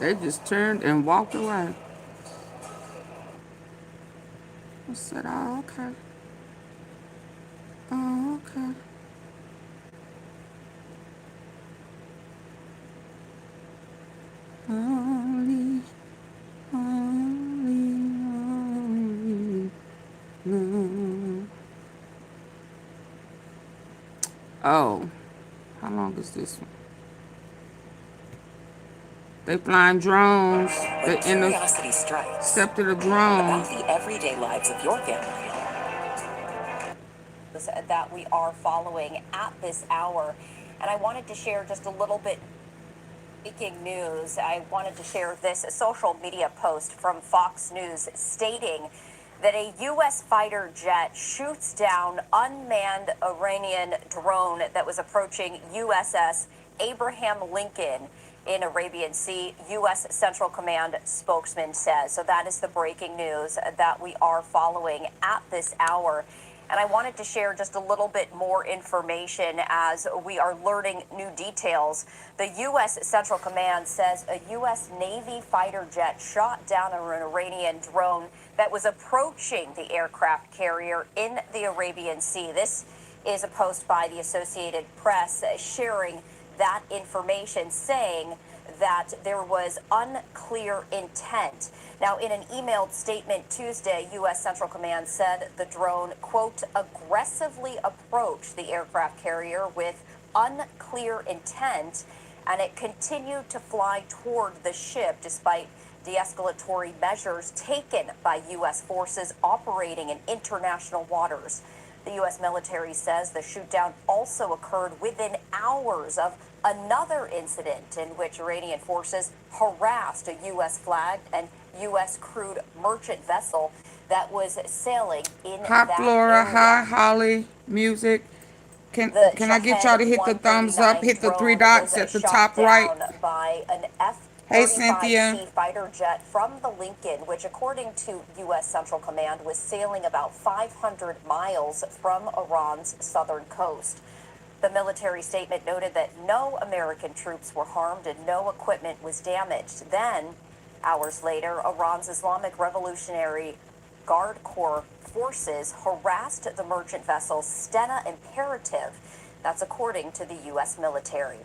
They just turned and walked away. I said, oh, okay. Oh, okay. Only, no. Oh, how long is this one? They flying drones. They intercepted a drone. About the everyday lives of your family. That we are following at this hour. And I wanted to share just a little bit breaking news. I wanted to share this social media post from Fox News stating that a U.S. fighter jet shoots down unmanned Iranian drone that was approaching USS Abraham Lincoln in Arabian Sea, U.S. Central Command spokesman says. So that is the breaking news that we are following at this hour. And I wanted to share just a little bit more information as we are learning new details. The U.S. Central Command says a U.S. Navy fighter jet shot down an Iranian drone that was approaching the aircraft carrier in the Arabian Sea. This is a post by the Associated Press sharing that information, saying that there was unclear intent. Now, in an emailed statement Tuesday, U.S. Central Command said the drone, quote, aggressively approached the aircraft carrier with unclear intent, and it continued to fly toward the ship despite de-escalatory measures taken by U.S. forces operating in international waters. The U.S. military says the shootdown also occurred within hours of another incident in which Iranian forces harassed a U.S. flagged and U.S. crewed merchant vessel that was sailing in Hi, that Flora. area. Hi, Holly. Music. Can I get y'all to hit the thumbs up? Hit the three dots at the top right. By an Hey, F-35C Cynthia. fighter jet from the Lincoln, which according to U.S. Central Command was sailing about 500 miles from Iran's southern coast. The military statement noted that no American troops were harmed and no equipment was damaged. Then, hours later, Iran's Islamic Revolutionary Guard Corps forces harassed the merchant vessel Stena Imperative. That's according to the U.S. military.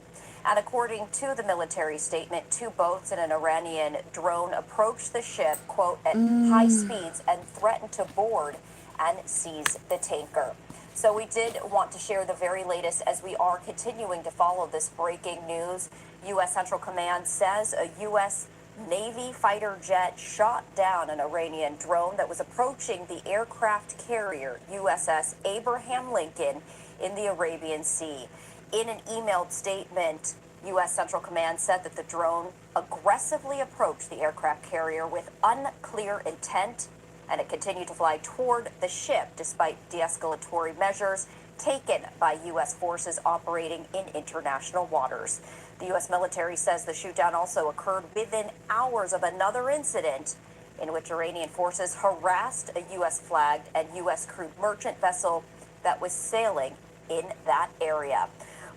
And according to the military statement, two boats and an Iranian drone approached the ship, quote, at high speeds and threatened to board and seize the tanker. So we did want to share the very latest as we are continuing to follow this breaking news. U.S. Central Command says a U.S. Navy fighter jet shot down an Iranian drone that was approaching the aircraft carrier USS Abraham Lincoln in the Arabian Sea. In an emailed statement, U.S. Central Command said that the drone aggressively approached the aircraft carrier with unclear intent, and it continued to fly toward the ship despite de-escalatory measures taken by U.S. forces operating in international waters. The U.S. military says the shootdown also occurred within hours of another incident in which Iranian forces harassed a U.S. flagged and U.S. crewed merchant vessel that was sailing in that area.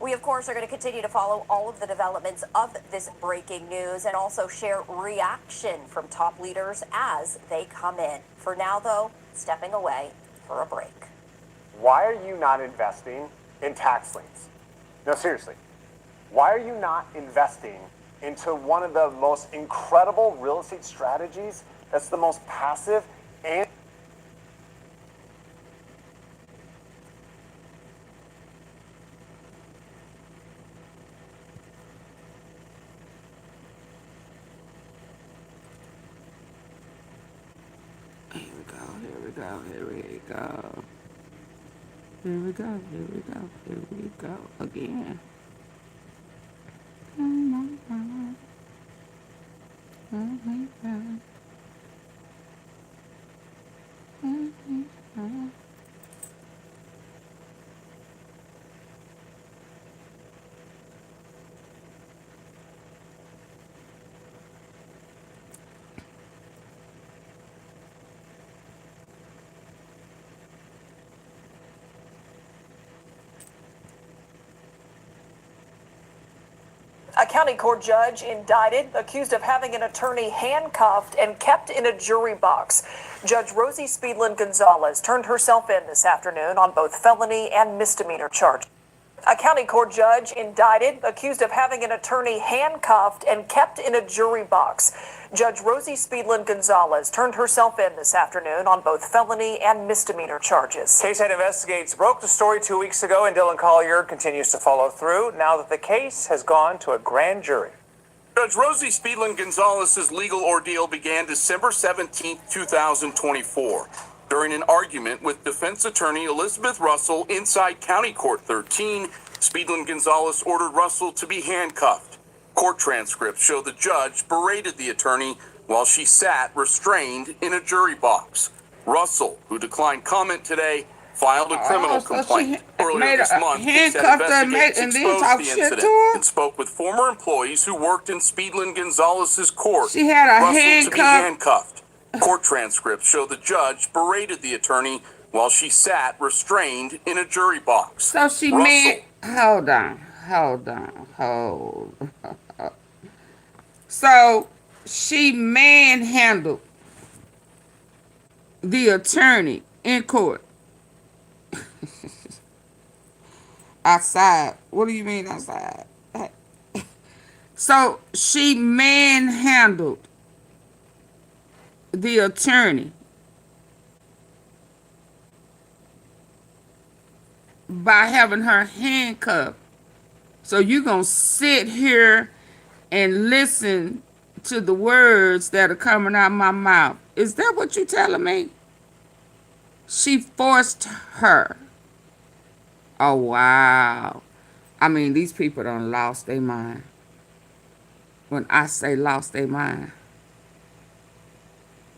We, of course, are going to continue to follow all of the developments of this breaking news and also share reaction from top leaders as they come in. For now, though, stepping away for a break. Why are you not investing in tax liens? No, seriously. Why are you not investing into one of the most incredible real estate strategies that's the most passive and Here we go, here we go, here we go. Here we go, here we go, here we go again. A county court judge indicted, accused of having an attorney handcuffed and kept in a jury box. Judge Rosie Speedland Gonzalez turned herself in this afternoon on both felony and misdemeanor charges. A county court judge indicted, accused of having an attorney handcuffed and kept in a jury box. Judge Rosie Speedland Gonzalez turned herself in this afternoon on both felony and misdemeanor charges. KSAT Investigates broke the story 2 weeks ago, and Dylan Collier continues to follow through now that the case has gone to a grand jury. Judge Rosie Speedland Gonzalez's legal ordeal began December 17, 2024, during an argument with defense attorney Elizabeth Russell inside County Court 13. Speedland Gonzalez ordered Russell to be handcuffed. Court transcripts show the judge berated the attorney while she sat restrained in a jury box. Russell, who declined comment today, filed a criminal complaint. Earlier this month, KSAT Investigates exposed the incident and spoke with former employees who worked in Speedland Gonzalez's court. She had a Russell to be handcuffed. Court transcripts show the judge berated the attorney while she sat restrained in a jury box. So she meant, hold on. So she manhandled the attorney in court. Outside. What do you mean outside? So she manhandled the attorney by having her handcuffed. So you gonna sit here and listen to the words that are coming out of my mouth. Is that what you telling me? She forced her. Oh, wow. I mean, these people done lost their mind. When I say lost their mind,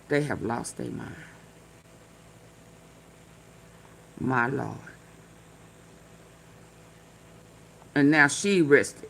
they have lost their mind. My Lord. And now she arrested,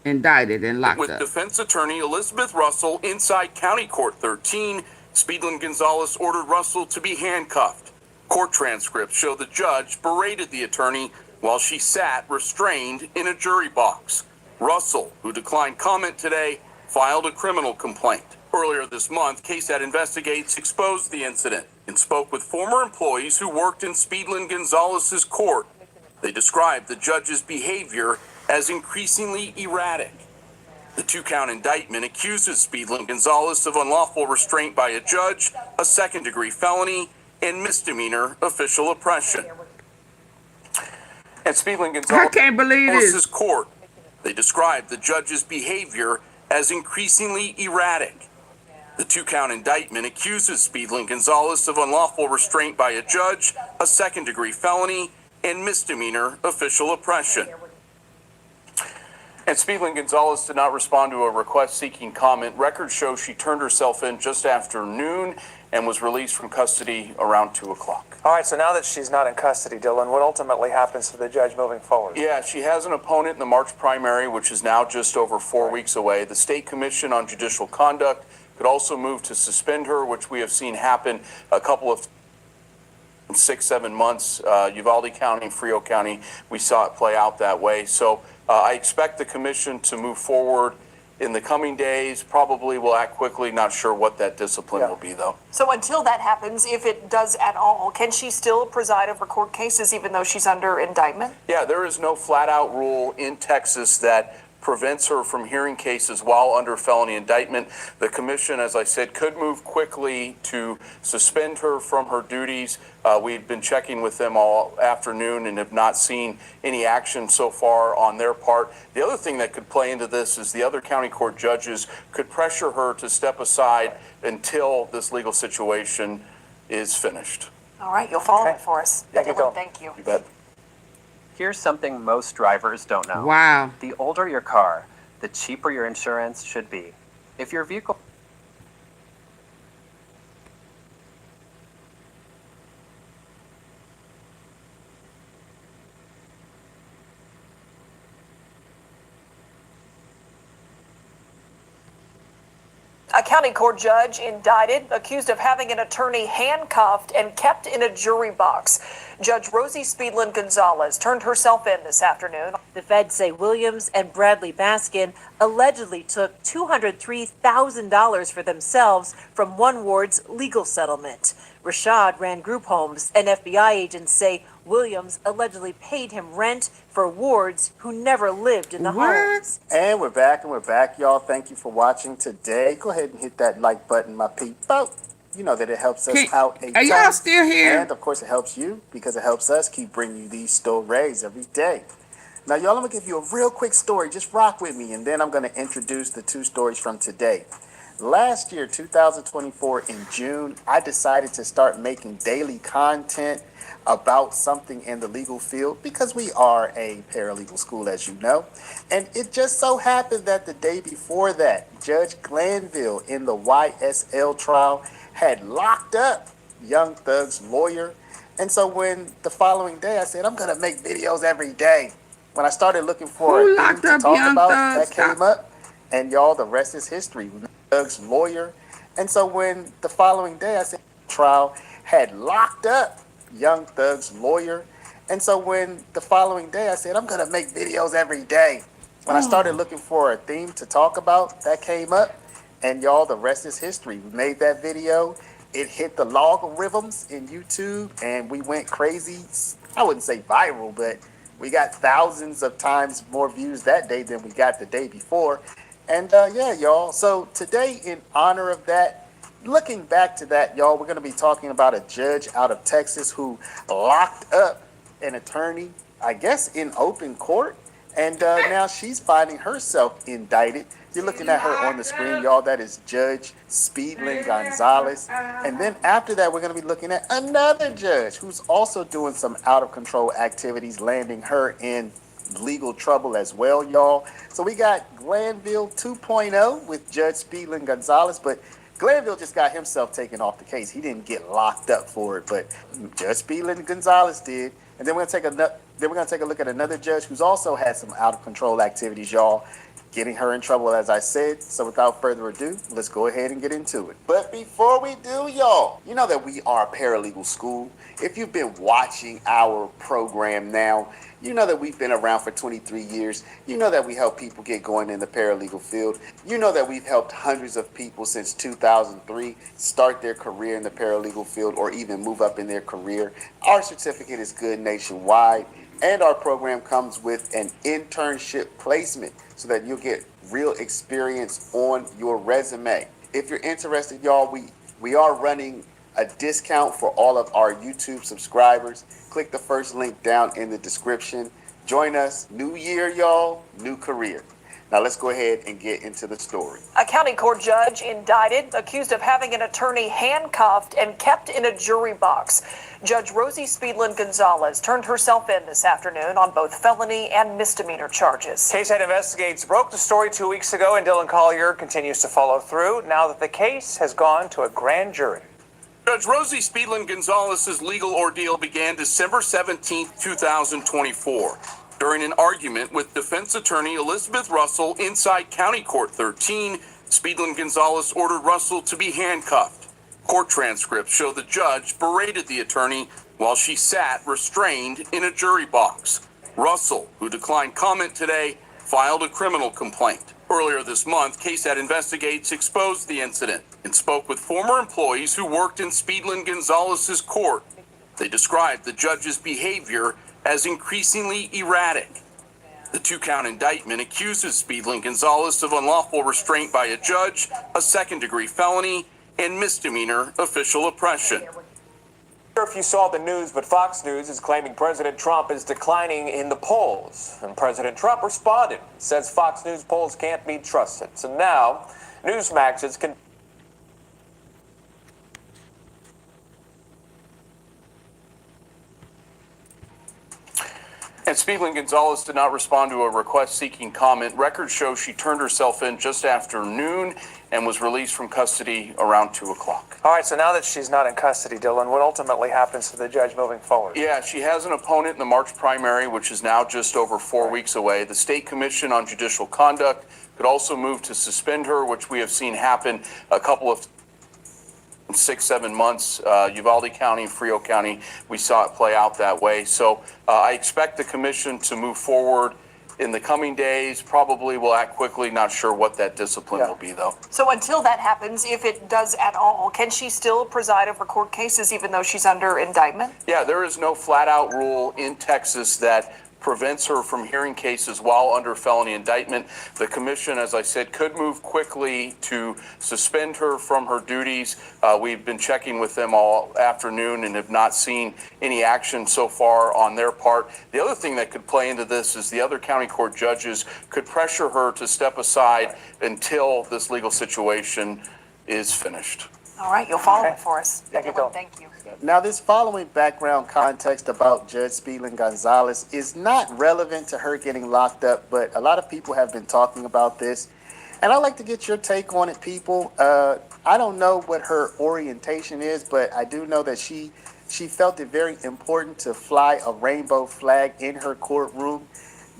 indicted, and locked with up. Defense attorney Elizabeth Russell inside County Court 13, Speedland Gonzalez ordered Russell to be handcuffed. Court transcripts show the judge berated the attorney while she sat restrained in a jury box. Russell, who declined comment today, filed a criminal complaint. Earlier this month, KSAT Investigates exposed the incident and spoke with former employees who worked in Speedland Gonzalez's court. They described the judge's behavior as increasingly erratic. The two-count indictment accuses Speedland Gonzalez of unlawful restraint by a judge, a second-degree felony, and misdemeanor official oppression. And Speedland Gonzalez's court, they described the judge's behavior as increasingly erratic. The two-count indictment accuses Speedland Gonzalez of unlawful restraint by a judge, a second-degree felony, and misdemeanor official oppression. And Speedlin Gonzalez did not respond to a request seeking comment. Records show she turned herself in just after noon and was released from custody around 2 o'clock. All right, so now that she's not in custody, Dylan, what ultimately happens to the judge moving forward? Yeah, she has an opponent in the March primary, which is now just over 4 weeks away. The State Commission on Judicial Conduct could also move to suspend her, which we have seen happen a couple of 6-7 months. Uvalde County, Frio County, we saw it play out that way. So I expect the commission to move forward in the coming days. Probably will act quickly. Not sure what that discipline will be, though. So until that happens, if it does at all, can she still preside over court cases even though she's under indictment? Yeah, there is no flat-out rule in Texas that prevents her from hearing cases while under felony indictment. The commission, as I said, could move quickly to suspend her from her duties. We've been checking with them all afternoon and have not seen any action so far on their part. The other thing that could play into this is the other county court judges could pressure her to step aside until this legal situation is finished. All right, you'll follow it for us. Thank you, Dylan. Thank you. You bet. Here's something most drivers don't know. Wow. The older your car, the cheaper your insurance should be. If your vehicle... A county court judge indicted, accused of having an attorney handcuffed and kept in a jury box. Judge Rosie Speedlin Gonzalez turned herself in this afternoon. The feds say Williams and Bradley Baskin allegedly took $203,000 for themselves from one ward's legal settlement. Rashad ran group homes, and FBI agents say Williams allegedly paid him rent for wards who never lived in the homes. And we're back, y'all. Thank you for watching today. Go ahead and hit that like button, my people. You know that it helps us out a ton. Are y'all still here? And of course it helps you because it helps us keep bringing you these stories every day. Now, y'all, I'm going to give you a real quick story. Just rock with me, and then I'm going to introduce the two stories from today. Last year, 2024, in June, I decided to start making daily content about something in the legal field because we are a paralegal school, as you know. And it just so happened that the day before that, Judge Glanville in the YSL trial had locked up Young Thug's lawyer. And so when the following day I said, I'm going to make videos every day. When I started looking for Who a thing locked to up talk Young about, Thug? that came up. And y'all, the rest is history. Thug's lawyer. And so when the following day I said, trial had locked up Young Thug's lawyer. And so when the following day I said, I'm going to make videos every day. When I started looking for a theme to talk about, that came up. And y'all, the rest is history. We made that video. It hit the logarithms in YouTube and we went crazy. I wouldn't say viral, but we got thousands of times more views that day than we got the day before. And yeah, y'all. So today, in honor of that, looking back to that, y'all, we're going to be talking about a judge out of Texas who locked up an attorney, I guess, in open court. And now she's finding herself indicted. You're looking at her on the screen, y'all. That is Judge Speedlin Gonzalez. And then after that, we're going to be looking at another judge who's also doing some out-of-control activities, landing her in legal trouble as well, y'all. So we got Glanville 2.0 with Judge Speedlin Gonzalez, but Glanville just got himself taken off the case. He didn't get locked up for it, but Judge Speedlin Gonzalez did. And then we're going to take a look at another judge who's also had some out-of-control activities, y'all, getting her in trouble, as I said. So without further ado, let's go ahead and get into it. But before we do, y'all, you know that we are a paralegal school. If you've been watching our program now, you know that we've been around for 23 years. You know that we help people get going in the paralegal field. You know that we've helped hundreds of people since 2003 start their career in the paralegal field or even move up in their career. Our certificate is good nationwide, and our program comes with an internship placement so that you'll get real experience on your resume. If you're interested, y'all, we are running a discount for all of our YouTube subscribers. Click the first link down in the description. Join us. New year, y'all. New career. Now let's go ahead and get into the story. A county court judge indicted, accused of having an attorney handcuffed and kept in a jury box. Judge Rosie Speedland Gonzalez turned herself in this afternoon on both felony and misdemeanor charges. KSAT Investigates broke the story 2 weeks ago, and Dylan Collier continues to follow through now that the case has gone to a grand jury. Judge Rosie Speedland Gonzalez's legal ordeal began December 17, 2024. During an argument with defense attorney Elizabeth Russell inside County Court 13, Speedland Gonzalez ordered Russell to be handcuffed. Court transcripts show the judge berated the attorney while she sat restrained in a jury box. Russell, who declined comment today, filed a criminal complaint. Earlier this month, KSAT Investigates exposed the incident and spoke with former employees who worked in Speedland Gonzalez's court. They described the judge's behavior as increasingly erratic. The two-count indictment accuses Speedland Gonzalez of unlawful restraint by a judge, a second-degree felony, and misdemeanor official oppression. Not sure if you saw the news, but Fox News is claiming President Trump is declining in the polls. And President Trump responded, says Fox News polls can't be trusted. So now, Newsmax is And Speedland Gonzalez did not respond to a request seeking comment. Records show she turned herself in just after noon and was released from custody around 2 o'clock. All right, so now that she's not in custody, Dylan, what ultimately happens to the judge moving forward? Yeah, she has an opponent in the March primary, which is now just over 4 weeks away. The State Commission on Judicial Conduct could also move to suspend her, which we have seen happen a couple of 6-7 months. Uvalde County, Frio County, we saw it play out that way. So I expect the commission to move forward in the coming days. Probably will act quickly. Not sure what that discipline will be, though. So until that happens, if it does at all, can she still preside over court cases even though she's under indictment? Yeah, there is no flat-out rule in Texas that prevents her from hearing cases while under felony indictment. The commission, as I said, could move quickly to suspend her from her duties. We've been checking with them all afternoon and have not seen any action so far on their part. The other thing that could play into this is the other county court judges could pressure her to step aside until this legal situation is finished. All right, you'll follow it for us. Thank you, Dylan. Thank you. Now, this following background context about Judge Speedland Gonzalez is not relevant to her getting locked up, but a lot of people have been talking about this. And I'd like to get your take on it, people. I don't know what her orientation is, but I do know that she felt it very important to fly a rainbow flag in her courtroom.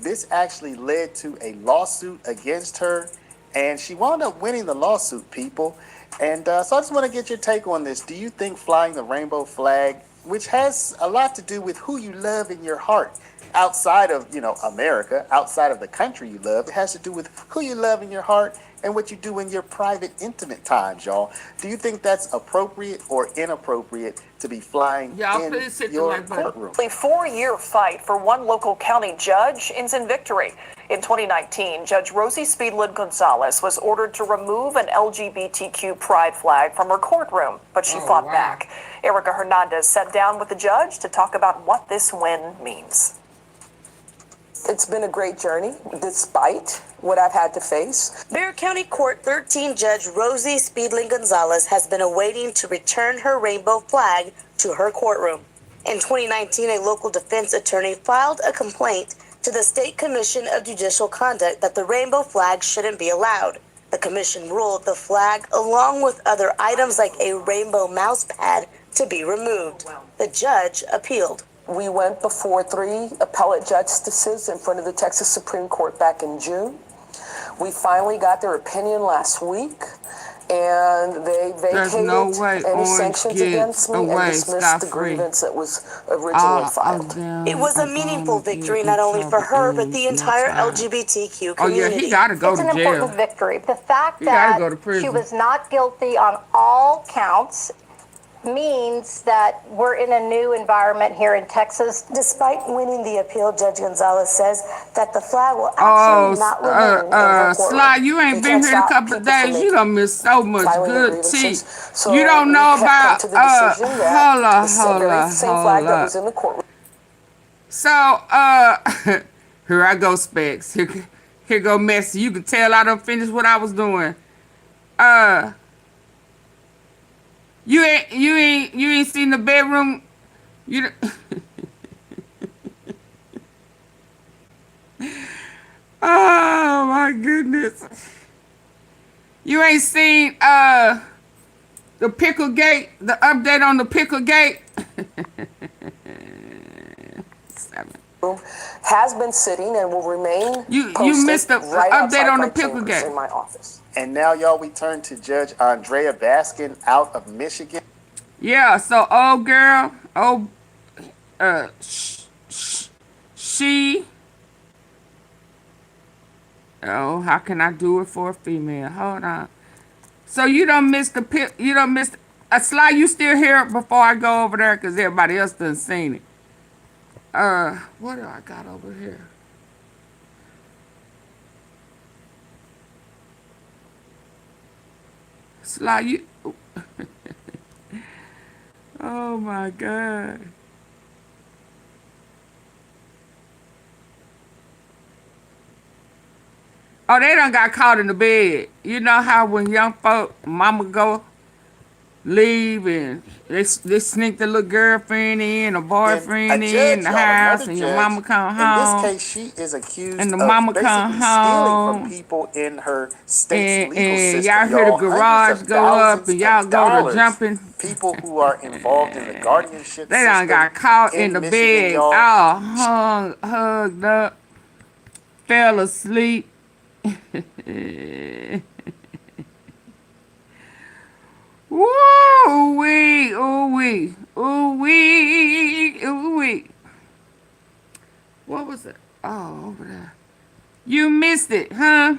This actually led to a lawsuit against her, and she wound up winning the lawsuit, people. And so I just want to get your take on this. Do you think flying the rainbow flag, which has a lot to do with who you love in your heart, outside of, America, outside of the country you love, it has to do with who you love in your heart and what you do in your private, intimate times, y'all. Do you think that's appropriate or inappropriate to be flying in your courtroom? A 4-year fight for one local county judge ends in victory. In 2019, Judge Rosie Speedland Gonzalez was ordered to remove an LGBTQ pride flag from her courtroom, but she fought back. Erica Hernandez sat down with the judge to talk about what this win means. It's been a great journey, despite what I've had to face. Bexar County Court 13 Judge Rosie Speedland Gonzalez has been awaiting to return her rainbow flag to her courtroom. In 2019, a local defense attorney filed a complaint to the State Commission of Judicial Conduct that the rainbow flag shouldn't be allowed. The commission ruled the flag, along with other items like a rainbow mouse pad, to be removed. The judge appealed. We went before 3 appellate justices in front of the Texas Supreme Court back in June. We finally got their opinion last week, and they vacated any sanctions against me and dismissed the grievance that was originally filed. It was a meaningful victory not only for her, but the entire LGBTQ community. Oh yeah, he gotta go to jail. It's an important victory. The fact that she was not guilty on all counts means that we're in a new environment here in Texas. Despite winning the appeal, Judge Gonzalez says that the flag will actually not remain in her courtroom. Sly, you ain't been here a couple of days. You done missed so much good tea. You don't know about, hold up. So, here I go, Specs. Here go Messy. You can tell I done finished what I was doing. You ain't seen the bedroom. You. Oh my goodness. You ain't seen the pickle gate, the update on the pickle gate. Has been sitting and will remain you missed the right update on the my pickle gate in my office. And now, y'all, we turn to Judge Andrea Baskin out of Michigan. Yeah, so old girl, she. Oh, how can I do it for a female? Hold on. So you don't miss the pick. You don't miss. Sly, you still here before I go over there? Because everybody else done seen it. What do I got over here? Sly, you. Oh my God. Oh, they done got caught in the bed. You know how when young folk, mama go leave and they sneak the little girlfriend in, a boyfriend in the house, and your mama come home. In this case, she is accused and the of mama basically come stealing home, from people in her state's legal system. y'all hear the garage go up, and y'all go to jumping. People who are involved in the guardianship they done got caught in the bed, y'all. all hugged up, fell asleep. Woo-wee, ooh-wee, ooh-wee, ooh-wee. What was it? Oh, over there. You missed it, huh?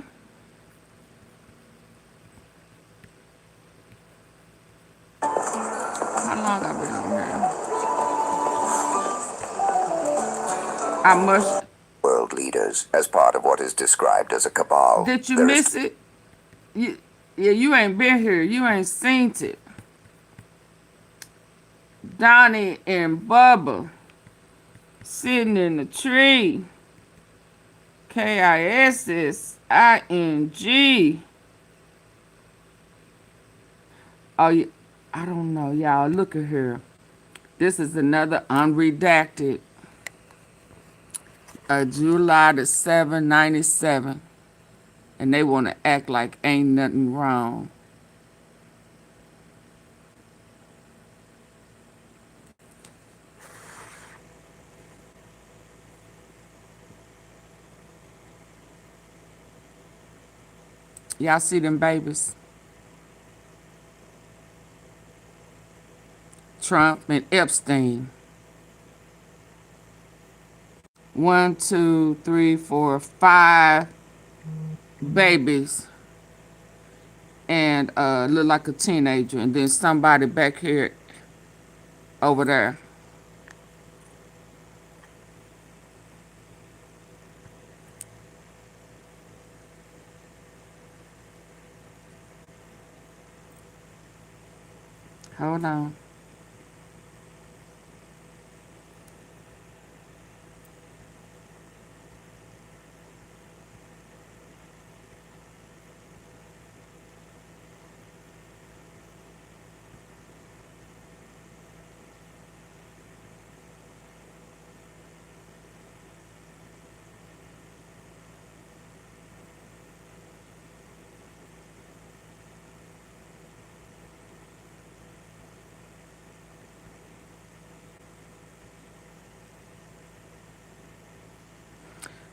How long I been on here? I must. World leaders as part of what is described as a cabal. Did you miss it? Yeah, you ain't been here. You ain't seen it. Donnie and Bubba sitting in the tree. KISSING. Oh, yeah, I don't know, y'all. Look at here. This is another unredacted. July the 7th, 97. And they want to act like ain't nothing wrong. Y'all see them babies? Trump and Epstein. 1, 2, 3, 4, 5 babies. And look like a teenager. And then somebody back here over there. Hold on.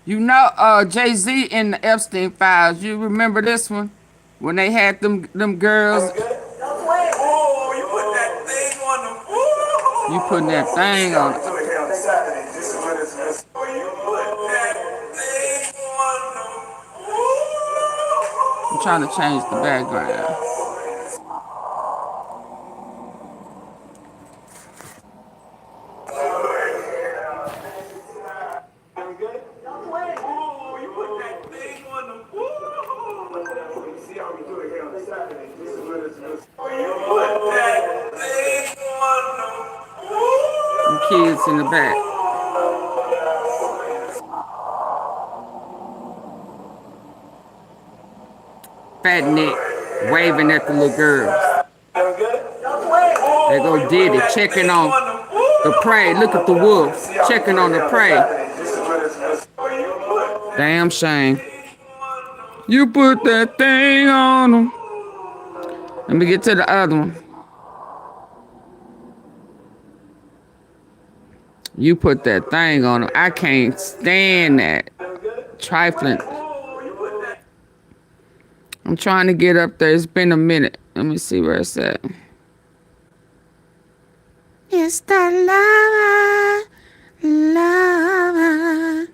You know, Jay-Z in the Epstein files. You remember this one? When they had them girls. Oh, you put that thing on them. Ooh. You putting that thing on. I'm trying to change the background. Kids in the back. fat neck, waving at the little girls. They go Diddy, checking on the prey. Look at the wolf, checking on the prey. Damn shame. You put that thing on them. Let me get to the other one. You put that thing on them. I can't stand that. Trifling. I'm trying to get up there. It's been a minute. Let me see where it's at. It's the lava, lava,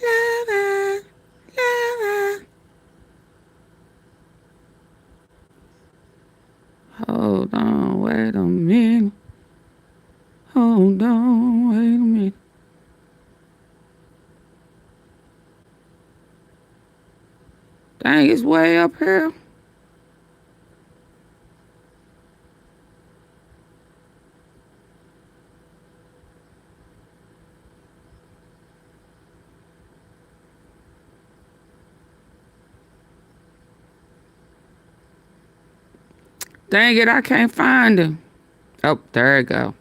lava, lava. Hold on, wait a minute. Hold on, wait a minute. Dang, it's way up here. Dang it, I can't find him. Oh, there it go.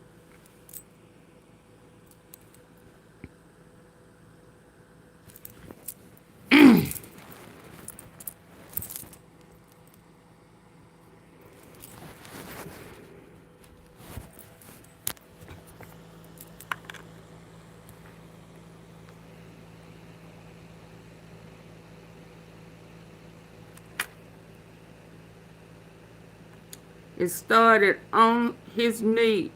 It started on his knees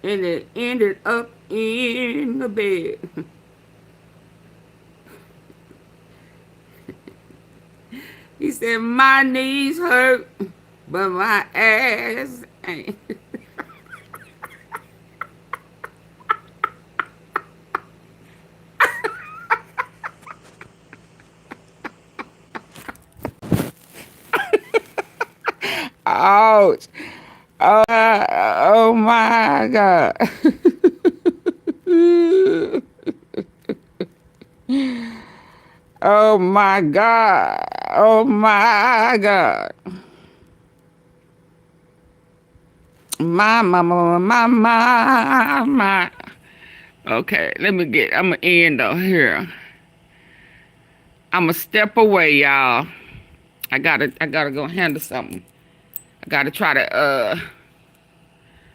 and it ended up in the bed. He said, my knees hurt, but my ass ain't. Ouch. Oh my God. Oh my God. Oh my God. My. Okay, I'm gonna end though here. I'm gonna step away, y'all. I gotta go handle something. I gotta try to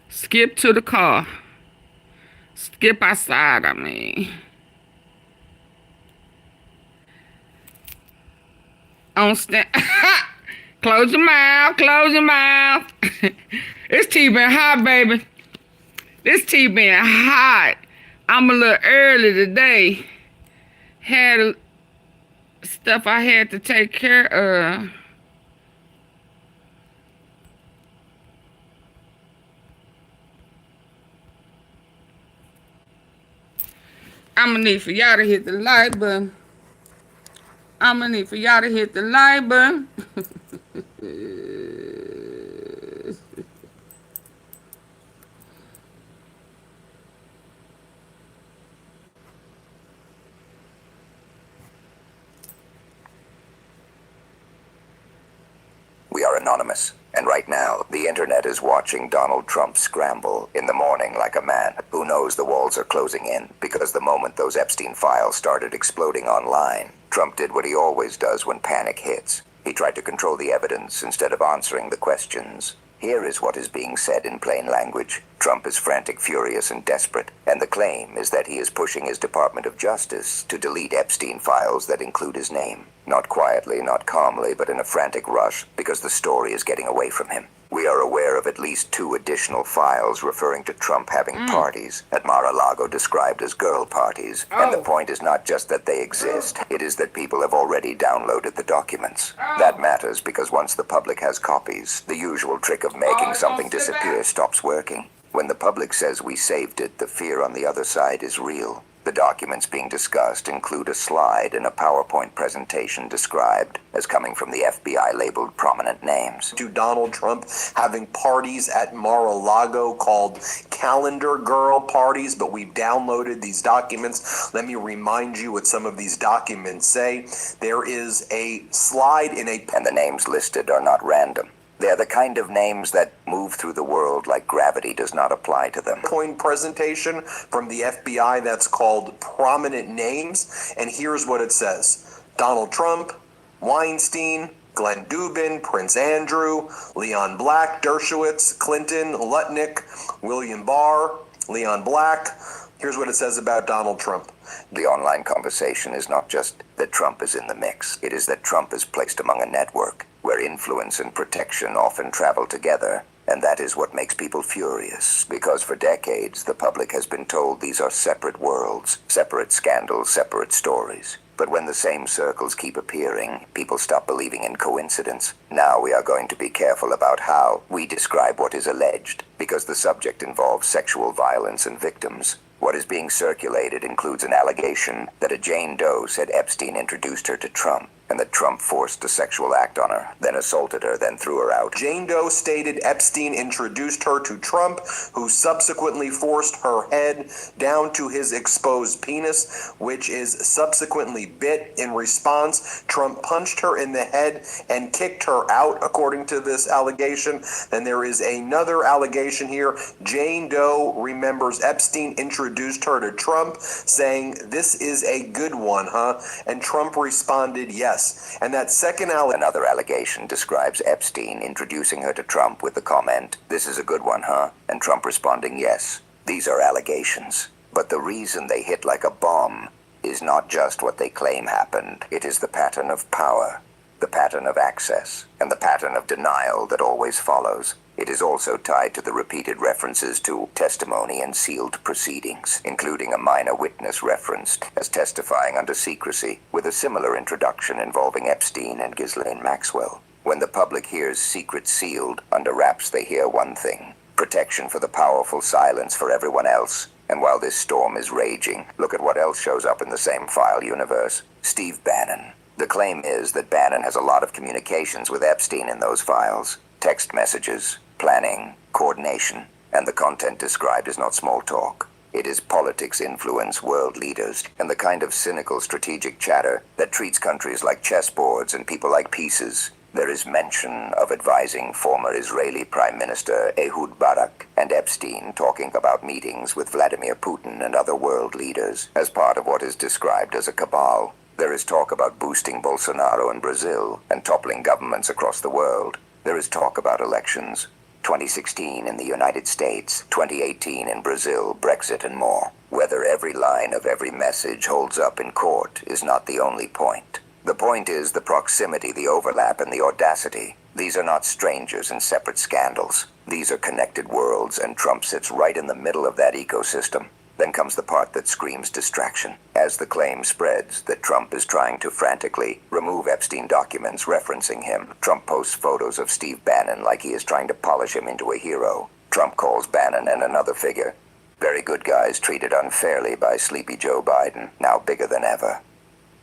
skip to the car. Skip outside, I mean. On stand. Close your mouth, close your mouth. This tea been hot, baby. This tea been hot. I'm a little early today. Had stuff I had to take care of. I'm gonna need for y'all to hit the like button. We are anonymous, and right now, the internet is watching Donald Trump scramble in the morning like a man who knows the walls are closing in, because the moment those Epstein files started exploding online, Trump did what he always does when panic hits. He tried to control the evidence instead of answering the questions. Here is what is being said in plain language. Trump is frantic, furious, and desperate, and the claim is that he is pushing his Department of Justice to delete Epstein files that include his name. Not quietly, not calmly, but in a frantic rush, because the story is getting away from him. We are aware of at least 2 additional files referring to Trump having parties at Mar-a-Lago described as girl parties. And the point is not just that they exist, it is that people have already downloaded the documents. That matters because once the public has copies, the usual trick of making something disappear stops working. When the public says we saved it, the fear on the other side is real. The documents being discussed include a slide and a PowerPoint presentation described as coming from the FBI labeled prominent names. To Donald Trump having parties at Mar-a-Lago called calendar girl parties, but we've downloaded these documents. Let me remind you what some of these documents say. There is a slide in a... And the names listed are not random. They're the kind of names that move through the world like gravity does not apply to them. Coin presentation from the FBI that's called Prominent Names, and here's what it says. Donald Trump, Weinstein, Glenn Dubin, Prince Andrew, Leon Black, Dershowitz, Clinton, Lutnick, William Barr, Leon Black. Here's what it says about Donald Trump. The online conversation is not just that Trump is in the mix. It is that Trump is placed among a network where influence and protection often travel together. And that is what makes people furious, because for decades the public has been told these are separate worlds, separate scandals, separate stories. But when the same circles keep appearing, people stop believing in coincidence. Now we are going to be careful about how we describe what is alleged, because the subject involves sexual violence and victims. What is being circulated includes an allegation that a Jane Doe said Epstein introduced her to Trump, and that Trump forced a sexual act on her, then assaulted her, then threw her out. Jane Doe stated Epstein introduced her to Trump, who subsequently forced her head down to his exposed penis, which is subsequently bit. In response, Trump punched her in the head and kicked her out, according to this allegation. Then there is another allegation here. Jane Doe remembers Epstein introduced her to Trump, saying, "This is a good one, huh?" And Trump responded, "Yes." And that second Another allegation describes Epstein introducing her to Trump with the comment, "This is a good one, huh?" And Trump responding, "Yes." These are allegations. But the reason they hit like a bomb is not just what they claim happened. It is the pattern of power, the pattern of access, and the pattern of denial that always follows. It is also tied to the repeated references to testimony and sealed proceedings, including a minor witness referenced as testifying under secrecy, with a similar introduction involving Epstein and Ghislaine Maxwell. When the public hears secret sealed, under wraps they hear one thing: protection for the powerful, silence for everyone else. And while this storm is raging, look at what else shows up in the same file universe. Steve Bannon. The claim is that Bannon has a lot of communications with Epstein in those files. Text messages, planning, coordination, and the content described is not small talk. It is politics influence, world leaders, and the kind of cynical strategic chatter that treats countries like chessboards and people like pieces. There is mention of advising former Israeli Prime Minister Ehud Barak and Epstein talking about meetings with Vladimir Putin and other world leaders as part of what is described as a cabal. There is talk about boosting Bolsonaro in Brazil and toppling governments across the world. There is talk about elections. 2016 in the United States, 2018 in Brazil, Brexit, and more. Whether every line of every message holds up in court is not the only point. The point is the proximity, the overlap, and the audacity. These are not strangers and separate scandals. These are connected worlds, and Trump sits right in the middle of that ecosystem. Then comes the part that screams distraction. As the claim spreads that Trump is trying to frantically remove Epstein documents referencing him, Trump posts photos of Steve Bannon like he is trying to polish him into a hero. Trump calls Bannon and another figure very good guys treated unfairly by Sleepy Joe Biden, now bigger than ever.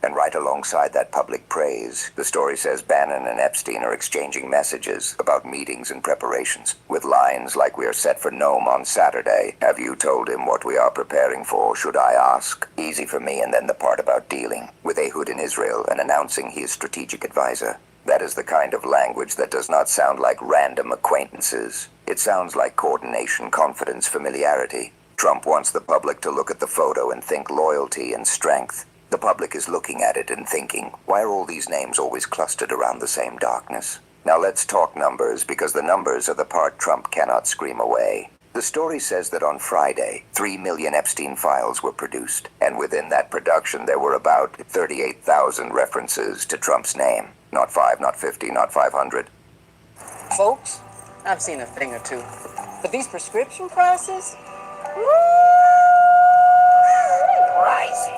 And right alongside that public praise, the story says Bannon and Epstein are exchanging messages about meetings and preparations, with lines like, "We are set for Nome on Saturday. Have you told him what we are preparing for, should I ask?" Easy for me, and then the part about dealing with Ehud in Israel and announcing he is strategic advisor. That is the kind of language that does not sound like random acquaintances. It sounds like coordination, confidence, familiarity. Trump wants the public to look at the photo and think loyalty and strength. The public is looking at it and thinking, why are all these names always clustered around the same darkness? Now let's talk numbers, because the numbers are the part Trump cannot scream away. The story says that on Friday, 3 million Epstein files were produced, and within that production there were about 38,000 references to Trump's name. Not 5, not 50, not 500. Folks, I've seen a thing or two, but these prescription prices? Woo! Crazy.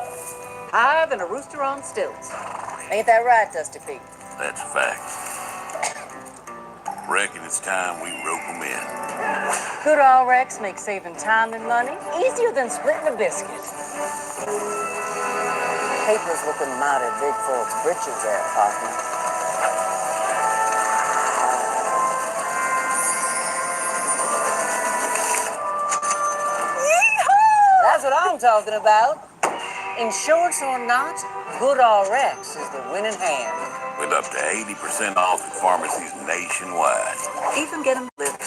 Higher than a rooster on stilts. Ain't that right, Dusty Pete? That's a fact. Reckon it's time we rope 'em in. Good old Rex makes saving time and money easier than splitting a biscuit. Paper's looking mighty big for its britches there, partner. That's what I'm talking about. In shorts or not, Good RX is the winning hand. With up to 80% off at pharmacies nationwide. Even get them delivered.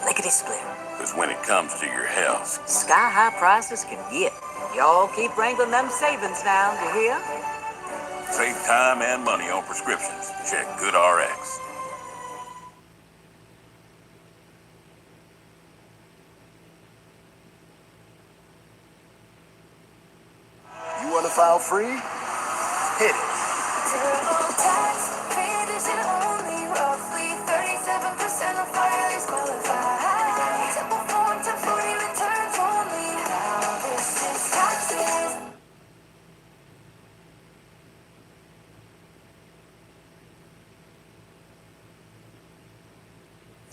Lickety-split. Because when it comes to your health, Sky-high prices can get. Y'all keep wrangling them savings down, you hear? save time and money on prescriptions. Check Good RX. You want to file free? Hit it.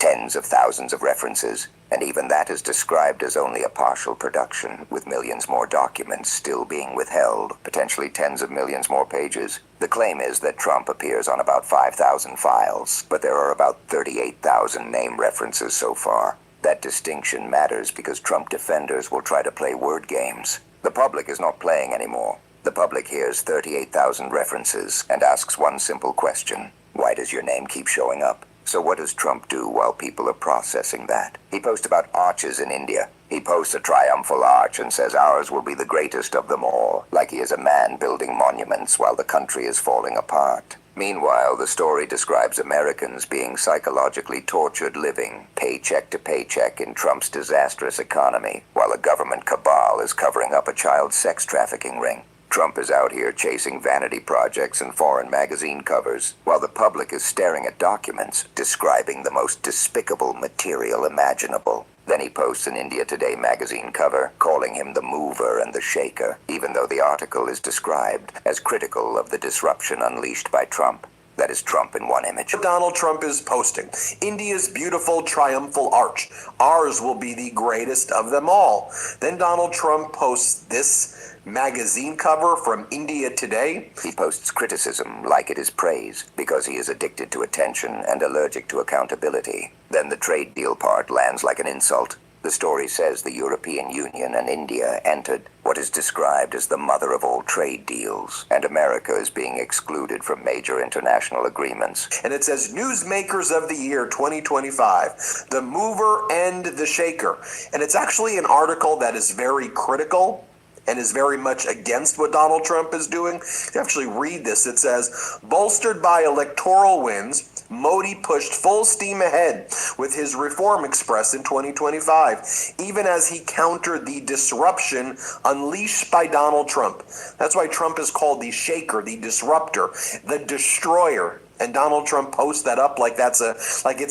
Tens of thousands of references, and even that is described as only a partial production, with millions more documents still being withheld, potentially tens of millions more pages. The claim is that Trump appears on about 5,000 files, but there are about 38,000 name references so far. That distinction matters because Trump defenders will try to play word games. The public is not playing anymore. The public hears 38,000 references and asks one simple question: why does your name keep showing up? So what does Trump do while people are processing that? He posts about arches in India. He posts a triumphal arch and says ours will be the greatest of them all, like he is a man building monuments while the country is falling apart. Meanwhile, the story describes Americans being psychologically tortured living paycheck to paycheck in Trump's disastrous economy, while a government cabal is covering up a child sex trafficking ring. Trump is out here chasing vanity projects and foreign magazine covers, while the public is staring at documents describing the most despicable material imaginable. Then he posts an India Today magazine cover, calling him the mover and the shaker, even though the article is described as critical of the disruption unleashed by Trump. That is Trump in one image. Donald Trump is posting India's beautiful triumphal arch. Ours will be the greatest of them all. Then Donald Trump posts this magazine cover from India Today. He posts criticism like it is praise because he is addicted to attention and allergic to accountability. Then the trade deal part lands like an insult. The story says the European Union and India entered what is described as the mother of all trade deals, and America is being excluded from major international agreements. And it says Newsmakers of the Year 2025, the mover and the shaker. And it's actually an article that is very critical and is very much against what Donald Trump is doing. If you actually read this, it says, bolstered by electoral wins, Modi pushed full steam ahead with his Reform Express in 2025, even as he countered the disruption unleashed by Donald Trump. That's why Trump is called the shaker, the disruptor, the destroyer. And Donald Trump posts that up like it's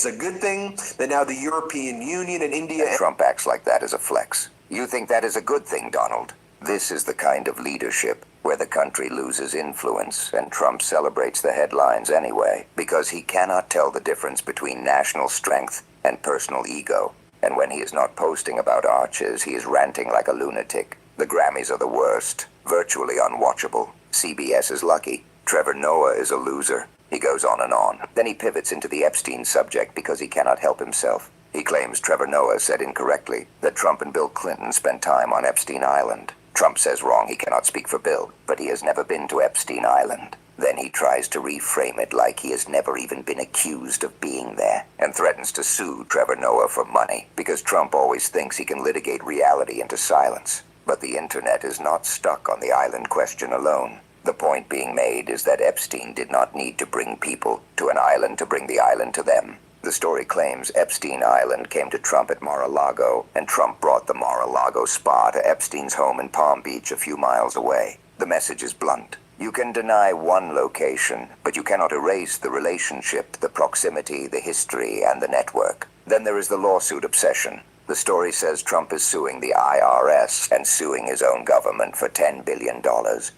a good thing that now the European Union and India... And Trump acts like that is a flex. You think that is a good thing, Donald? This is the kind of leadership where the country loses influence, and Trump celebrates the headlines anyway, because he cannot tell the difference between national strength and personal ego. And when he is not posting about arches, he is ranting like a lunatic. The Grammys are the worst, virtually unwatchable. CBS is lucky. Trevor Noah is a loser. He goes on and on. Then he pivots into the Epstein subject because he cannot help himself. He claims Trevor Noah said incorrectly that Trump and Bill Clinton spent time on Epstein Island. Trump says wrong, he cannot speak for Bill, but he has never been to Epstein Island. Then he tries to reframe it like he has never even been accused of being there, and threatens to sue Trevor Noah for money, because Trump always thinks he can litigate reality into silence. But the internet is not stuck on the island question alone. The point being made is that Epstein did not need to bring people to an island to bring the island to them. The story claims Epstein Island came to Trump at Mar-a-Lago, and Trump brought the Mar-a-Lago spa to Epstein's home in Palm Beach a few miles away. The message is blunt. You can deny one location, but you cannot erase the relationship, the proximity, the history, and the network. Then there is the lawsuit obsession. The story says Trump is suing the IRS and suing his own government for $10 billion,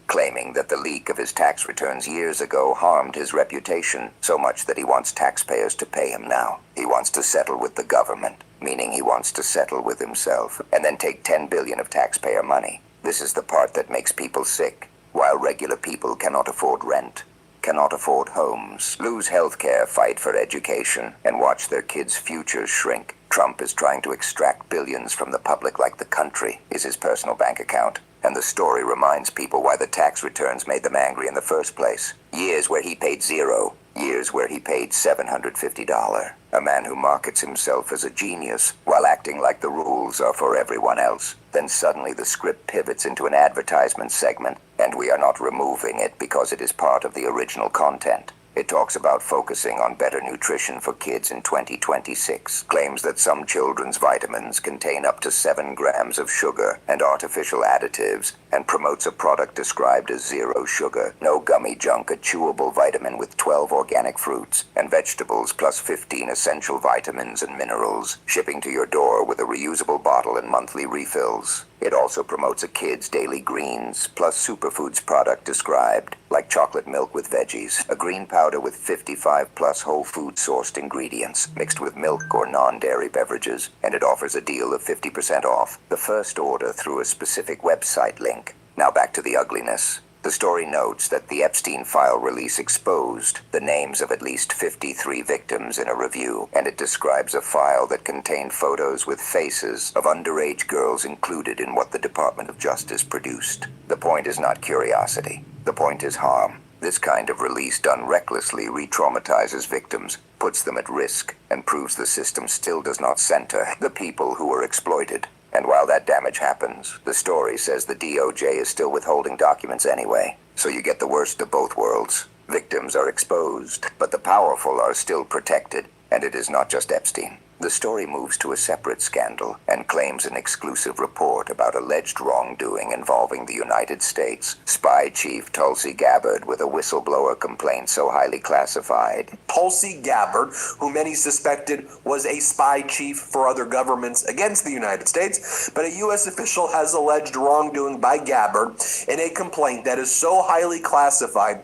claiming that the leak of his tax returns years ago harmed his reputation so much that he wants taxpayers to pay him now. He wants to settle with the government, meaning he wants to settle with himself, and then take $10 billion of taxpayer money. This is the part that makes people sick. While regular people cannot afford rent, cannot afford homes, lose health care, fight for education, and watch their kids' futures shrink, Trump is trying to extract billions from the public like the country is his personal bank account. And the story reminds people why the tax returns made them angry in the first place. Years where he paid $0, years where he paid $750. A man who markets himself as a genius while acting like the rules are for everyone else. Then suddenly the script pivots into an advertisement segment, and we are not removing it because it is part of the original content. It talks about focusing on better nutrition for kids in 2026, claims that some children's vitamins contain up to 7 grams of sugar and artificial additives, and promotes a product described as zero sugar, no gummy junk, a chewable vitamin with 12 organic fruits and vegetables plus 15 essential vitamins and minerals, shipping to your door with a reusable bottle and monthly refills. It also promotes a kid's daily greens plus superfoods product described, like chocolate milk with veggies, a green powder with 55 plus whole food sourced ingredients, mixed with milk or non-dairy beverages, and it offers a deal of 50% off the first order through a specific website link. Now back to the ugliness. The story notes that the Epstein file release exposed the names of at least 53 victims in a review, and it describes a file that contained photos with faces of underage girls included in what the Department of Justice produced. The point is not curiosity. The point is harm. This kind of release done recklessly re-traumatizes victims, puts them at risk, and proves the system still does not center the people who were exploited. And while that damage happens, the story says the DOJ is still withholding documents anyway. So you get the worst of both worlds. Victims are exposed, but the powerful are still protected. And it is not just Epstein. The story moves to a separate scandal and claims an exclusive report about alleged wrongdoing involving the United States. Spy Chief Tulsi Gabbard with a whistleblower complaint so highly classified. Tulsi Gabbard, who many suspected was a spy chief for other governments against the United States, but a U.S. official has alleged wrongdoing by Gabbard in a complaint that is so highly classified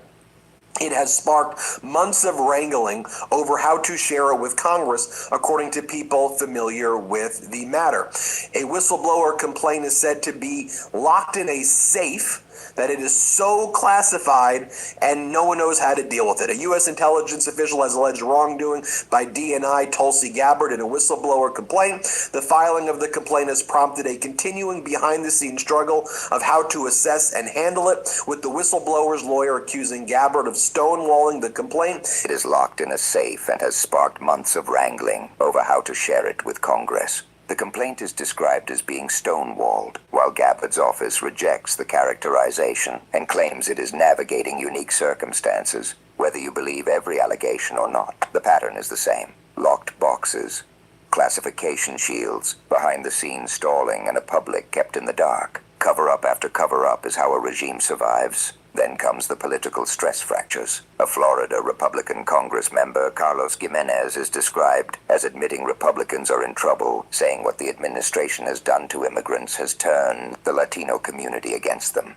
it has sparked months of wrangling over how to share it with Congress, according to people familiar with the matter. A whistleblower complaint is said to be locked in a safe, that it is so classified and no one knows how to deal with it. A U.S. intelligence official has alleged wrongdoing by DNI Tulsi Gabbard in a whistleblower complaint. The filing of the complaint has prompted a continuing behind-the-scenes struggle of how to assess and handle it, with the whistleblower's lawyer accusing Gabbard of stonewalling the complaint. It is locked in a safe and has sparked months of wrangling over how to share it with Congress. The complaint is described as being stonewalled, while Gabbard's office rejects the characterization and claims it is navigating unique circumstances. Whether you believe every allegation or not, the pattern is the same. Locked boxes, classification shields, behind-the-scenes stalling, and a public kept in the dark. Cover-up after cover-up is how a regime survives. Then comes the political stress fractures. A Florida Republican Congress member, Carlos Gimenez, is described as admitting Republicans are in trouble, saying what the administration has done to immigrants has turned the Latino community against them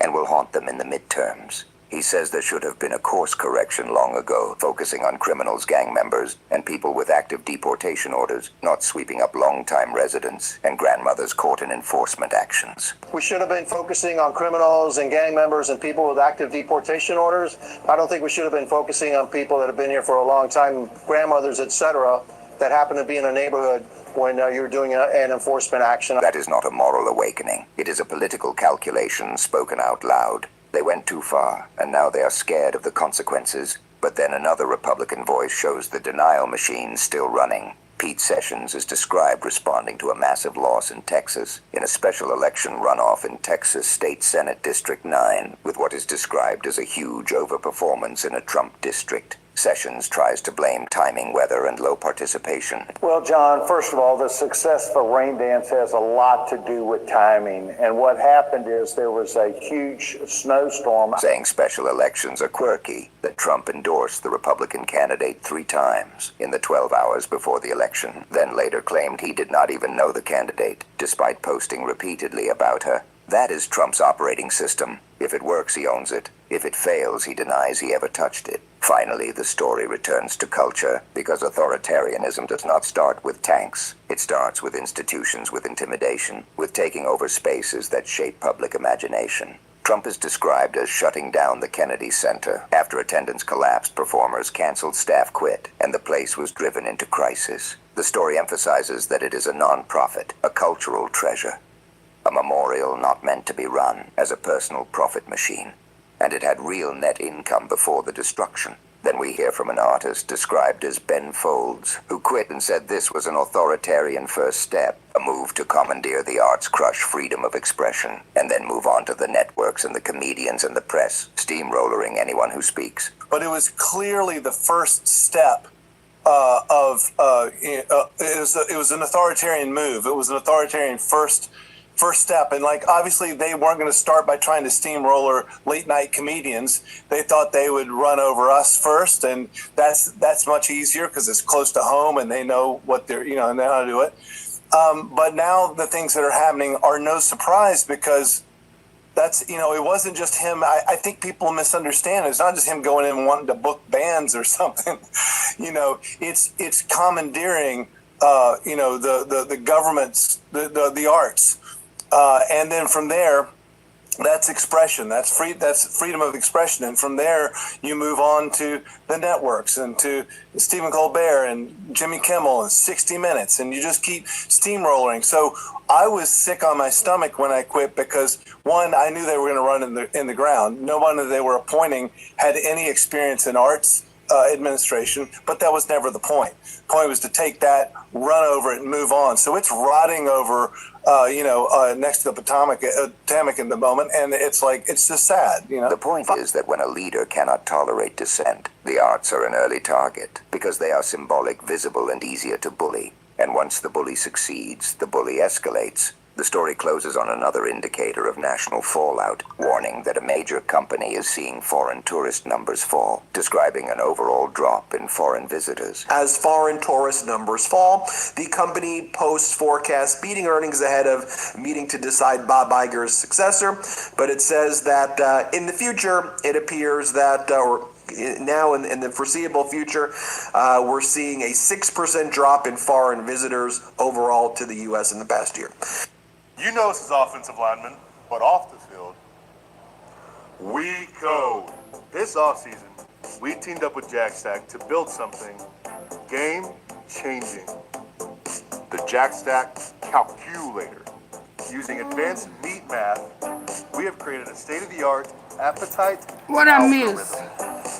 and will haunt them in the midterms. He says there should have been a course correction long ago, focusing on criminals, gang members, and people with active deportation orders, not sweeping up long-time residents and grandmothers caught in enforcement actions. We should have been focusing on criminals and gang members and people with active deportation orders. I don't think we should have been focusing on people that have been here for a long time, grandmothers, etc., that happen to be in a neighborhood when you're doing an enforcement action. That is not a moral awakening. It is a political calculation spoken out loud. They went too far, and now they are scared of the consequences. But then another Republican voice shows the denial machine still running. Pete Sessions is described responding to a massive loss in Texas in a special election runoff in Texas State Senate District 9, with what is described as a huge overperformance in a Trump district. Sessions tries to blame timing, weather, and low participation. Well, John, first of all, the success for Rain Dance has a lot to do with timing. And what happened is there was a huge snowstorm. Saying special elections are quirky, that Trump endorsed the Republican candidate 3 times in the 12 hours before the election, then later claimed he did not even know the candidate, despite posting repeatedly about her. That is Trump's operating system. If it works, he owns it. If it fails, he denies he ever touched it. Finally, the story returns to culture, because authoritarianism does not start with tanks. It starts with institutions, with intimidation, with taking over spaces that shape public imagination. Trump is described as shutting down the Kennedy Center. After attendance collapsed, performers canceled, staff quit, and the place was driven into crisis. The story emphasizes that it is a non-profit, a cultural treasure, a memorial not meant to be run as a personal profit machine. And it had real net income before the destruction. Then we hear from an artist described as Ben Folds, who quit and said this was an authoritarian first step, a move to commandeer the arts, crush freedom of expression, and then move on to the networks and the comedians and the press, steamrollering anyone who speaks. But it was clearly the first step it was an authoritarian move. It was an authoritarian first step. And like, obviously they weren't going to start by trying to steamroller late night comedians. They thought they would run over us first. And that's much easier because it's close to home and they know what they're, and they know how to do it. But now the things that are happening are no surprise because that's, it wasn't just him. I think people misunderstand. It's not just him going in and wanting to book bands or something. It's commandeering, the government's, the arts. And then from there, that's expression. That's freedom of expression. And from there, you move on to the networks and to Stephen Colbert and Jimmy Kimmel and 60 Minutes. And you just keep steamrolling. So I was sick on my stomach when I quit because, one, I knew they were going to run in the ground. No one that they were appointing had any experience in arts administration, but that was never the point. The point was to take that, run over it, and move on. So it's rotting over, next to the Potomac in the moment, and it's just sad. The point is that when a leader cannot tolerate dissent, the arts are an early target because they are symbolic, visible, and easier to bully. And once the bully succeeds, the bully escalates. The story closes on another indicator of national fallout, warning that a major company is seeing foreign tourist numbers fall, describing an overall drop in foreign visitors. As foreign tourist numbers fall, the company posts forecasts beating earnings ahead of meeting to decide Bob Iger's successor. But it says that in the future, it appears that, now in the foreseeable future, we're seeing a 6% drop in foreign visitors overall to the U.S. in the past year. You know this is offensive lineman, but off the field, we code. This offseason, we teamed up with JackStack to build something game-changing. The JackStack Calculator. Using advanced meat math, we have created a state-of-the-art appetite What I miss?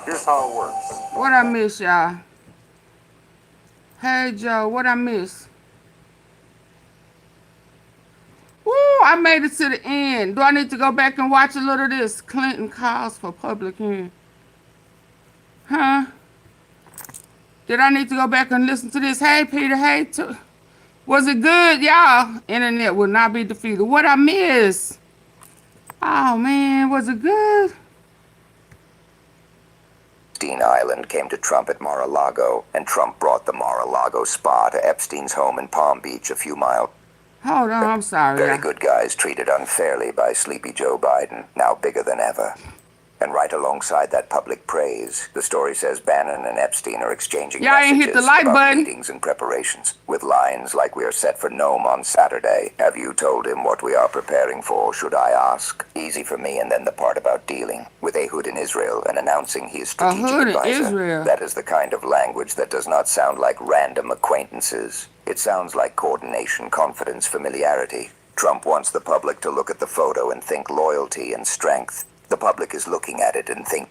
Here's how it works. What I miss, y'all? Hey, Joe, what I miss? Woo, I made it to the end. Do I need to go back and watch a little of this? Clinton calls for public hearing. Huh? Did I need to go back and listen to this? Hey, Peter, hey, was it good, y'all? Internet will not be defeated. What I miss? Oh, man, was it good? Epstein Island came to Trump at Mar-a-Lago, and Trump brought the Mar-a-Lago spa to Epstein's home in Palm Beach a few miles. Hold on, I'm sorry. Very good guys treated unfairly by sleepy Joe Biden, now bigger than ever. And right alongside that public praise, the story says Bannon and Epstein are exchanging messages about meetings and preparations, with lines like, "We are set for Nome on Saturday. Have you told him what we are preparing for, should I ask?" Easy for me, and then the part about dealing, with Ehud in Israel and announcing he is strategic advisor. That is the kind of language that does not sound like random acquaintances. It sounds like coordination, confidence, familiarity. Trump wants the public to look at the photo and think loyalty and strength. The public is looking at it and think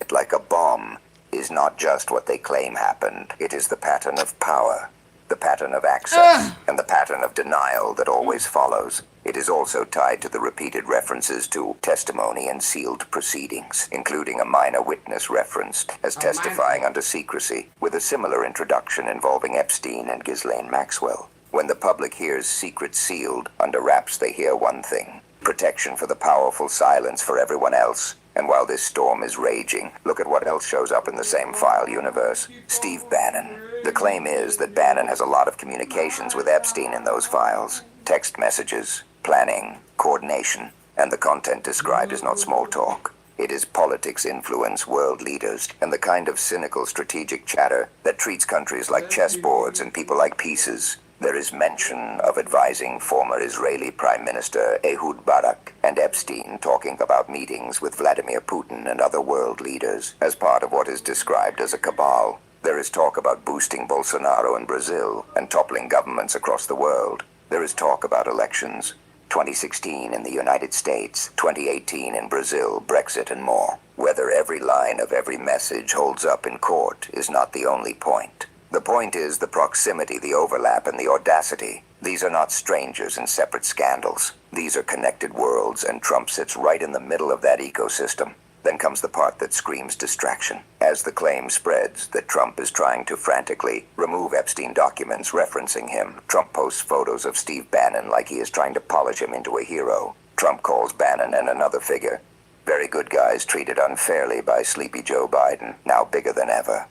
it like a bomb is not just what they claim happened. It is the pattern of power, the pattern of access, and the pattern of denial that always follows. It is also tied to the repeated references to testimony and sealed proceedings, including a minor witness referenced as testifying under secrecy, with a similar introduction involving Epstein and Ghislaine Maxwell. When the public hears secret sealed, under wraps they hear one thing: protection for the powerful, silence for everyone else. And while this storm is raging, look at what else shows up in the same file universe. Steve Bannon. The claim is that Bannon has a lot of communications with Epstein in those files. Text messages, planning, coordination, and the content described is not small talk. It is politics influence world leaders and the kind of cynical strategic chatter that treats countries like chessboards and people like pieces. There is mention of advising former Israeli Prime Minister Ehud Barak and Epstein talking about meetings with Vladimir Putin and other world leaders as part of what is described as a cabal. There is talk about boosting Bolsonaro in Brazil and toppling governments across the world. There is talk about elections. 2016 in the United States, 2018 in Brazil, Brexit, and more. Whether every line of every message holds up in court is not the only point. The point is the proximity, the overlap, and the audacity. These are not strangers in separate scandals. These are connected worlds, and Trump sits right in the middle of that ecosystem. Then comes the part that screams distraction. As the claim spreads that Trump is trying to frantically remove Epstein documents referencing him, Trump posts photos of Steve Bannon like he is trying to polish him into a hero. Trump calls Bannon and another figure very good guys treated unfairly by Sleepy Joe Biden, now bigger than ever.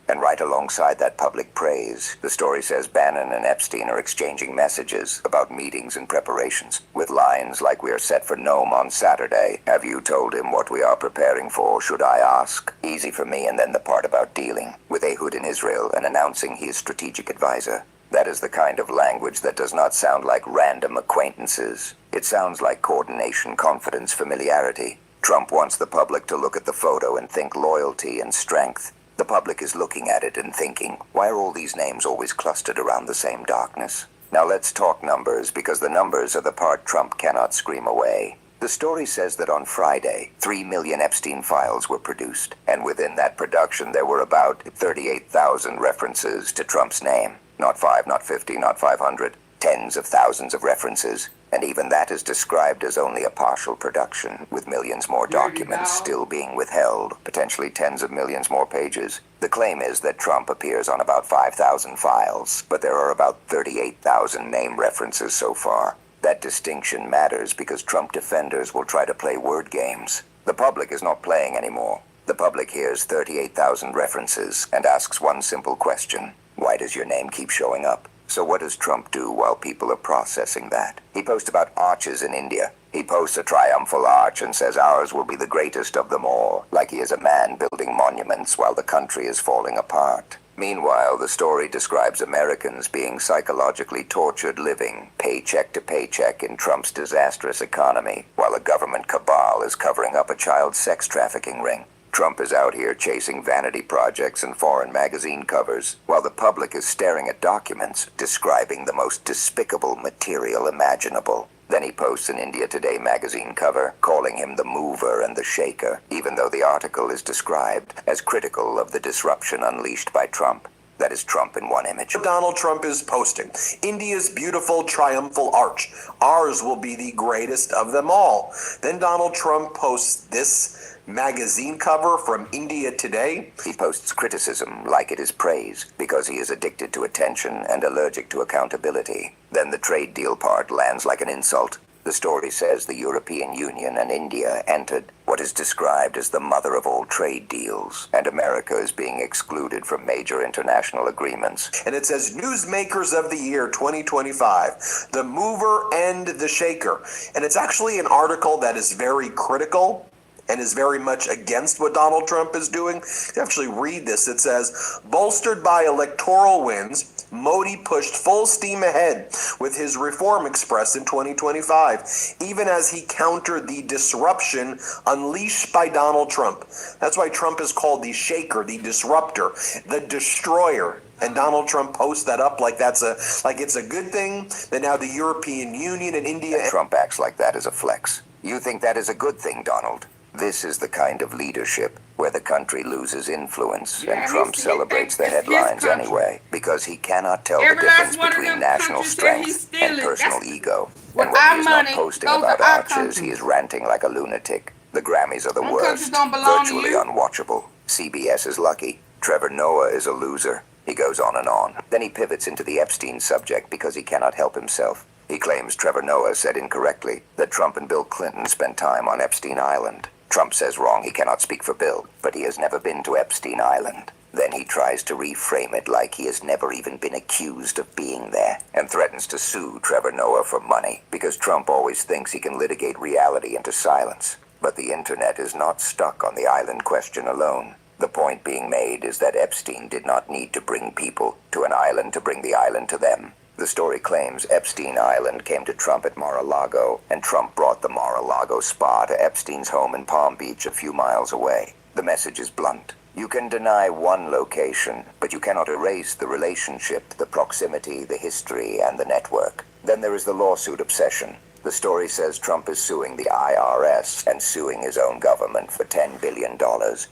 And right alongside that public praise, the story says Bannon and Epstein are exchanging messages about meetings and preparations, with lines like "We are set for Nome on Saturday. Have you told him what we are preparing for, should I ask?" Easy for me, and then the part about dealing with Ehud in Israel and announcing he is strategic advisor. That is the kind of language that does not sound like random acquaintances. It sounds like coordination, confidence, familiarity. Trump wants the public to look at the photo and think loyalty and strength. The public is looking at it and thinking, why are all these names always clustered around the same darkness? Now let's talk numbers, because the numbers are the part Trump cannot scream away. The story says that on Friday, 3 million Epstein files were produced, and within that production there were about 38,000 references to Trump's name. Not 5, not 50, not 500. Tens of thousands of references, and even that is described as only a partial production, with millions more documents still being withheld, potentially tens of millions more pages. The claim is that Trump appears on about 5,000 files, but there are about 38,000 name references so far. That distinction matters because Trump defenders will try to play word games. The public is not playing anymore. The public hears 38,000 references and asks one simple question: why does your name keep showing up? So what does Trump do while people are processing that? He posts about arches in India. He posts a triumphal arch and says ours will be the greatest of them all, like he is a man building monuments while the country is falling apart. Meanwhile, the story describes Americans being psychologically tortured living paycheck to paycheck in Trump's disastrous economy, while a government cabal is covering up a child sex trafficking ring. Trump is out here chasing vanity projects and foreign magazine covers, while the public is staring at documents describing the most despicable material imaginable. Then he posts an India Today magazine cover calling him the mover and the shaker, even though the article is described as critical of the disruption unleashed by Trump. That is Trump in one image. Donald Trump is posting India's beautiful triumphal arch. Ours will be the greatest of them all. Then Donald Trump posts this magazine cover from India Today. He posts criticism like it is praise because he is addicted to attention and allergic to accountability. Then the trade deal part lands like an insult. The story says the European Union and India entered what is described as the mother of all trade deals, and America is being excluded from major international agreements. And it says Newsmakers of the Year 2025, the mover and the shaker. And it's actually an article that is very critical and is very much against what Donald Trump is doing. You actually read this. It says, bolstered by electoral wins, Modi pushed full steam ahead with his Reform Express in 2025, even as he countered the disruption unleashed by Donald Trump. That's why Trump is called the shaker, the disruptor, the destroyer. And Donald Trump posts that up like it's a good thing that now the European Union and India... And Trump acts like that is a flex. You think that is a good thing, Donald? This is the kind of leadership where the country loses influence, and Trump celebrates the headlines anyway, because he cannot tell the difference between national strength and personal ego. And when he's not posting about arches, he is ranting like a lunatic. The Grammys are the worst, virtually unwatchable. CBS is lucky. Trevor Noah is a loser. He goes on and on. Then he pivots into the Epstein subject because he cannot help himself. He claims Trevor Noah said incorrectly that Trump and Bill Clinton spent time on Epstein Island. Trump says wrong, he cannot speak for Bill, but he has never been to Epstein Island. Then he tries to reframe it like he has never even been accused of being there, and threatens to sue Trevor Noah for money, because Trump always thinks he can litigate reality into silence. But the internet is not stuck on the island question alone. The point being made is that Epstein did not need to bring people to an island to bring the island to them. The story claims Epstein Island came to Trump at Mar-a-Lago, and Trump brought the Mar-a-Lago spa to Epstein's home in Palm Beach a few miles away. The message is blunt. You can deny one location, but you cannot erase the relationship, the proximity, the history, and the network. Then there is the lawsuit obsession. The story says Trump is suing the IRS and suing his own government for $10 billion,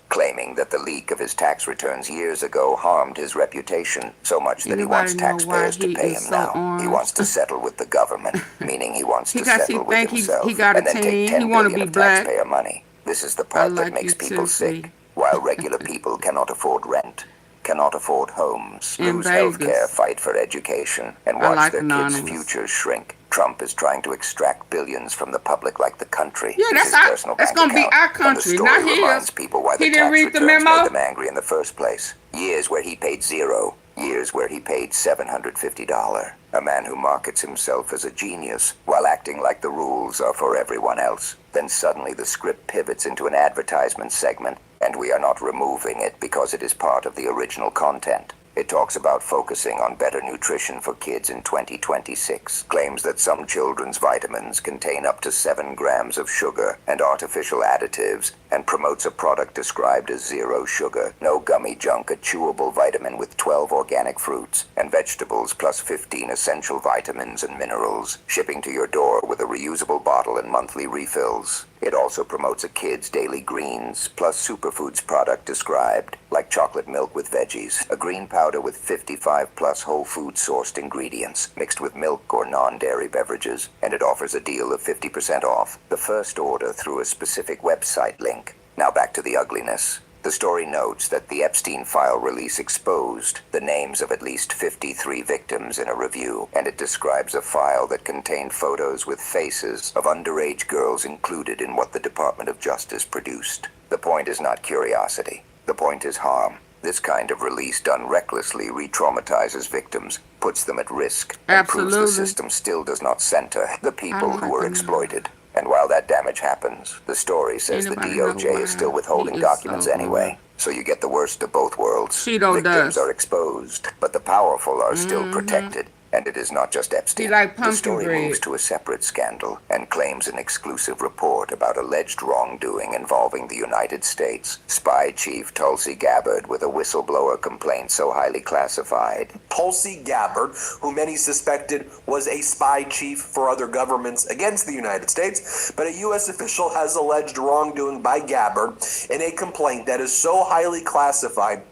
claiming that the leak of his tax returns years ago harmed his reputation so much that he wants taxpayers to pay him now. He wants to settle with the government, meaning he wants to settle with himself and then take $10 billion of taxpayer money. This is the part that makes people sick. While regular people cannot afford rent, cannot afford homes, lose health care, fight for education, and watch their kids' futures shrink. Trump is trying to extract billions from the public like the country. Yeah, that's going to be our country, not his. Reminds people why the tax returns made them angry in the first place. Years where he paid zero. Years where he paid $750. A man who markets himself as a genius while acting like the rules are for everyone else. Then suddenly the script pivots into an advertisement segment, and we are not removing it because it is part of the original content. It talks about focusing on better nutrition for kids in 2026, claims that some children's vitamins contain up to 7 grams of sugar and artificial additives, and promotes a product described as zero sugar, no gummy junk, a chewable vitamin with 12 organic fruits and vegetables plus 15 essential vitamins and minerals, shipping to your door with a reusable bottle and monthly refills. It also promotes a kid's daily greens plus superfoods product described, like chocolate milk with veggies, a green powder with 55 plus whole food sourced ingredients, mixed with milk or non-dairy beverages, and it offers a deal of 50% off the first order through a specific website link. Now back to the ugliness. The story notes that the Epstein file release exposed the names of at least 53 victims in a review, and it describes a file that contained photos with faces of underage girls included in what the Department of Justice produced. The point is not curiosity. The point is harm. This kind of release done recklessly re-traumatizes victims, puts them at risk, and proves the system still does not center the people who were exploited. And while that damage happens, the story says the DOJ is still withholding documents anyway. So you get the worst of both worlds. Victims are exposed, but the powerful are still protected. And it is not just Epstein. The story moves to a separate scandal and claims an exclusive report about alleged wrongdoing involving the United States. Spy Chief Tulsi Gabbard with a whistleblower complaint so highly classified. Tulsi Gabbard, who many suspected was a spy chief for other governments against the United States, but a U.S. official has alleged wrongdoing by Gabbard in a complaint that is so highly classified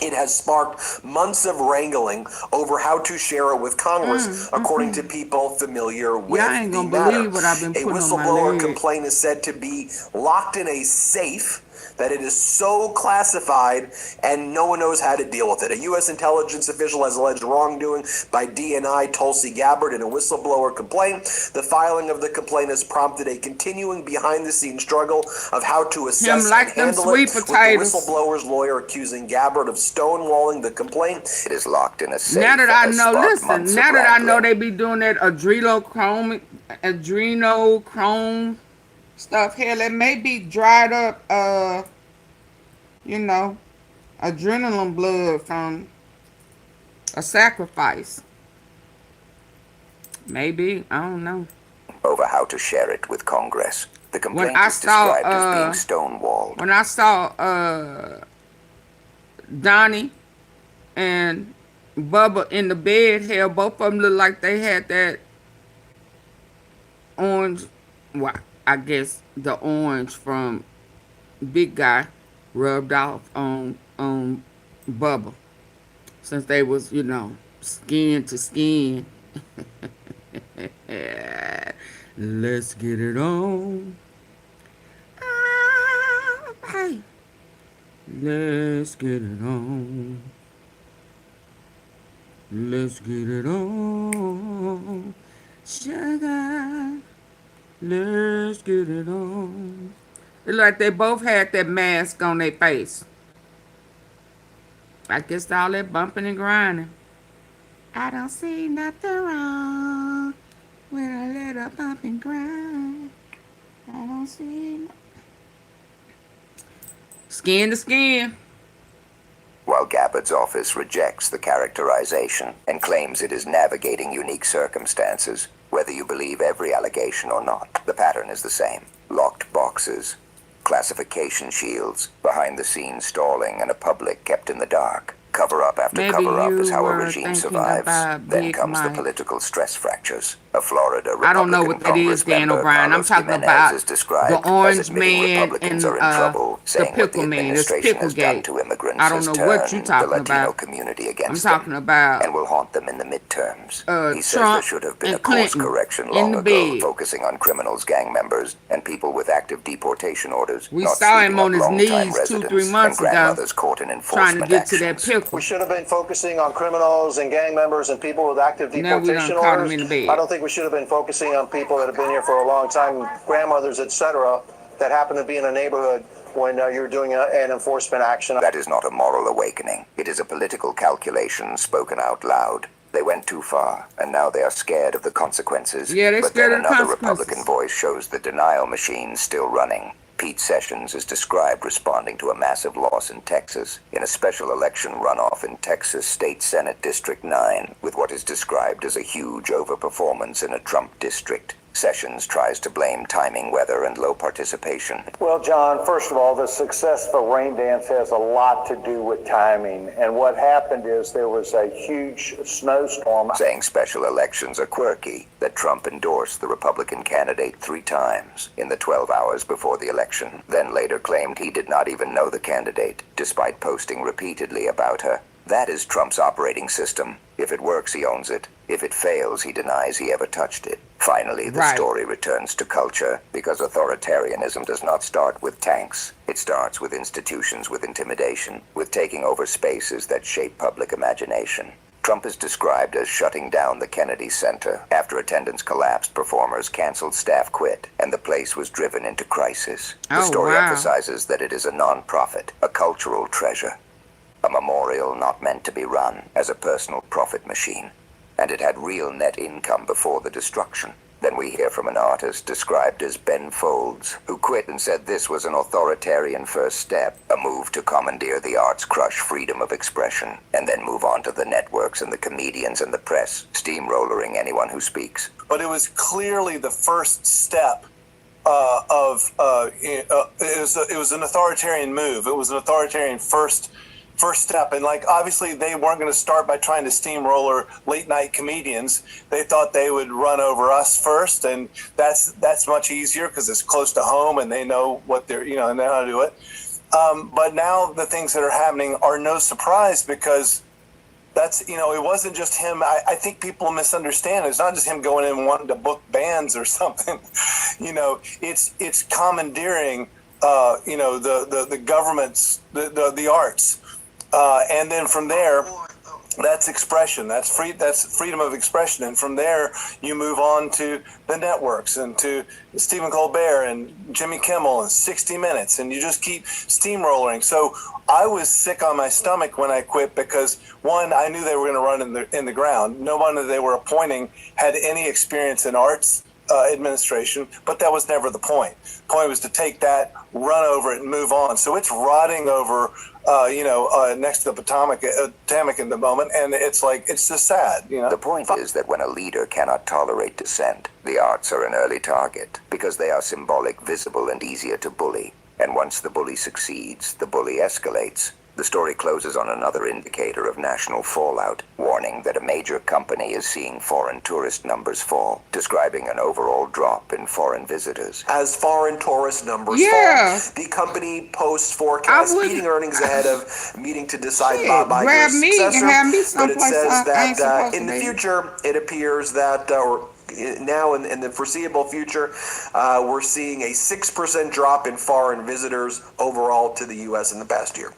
it has sparked months of wrangling over how to share it with Congress, according to people familiar with the matter. A whistleblower complaint is said to be locked in a safe, that it is so classified and no one knows how to deal with it. A U.S. intelligence official has alleged wrongdoing by DNI Tulsi Gabbard in a whistleblower complaint. The filing of the complaint has prompted a continuing behind-the-scenes struggle of how to assess and handle it, with the whistleblower's lawyer accusing Gabbard of stonewalling the complaint. It is locked in a safe. Now that I know, listen, now that I know they be doing that adrenochrome stuff. Hell, it may be dried up, adrenaline blood from a sacrifice. Maybe, I don't know. Over how to share it with Congress. The complaint is described as being stonewalled. When I saw Donnie and Bubba in the bed, hell, both of them looked like they had that orange, I guess the orange from Big Guy rubbed off on Bubba, since they was, skin to skin. Let's get it on. Hey. Let's get it on. Let's get it on. Sugar. Let's get it on. It's like they both had that mask on their face. I guess all that bumping and grinding. I don't see nothing wrong with a little bump and grind. I don't see skin to skin. While Gabbard's office rejects the characterization and claims it is navigating unique circumstances, whether you believe every allegation or not, the pattern is the same. Locked boxes, classification shields, behind-the-scenes stalling, and a public kept in the dark. Cover-up after Maybe cover-up is you how a were regime thinking survives. about Then Big comes the Mike. political stress fractures. A Florida I don't know Republican what that is, Dan Congressmember O'Brien. I'm Carlos talking Jimenez about is described the as orange admitting man Republicans and are in trouble, the saying what the pickle man. It's administration has done Picklegate. to immigrants I don't has know what you're turned the talking Latino about. community I'm against talking them about and will haunt them in the midterms. He says there Trump should have been a and course Clinton correction in long the ago, bed. focusing on criminals, gang members, and people with active deportation orders, We not saw him sweeping on up his long-time knees 2-3 residents and months ago, grandmothers caught in trying to enforcement get to that actions. pickle. We should have been focusing on criminals and gang members and people with active Now we done deportation caught him orders. in the bed. I don't think we should have been focusing on people that have been here for a long time, grandmothers, etc., that happen to be in a neighborhood when you're doing an enforcement action. That is not a moral awakening. It is a political calculation spoken out loud. They went too far, and now they are scared of the consequences. Yeah, they're but scared then of the another consequences. Republican voice shows the denial machine still running. Pete Sessions is described responding to a massive loss in Texas in a special election runoff in Texas State Senate District 9 with what is described as a huge overperformance in a Trump district. Sessions tries to blame timing, weather, and low participation. Well, John, first of all, the success of a rain dance has a lot to do with timing. And what happened is there was a huge snowstorm. Saying special elections are quirky, that Trump endorsed the Republican candidate 3 times in the 12 hours before the election, then later claimed he did not even know the candidate, despite posting repeatedly about her. That is Trump's operating system. If it works, he owns it. If it fails, he denies he ever touched it. Finally, the story returns to culture, because authoritarianism does not start with tanks. It starts with institutions with intimidation, with taking over spaces that shape public imagination. Trump is described as shutting down the Kennedy Center. After attendance collapsed, performers canceled, staff quit, and the place was driven into crisis. The story emphasizes that it is a non-profit, a cultural treasure. A memorial not meant to be run as a personal profit machine. And it had real net income before the destruction. Then we hear from an artist described as Ben Folds, who quit and said this was an authoritarian first step, a move to commandeer the arts, crush freedom of expression, and then move on to the networks and the comedians and the press, steamrollering anyone who speaks. But it was clearly the first step it was an authoritarian move. It was an authoritarian first step, and obviously they weren't going to start by trying to steamroller late night comedians. They thought they would run over us first, and that's much easier because it's close to home and they know what they're they know how to do it. But now the things that are happening are no surprise, because that's it wasn't just him. I think people misunderstand. It's not just him going in and wanting to book bands or something. It's commandeering the government's the arts. And then from there, that's expression. That's freedom of expression. And from there, you move on to the networks and to Stephen Colbert and Jimmy Kimmel and 60 Minutes, and you just keep steamrolling. So I was sick on my stomach when I quit, because one, I knew they were going to run in the ground. No one that they were appointing had any experience in arts administration, but that was never the point. The point was to take that, run over it, and move on. So it's rotting over, next to the Potomac in the moment, and it's just sad. The point is that when a leader cannot tolerate dissent, the arts are an early target, because they are symbolic, visible, and easier to bully. And once the bully succeeds, the bully escalates. The story closes on another indicator of national fallout, warning that a major company is seeing foreign tourist numbers fall, describing an overall drop in foreign visitors. As foreign tourist numbers fall, the company posts forecasts beating earnings ahead of meeting to decide Bob Iger's successor. But it says that in the future, it appears that, now in the foreseeable future, we're seeing a 6% drop in foreign visitors overall to the U.S. in the past year.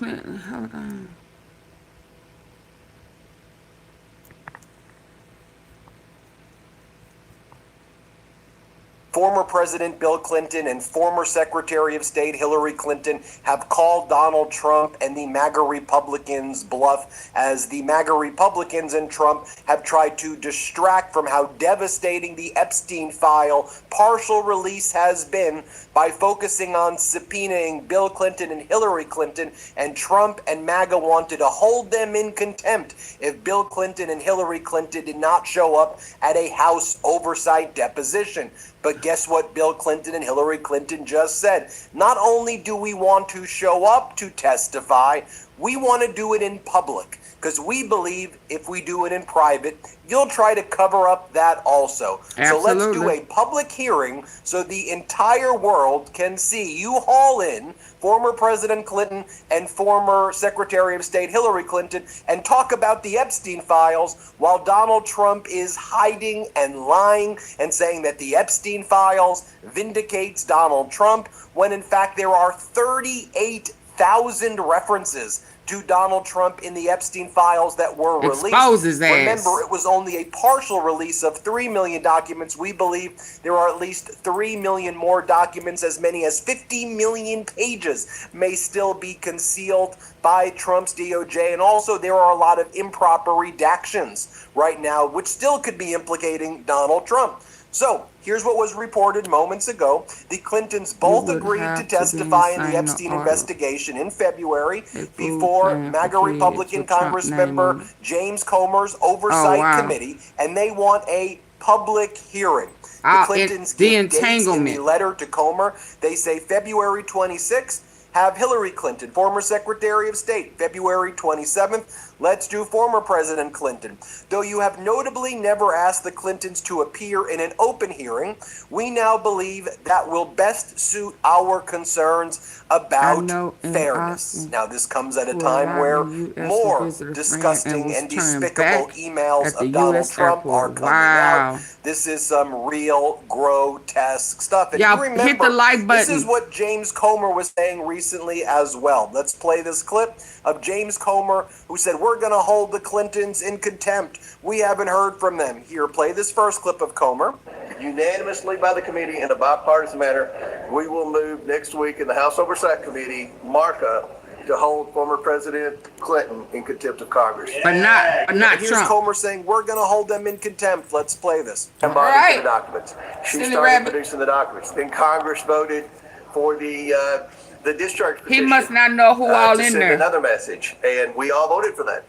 Hold on. former President Bill Clinton and former Secretary of State Hillary Clinton have called Donald Trump and the MAGA Republicans bluff, as the MAGA Republicans and Trump have tried to distract from how devastating the Epstein file partial release has been by focusing on subpoenaing Bill Clinton and Hillary Clinton, and Trump and MAGA wanted to hold them in contempt if Bill Clinton and Hillary Clinton did not show up at a House oversight deposition. But guess what Bill Clinton and Hillary Clinton just said? Not only do we want to show up to testify, we want to do it in public, because we believe if we do it in private, you'll try to cover up that also. Absolutely. So let's do a public hearing so the entire world can see you haul in former President Clinton and former Secretary of State Hillary Clinton and talk about the Epstein files while Donald Trump is hiding and lying and saying that the Epstein files vindicates Donald Trump, when in fact there are 38,000 references to Donald Trump in the Epstein files that were released. Expose his ass. Remember, it was only a partial release of 3 million documents. We believe there are at least 3 million more documents. As many as 50 million pages may still be concealed by Trump's DOJ. And also there are a lot of improper redactions right now, which still could be implicating Donald Trump. So here's what was reported moments ago. The Clintons both agreed to testify in the Epstein investigation in February before MAGA Republican Congressmember James Comer's Oversight Committee, and they want a public hearing. The Clintons give dates in the letter to Comer. They say February 26th, have Hillary Clinton, former Secretary of State. February 27th, let's do former President Clinton. Though you have notably never asked the Clintons to appear in an open hearing, we now believe that will best suit our concerns about fairness. Now, this comes at a time where more disgusting and despicable emails of Donald Trump are coming out. This is some real grotesque stuff. And you remember, hit the like button. This is what James Comer was saying recently as well. Let's play this clip of James Comer, who said, we're going to hold the Clintons in contempt. We haven't heard from them. Here, play this first clip of Comer. Unanimously by the committee in a bipartisan manner, we will move next week in the House Oversight Committee markup to hold former President Clinton in contempt of Congress. But not Here's Trump. Comer saying, we're going to hold them in contempt. Let's play this. Embodied the documents. She started producing the documents. Then Congress voted for the discharge petition. He must not know who all to in send there. Another message, and we all voted for that.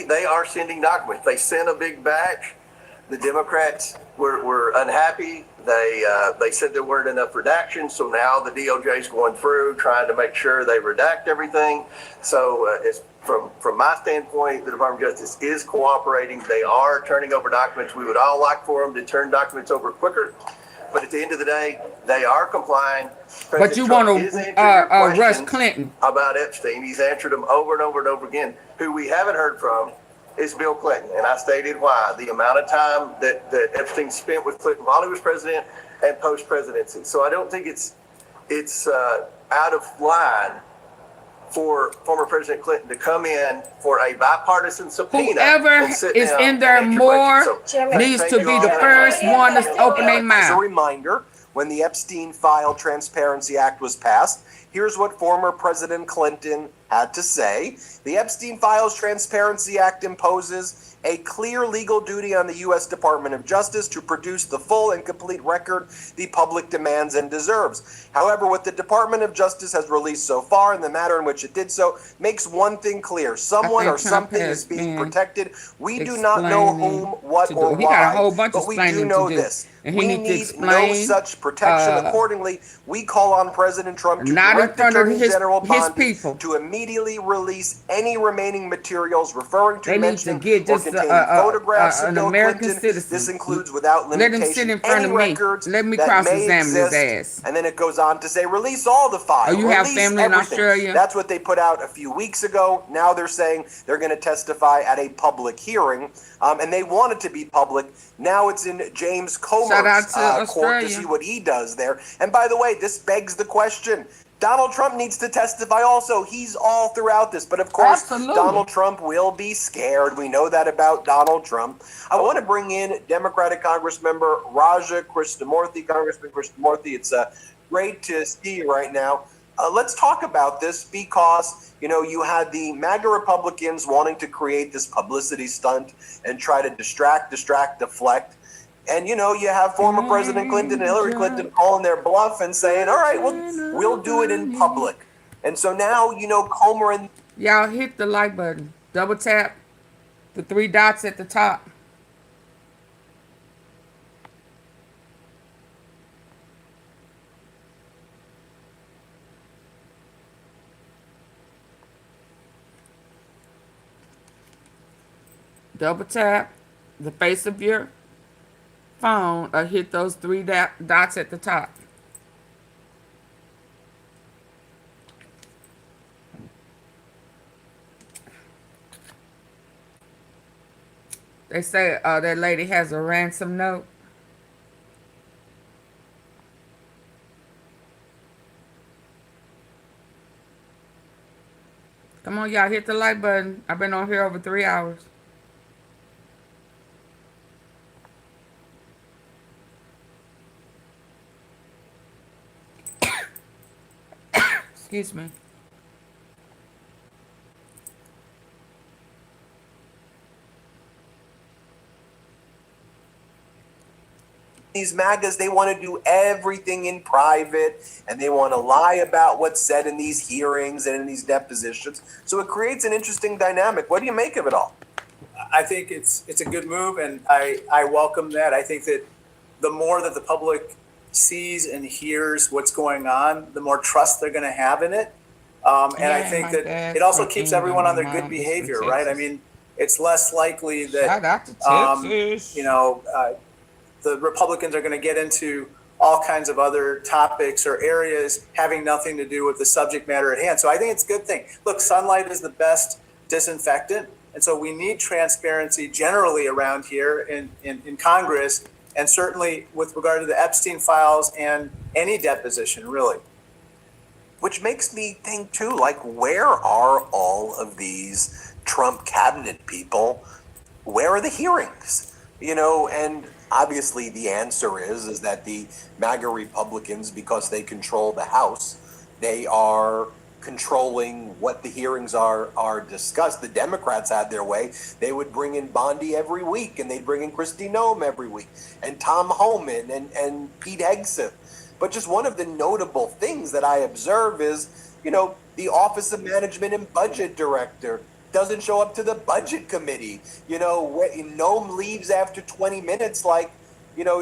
They are sending documents. They sent a big batch. The Democrats were unhappy. They said there weren't enough redactions, so now the DOJ is going through trying to make sure they redact everything. So it's from my standpoint, the Department of Justice is cooperating. They are turning over documents. We would all like for them to turn documents over quicker. But at the end of the day, they are complying. But you want to Rush Clinton about Epstein. He's answered them over and over and over again. Who we haven't heard from is Bill Clinton. And I stated why. The amount of time that Epstein spent with Clinton while he was president and post-presidency. So I don't think it's out of line for former President Clinton to come in for a bipartisan subpoena. Whoever is in there more needs to be the first one to open their mouth. As a reminder, when the Epstein File Transparency Act was passed, here's what former President Clinton had to say. The Epstein Files Transparency Act imposes a clear legal duty on the U.S. Department of Justice to produce the full and complete record the public demands and deserves. However, what the Department of Justice has released so far and the manner in which it did so makes one thing clear. Someone or something is being protected. We do not know whom, what, or why, but we do know this. We need no such protection. Accordingly, we call on President Trump to direct Attorney General Bondi to immediately release any remaining materials referring to, mentioning, or containing photographs of Bill Clinton. This includes, without limitation, any records that may exist. And then it goes on to say, release all the files. Oh, you have family in Australia? That's what they put out a few weeks ago. Now they're saying they're going to testify at a public hearing. And they want it to be public. Now it's in James Comer's court to see what he does there. And by the way, this begs the question, Donald Trump needs to testify also. He's all throughout this. But of course, Absolutely. Donald Trump will be scared. We know that about Donald Trump. I want to bring in Democratic Congressmember Raja Krishnamurthy. Congressman Krishnamurthy, it's great to see you right now. Let's talk about this because, you had the MAGA Republicans wanting to create this publicity stunt and try to distract, deflect. And, you have former President Clinton and Hillary Clinton calling their bluff and saying, all right, we'll do it in public. And so now, Comer and... Y'all hit the like button. Double tap the 3 dots at the top. Double tap the face of your phone or hit those 3 dots at the top. They say that lady has a ransom note. Come on, y'all, hit the like button. I've been on here over 3 hours. Excuse me. These MAGAs, they want to do everything in private and they want to lie about what's said in these hearings and in these depositions. So it creates an interesting dynamic. What do you make of it all? I think it's a good move, and I welcome that. I think that the more that the public sees and hears what's going on, the more trust they're going to have in it. And I think that it also keeps everyone on their good behavior, right? I mean, it's less likely that, the Republicans are going to get into all kinds of other topics or areas having nothing to do with the subject matter at hand. So I think it's a good thing. Look, sunlight is the best disinfectant. And so we need transparency generally around here in Congress, and certainly with regard to the Epstein files and any deposition, really. Which makes me think, too, like, where are all of these Trump cabinet people? Where are the hearings? And obviously the answer is that the MAGA Republicans, because they control the House, they are controlling what the hearings are discussed. The Democrats had their way. They would bring in Bondi every week, and they'd bring in Kristi Noem every week, and Tom Homan and Pete Hegseth. But just one of the notable things that I observe is, the Office of Management and Budget Director doesn't show up to the Budget Committee. Noem leaves after 20 minutes like,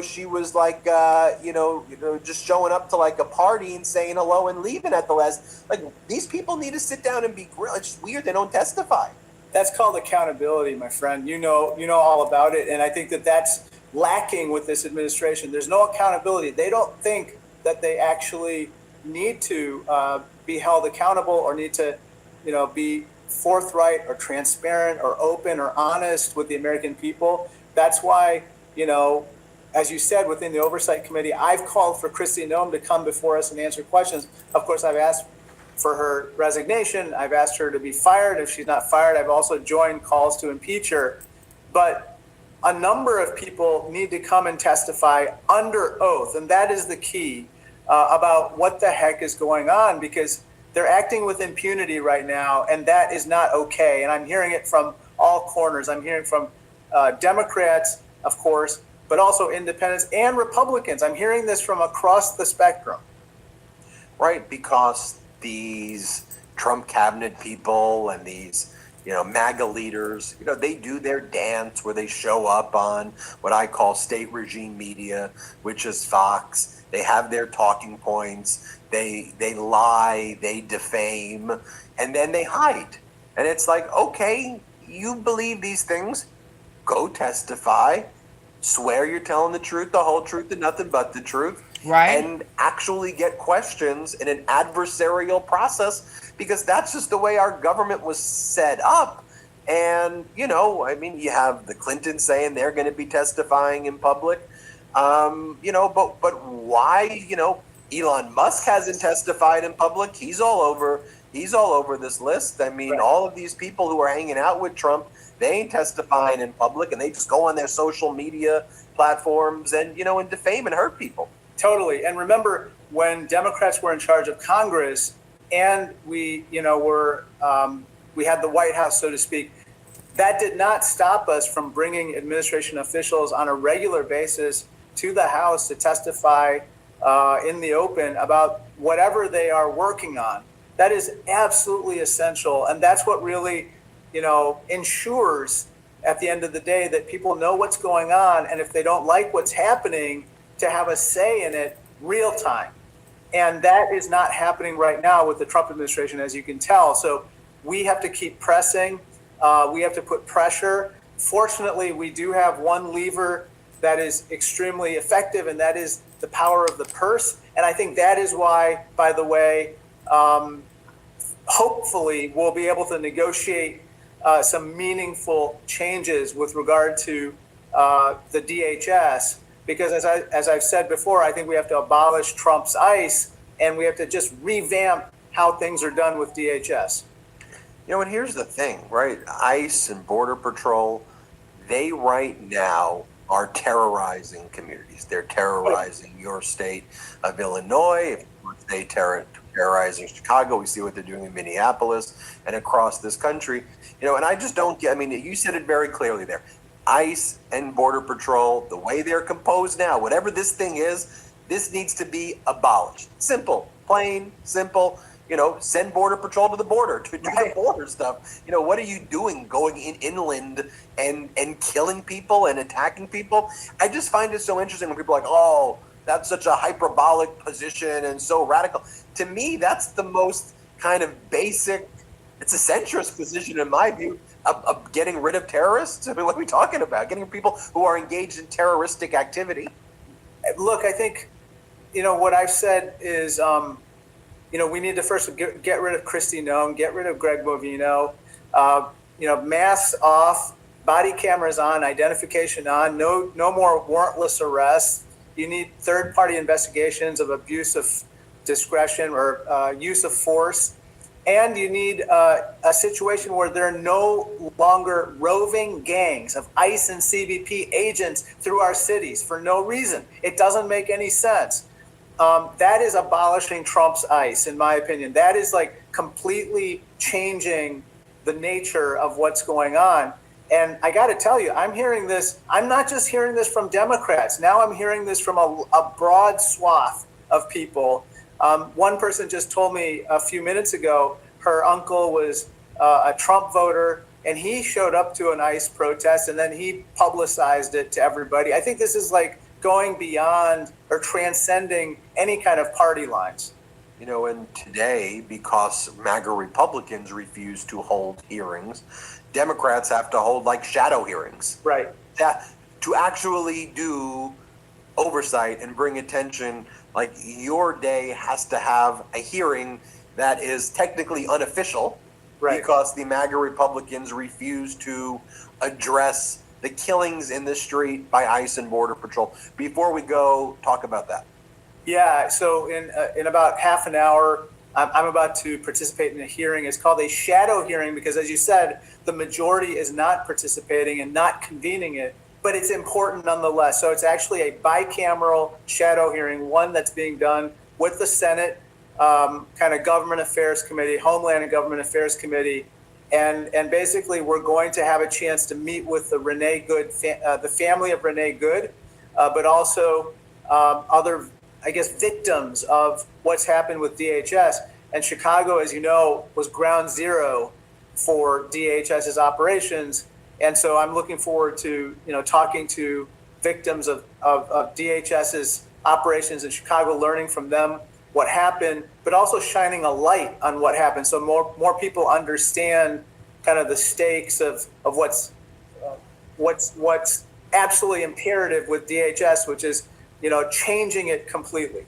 she was like, just showing up to like a party and saying hello and leaving at the last. Like, these people need to sit down and be grilled. It's just weird they don't testify. That's called accountability, my friend. You know all about it. And I think that that's lacking with this administration. There's no accountability. They don't think that they actually need to be held accountable or need to, be forthright or transparent or open or honest with the American people. That's why, as you said, within the Oversight Committee, I've called for Kristi Noem to come before us and answer questions. Of course, I've asked for her resignation. I've asked her to be fired. If she's not fired, I've also joined calls to impeach her. But a number of people need to come and testify under oath, and that is the key about what the heck is going on, because they're acting with impunity right now, and that is not okay. And I'm hearing it from all corners. I'm hearing from Democrats, of course, but also independents and Republicans. I'm hearing this from across the spectrum. Right, because these Trump cabinet people and these, MAGA leaders, they do their dance where they show up on what I call state regime media, which is Fox. They have their talking points. They lie, they defame, and then they hide. And it's like, okay, you believe these things, go testify, swear you're telling the truth, the whole truth, and nothing but the truth. Right. And actually get questions in an adversarial process, because that's just the way our government was set up. And, you have the Clintons saying they're going to be testifying in public, but why, Elon Musk hasn't testified in public. He's all over this list. I mean, all of these people who are hanging out with Trump, they ain't testifying in public, and they just go on their social media platforms and, and defame and hurt people. Totally. And remember, when Democrats were in charge of Congress and we had the White House, so to speak, that did not stop us from bringing administration officials on a regular basis to the House to testify in the open about whatever they are working on. That is absolutely essential. And that's what really, ensures at the end of the day that people know what's going on. And if they don't like what's happening, to have a say in it real time. And that is not happening right now with the Trump administration, as you can tell. So we have to keep pressing. We have to put pressure. Fortunately, we do have one lever that is extremely effective, and that is the power of the purse. And I think that is why, by the way, hopefully we'll be able to negotiate some meaningful changes with regard to the DHS. Because as I've said before, I think we have to abolish Trump's ICE, and we have to just revamp how things are done with DHS. And here's the thing, right? ICE and Border Patrol, they right now are terrorizing communities. They're terrorizing your state of Illinois. If they terrorizing Chicago, we see what they're doing in Minneapolis and across this country. And I just don't get, you said it very clearly there. ICE and Border Patrol, the way they're composed now, whatever this thing is, this needs to be abolished. Simple, plain, simple. Send Border Patrol to the border to do the border stuff. What are you doing going inland and killing people and attacking people? I just find it so interesting when people are like, oh, that's such a hyperbolic position and so radical. To me, that's the most kind of basic, it's a centrist position in my view, of getting rid of terrorists. I mean, what are we talking about? Getting people who are engaged in terroristic activity? Look, I think, what I've said is, we need to first get rid of Kristi Noem, get rid of Greg Bovino, masks off, body cameras on, identification on, no more warrantless arrests. You need third-party investigations of abuse of discretion or use of force. And you need a situation where there are no longer roving gangs of ICE and CBP agents through our cities for no reason. It doesn't make any sense. That is abolishing Trump's ICE, in my opinion. That is like completely changing the nature of what's going on. And I got to tell you, I'm hearing this. I'm not just hearing this from Democrats. Now I'm hearing this from a broad swath of people. One person just told me a few minutes ago her uncle was a Trump voter, and he showed up to an ICE protest, and then he publicized it to everybody. I think this is like going beyond or transcending any kind of party lines. And today, because MAGA Republicans refuse to hold hearings, Democrats have to hold like shadow hearings. Right. To actually do oversight and bring attention. Like, your day has to have a hearing that is technically unofficial, right? Because the MAGA Republicans refuse to address the killings in the street by ICE and Border Patrol. Before we go, talk about that. Yeah, so in about half an hour, I'm about to participate in a hearing. It's called a shadow hearing because, as you said, the majority is not participating and not convening it. But it's important nonetheless. So it's actually a bicameral shadow hearing, one that's being done with the Senate, kind of Government Affairs Committee, Homeland and Government Affairs Committee. And basically, we're going to have a chance to meet with the Renee Good, the family of Renee Good, but also other, victims of what's happened with DHS. And Chicago, as you know, was ground zero for DHS's operations. And so I'm looking forward to, talking to victims of DHS's operations in Chicago, learning from them what happened, but also shining a light on what happened, so more people understand kind of the stakes of what's absolutely imperative with DHS, which is changing it completely.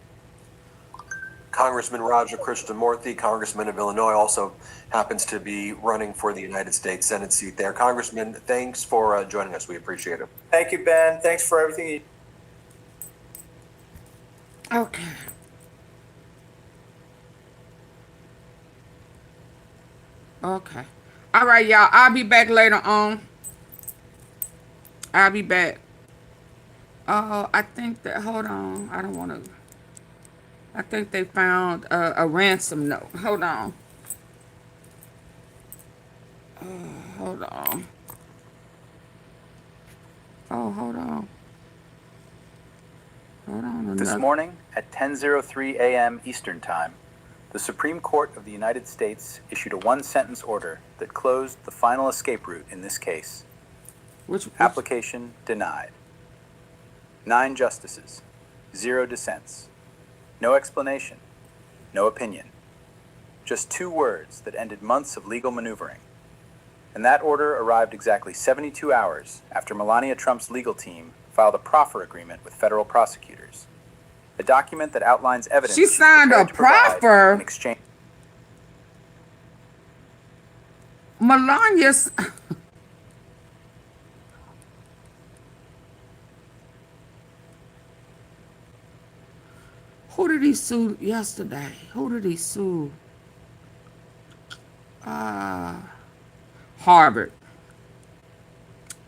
Congressman Raja Krishnamurthy, Congressman of Illinois, also happens to be running for the United States Senate seat there. Congressman, thanks for joining us. We appreciate it. Thank you, Ben. Thanks for everything. Okay. Okay. All right, y'all. I'll be back later on. I'll be back. Oh, I think that, hold on. I don't want to. I think they found a ransom note. Hold on. Hold on. Oh, hold on. Hold on. This morning at 10:03 a.m. Eastern Time, the Supreme Court of the United States issued a one-sentence order that closed the final escape route in this case. Which? Application denied. 9 justices, 0 dissents. No explanation, no opinion. Just 2 words that ended months of legal maneuvering. And that order arrived exactly 72 hours after Melania Trump's legal team filed a proffer agreement with federal prosecutors. A document that outlines evidence she signed a proffer in exchange. Melania's. Who did he sue yesterday? Who did he sue? Harvard.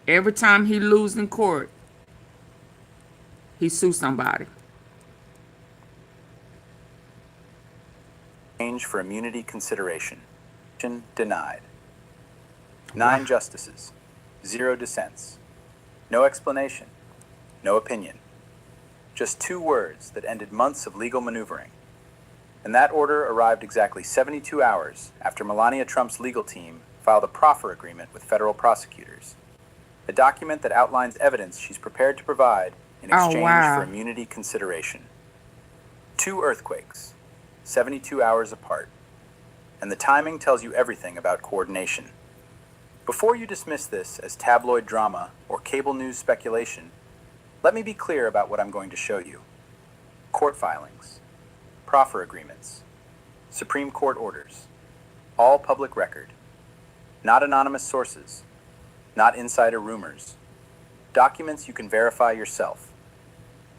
Every time he loses in court, he sues somebody. Exchange for immunity consideration. Denied. 9 justices, 0 dissents. No explanation, no opinion. Just 2 words that ended months of legal maneuvering. And that order arrived exactly 72 hours after Melania Trump's legal team filed a proffer agreement with federal prosecutors. A document that outlines evidence she's prepared to provide in exchange for immunity consideration. 2 earthquakes, 72 hours apart. And the timing tells you everything about coordination. Before you dismiss this as tabloid drama or cable news speculation, let me be clear about what I'm going to show you. Court filings, proffer agreements, Supreme Court orders, all public record, not anonymous sources, not insider rumors, documents you can verify yourself.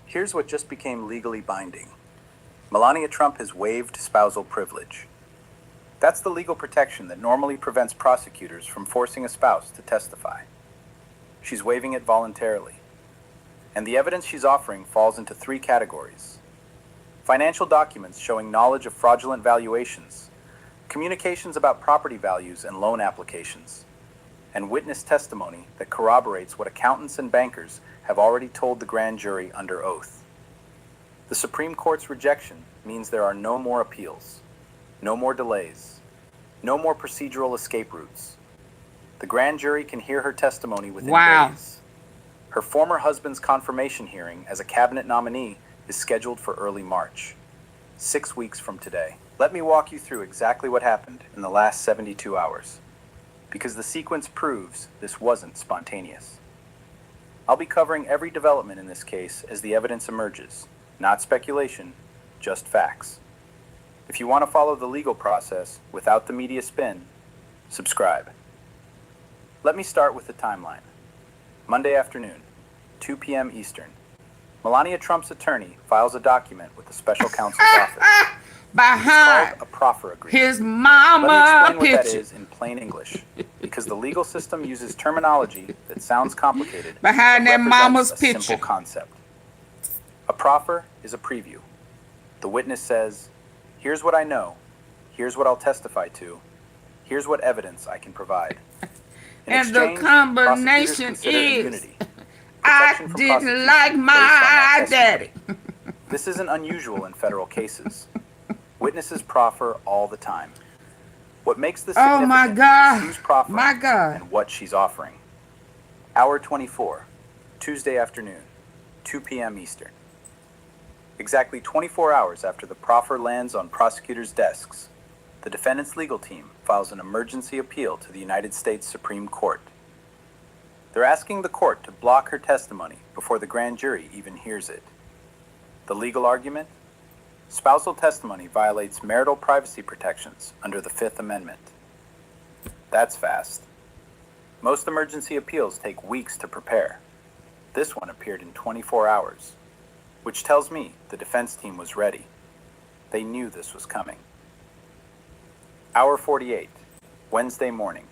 Here's what just became legally binding. Melania Trump has waived spousal privilege. That's the legal protection that normally prevents prosecutors from forcing a spouse to testify. She's waiving it voluntarily. And the evidence she's offering falls into 3 categories. Financial documents showing knowledge of fraudulent valuations, communications about property values and loan applications, and witness testimony that corroborates what accountants and bankers have already told the grand jury under oath. The Supreme Court's rejection means there are no more appeals, no more delays, no more procedural escape routes. The grand jury can hear her testimony within days. Her former husband's confirmation hearing as a cabinet nominee is scheduled for early March, 6 weeks from today. Let me walk you through exactly what happened in the last 72 hours, because the sequence proves this wasn't spontaneous. I'll be covering every development in this case as the evidence emerges, not speculation, just facts. If you want to follow the legal process without the media spin, subscribe. Let me start with the timeline. Monday afternoon, 2 p.m. Eastern. Melania Trump's attorney files a document with the special counsel's office. Behind it's called a proffer agreement. His mama Let me explain what picture. that is in plain English, because the legal system uses terminology that sounds complicated. Behind but that mama's represents a picture. simple concept. A proffer is a preview. The witness says, here's what I know, here's what I'll testify to, here's what evidence I can provide. In and exchange, the combination is, I didn't like my daddy. This isn't unusual in federal cases. Witnesses proffer all the time. What makes this significant oh my God, is who's proffering my God. and what she's offering. Hour 24, Tuesday afternoon, 2 p.m. Eastern. Exactly 24 hours after the proffer lands on prosecutors' desks, the defendant's legal team files an emergency appeal to the United States Supreme Court. They're asking the court to block her testimony before the grand jury even hears it. The legal argument? Spousal testimony violates marital privacy protections under the Fifth Amendment. That's fast. Most emergency appeals take weeks to prepare. This one appeared in 24 hours, which tells me the defense team was ready. They knew this was coming. Hour 48, Wednesday morning.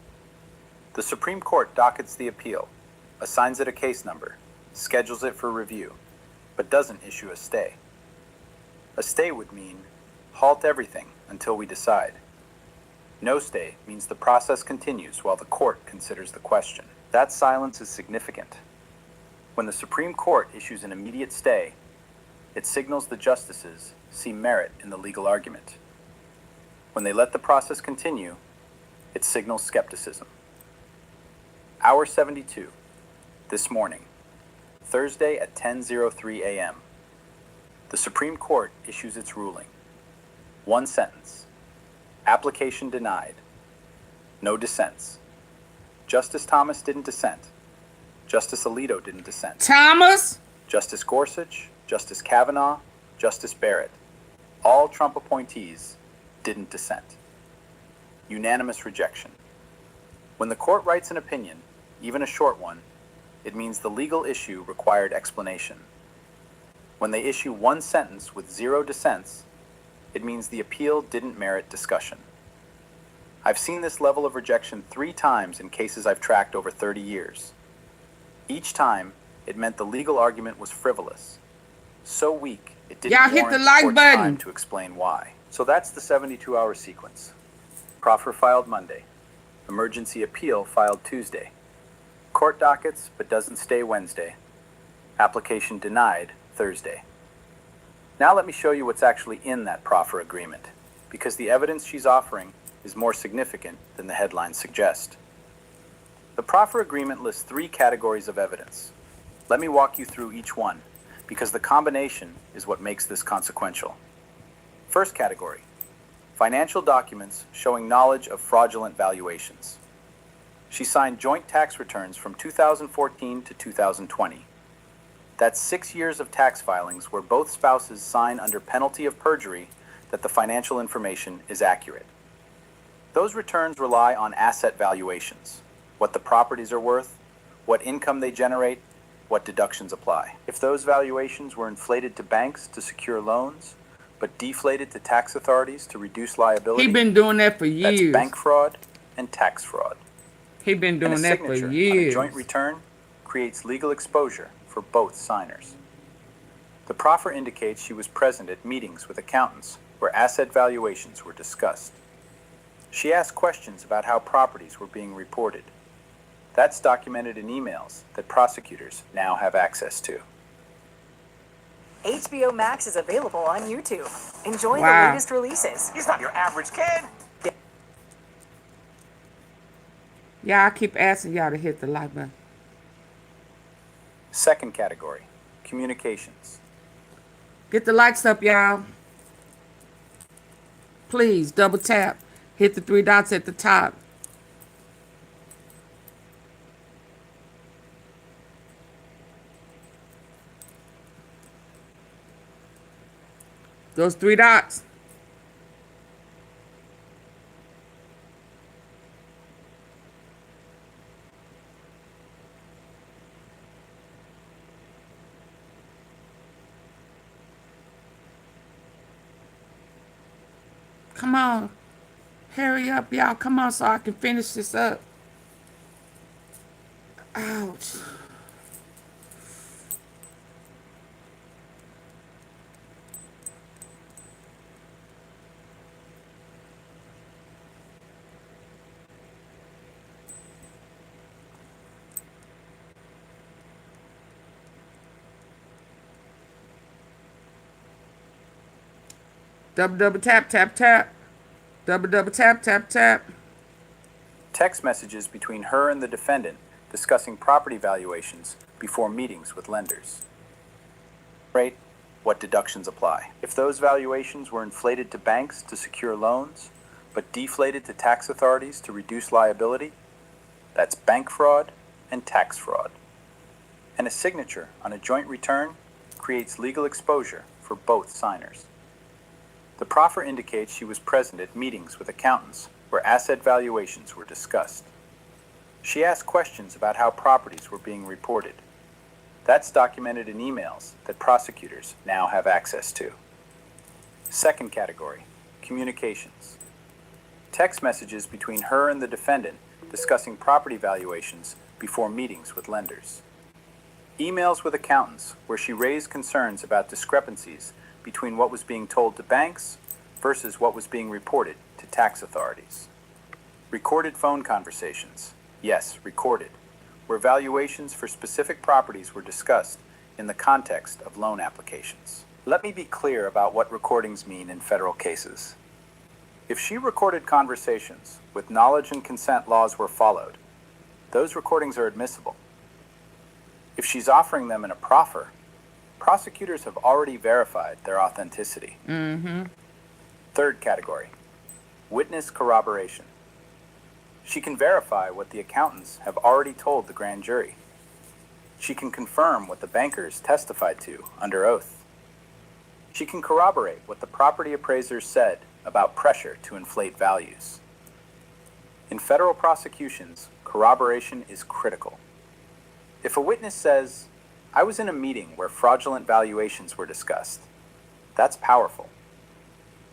The Supreme Court dockets the appeal, assigns it a case number, schedules it for review, but doesn't issue a stay. A stay would mean halt everything until we decide. No stay means the process continues while the court considers the question. That silence is significant. When the Supreme Court issues an immediate stay, it signals the justices see merit in the legal argument. When they let the process continue, it signals skepticism. Hour 72, this morning, Thursday at 10:03 a.m. The Supreme Court issues its ruling. One sentence. Application denied. No dissents. Justice Thomas didn't dissent. Justice Alito didn't dissent. Thomas? Justice Gorsuch, Justice Kavanaugh, Justice Barrett, all Trump appointees didn't dissent. Unanimous rejection. When the court writes an opinion, even a short one, it means the legal issue required explanation. When they issue one sentence with 0 dissents, it means the appeal didn't merit discussion. I've seen this level of rejection 3 times in cases I've tracked over 30 years. Each time, it meant the legal argument was frivolous, so weak it didn't warrant the court's time to explain why. So that's the 72-hour sequence. Proffer filed Monday. Emergency appeal filed Tuesday. Court dockets but doesn't stay Wednesday. Application denied Thursday. Now let me show you what's actually in that proffer agreement, because the evidence she's offering is more significant than the headlines suggest. The proffer agreement lists 3 categories of evidence. Let me walk you through each one, because the combination is what makes this consequential. First category, financial documents showing knowledge of fraudulent valuations. She signed joint tax returns from 2014 to 2020. That's 6 years of tax filings where both spouses sign under penalty of perjury that the financial information is accurate. Those returns rely on asset valuations, what the properties are worth, what income they generate, what deductions apply. If those valuations were inflated to banks to secure loans, but deflated to tax authorities to reduce liability, He been doing that for years. That's bank fraud and tax fraud. He been doing that for years. On a joint return creates legal exposure for both signers. The proffer indicates she was present at meetings with accountants where asset valuations were discussed. She asked questions about how properties were being reported. That's documented in emails that prosecutors now have access to. HBO Max is available on YouTube. Enjoy the latest releases. He's not your average kid. Yeah, I keep asking y'all to hit the like button. Second category, communications. Get the likes up, y'all. Please, double tap. Hit the 3 dots at the top. Those 3 dots. Come on. Hurry up, y'all. Come on so I can finish this up. Ouch. Double tap, tap, tap. Double tap, tap, tap. Text messages between her and the defendant discussing property valuations before meetings with lenders. Rate, what deductions apply. If those valuations were inflated to banks to secure loans, but deflated to tax authorities to reduce liability, that's bank fraud and tax fraud. And a signature on a joint return creates legal exposure for both signers. The proffer indicates she was present at meetings with accountants where asset valuations were discussed. She asked questions about how properties were being reported. That's documented in emails that prosecutors now have access to. Second category, communications. text messages between her and the defendant discussing property valuations before meetings with lenders. Emails with accountants where she raised concerns about discrepancies between what was being told to banks versus what was being reported to tax authorities. Recorded phone conversations, yes, recorded, where valuations for specific properties were discussed in the context of loan applications. Let me be clear about what recordings mean in federal cases. If she recorded conversations with knowledge and consent laws were followed, those recordings are admissible. If she's offering them in a proffer, prosecutors have already verified their authenticity. Third category, witness corroboration. She can verify what the accountants have already told the grand jury. She can confirm what the bankers testified to under oath. She can corroborate what the property appraisers said about pressure to inflate values. In federal prosecutions, corroboration is critical. If a witness says, "I was in a meeting where fraudulent valuations were discussed," that's powerful.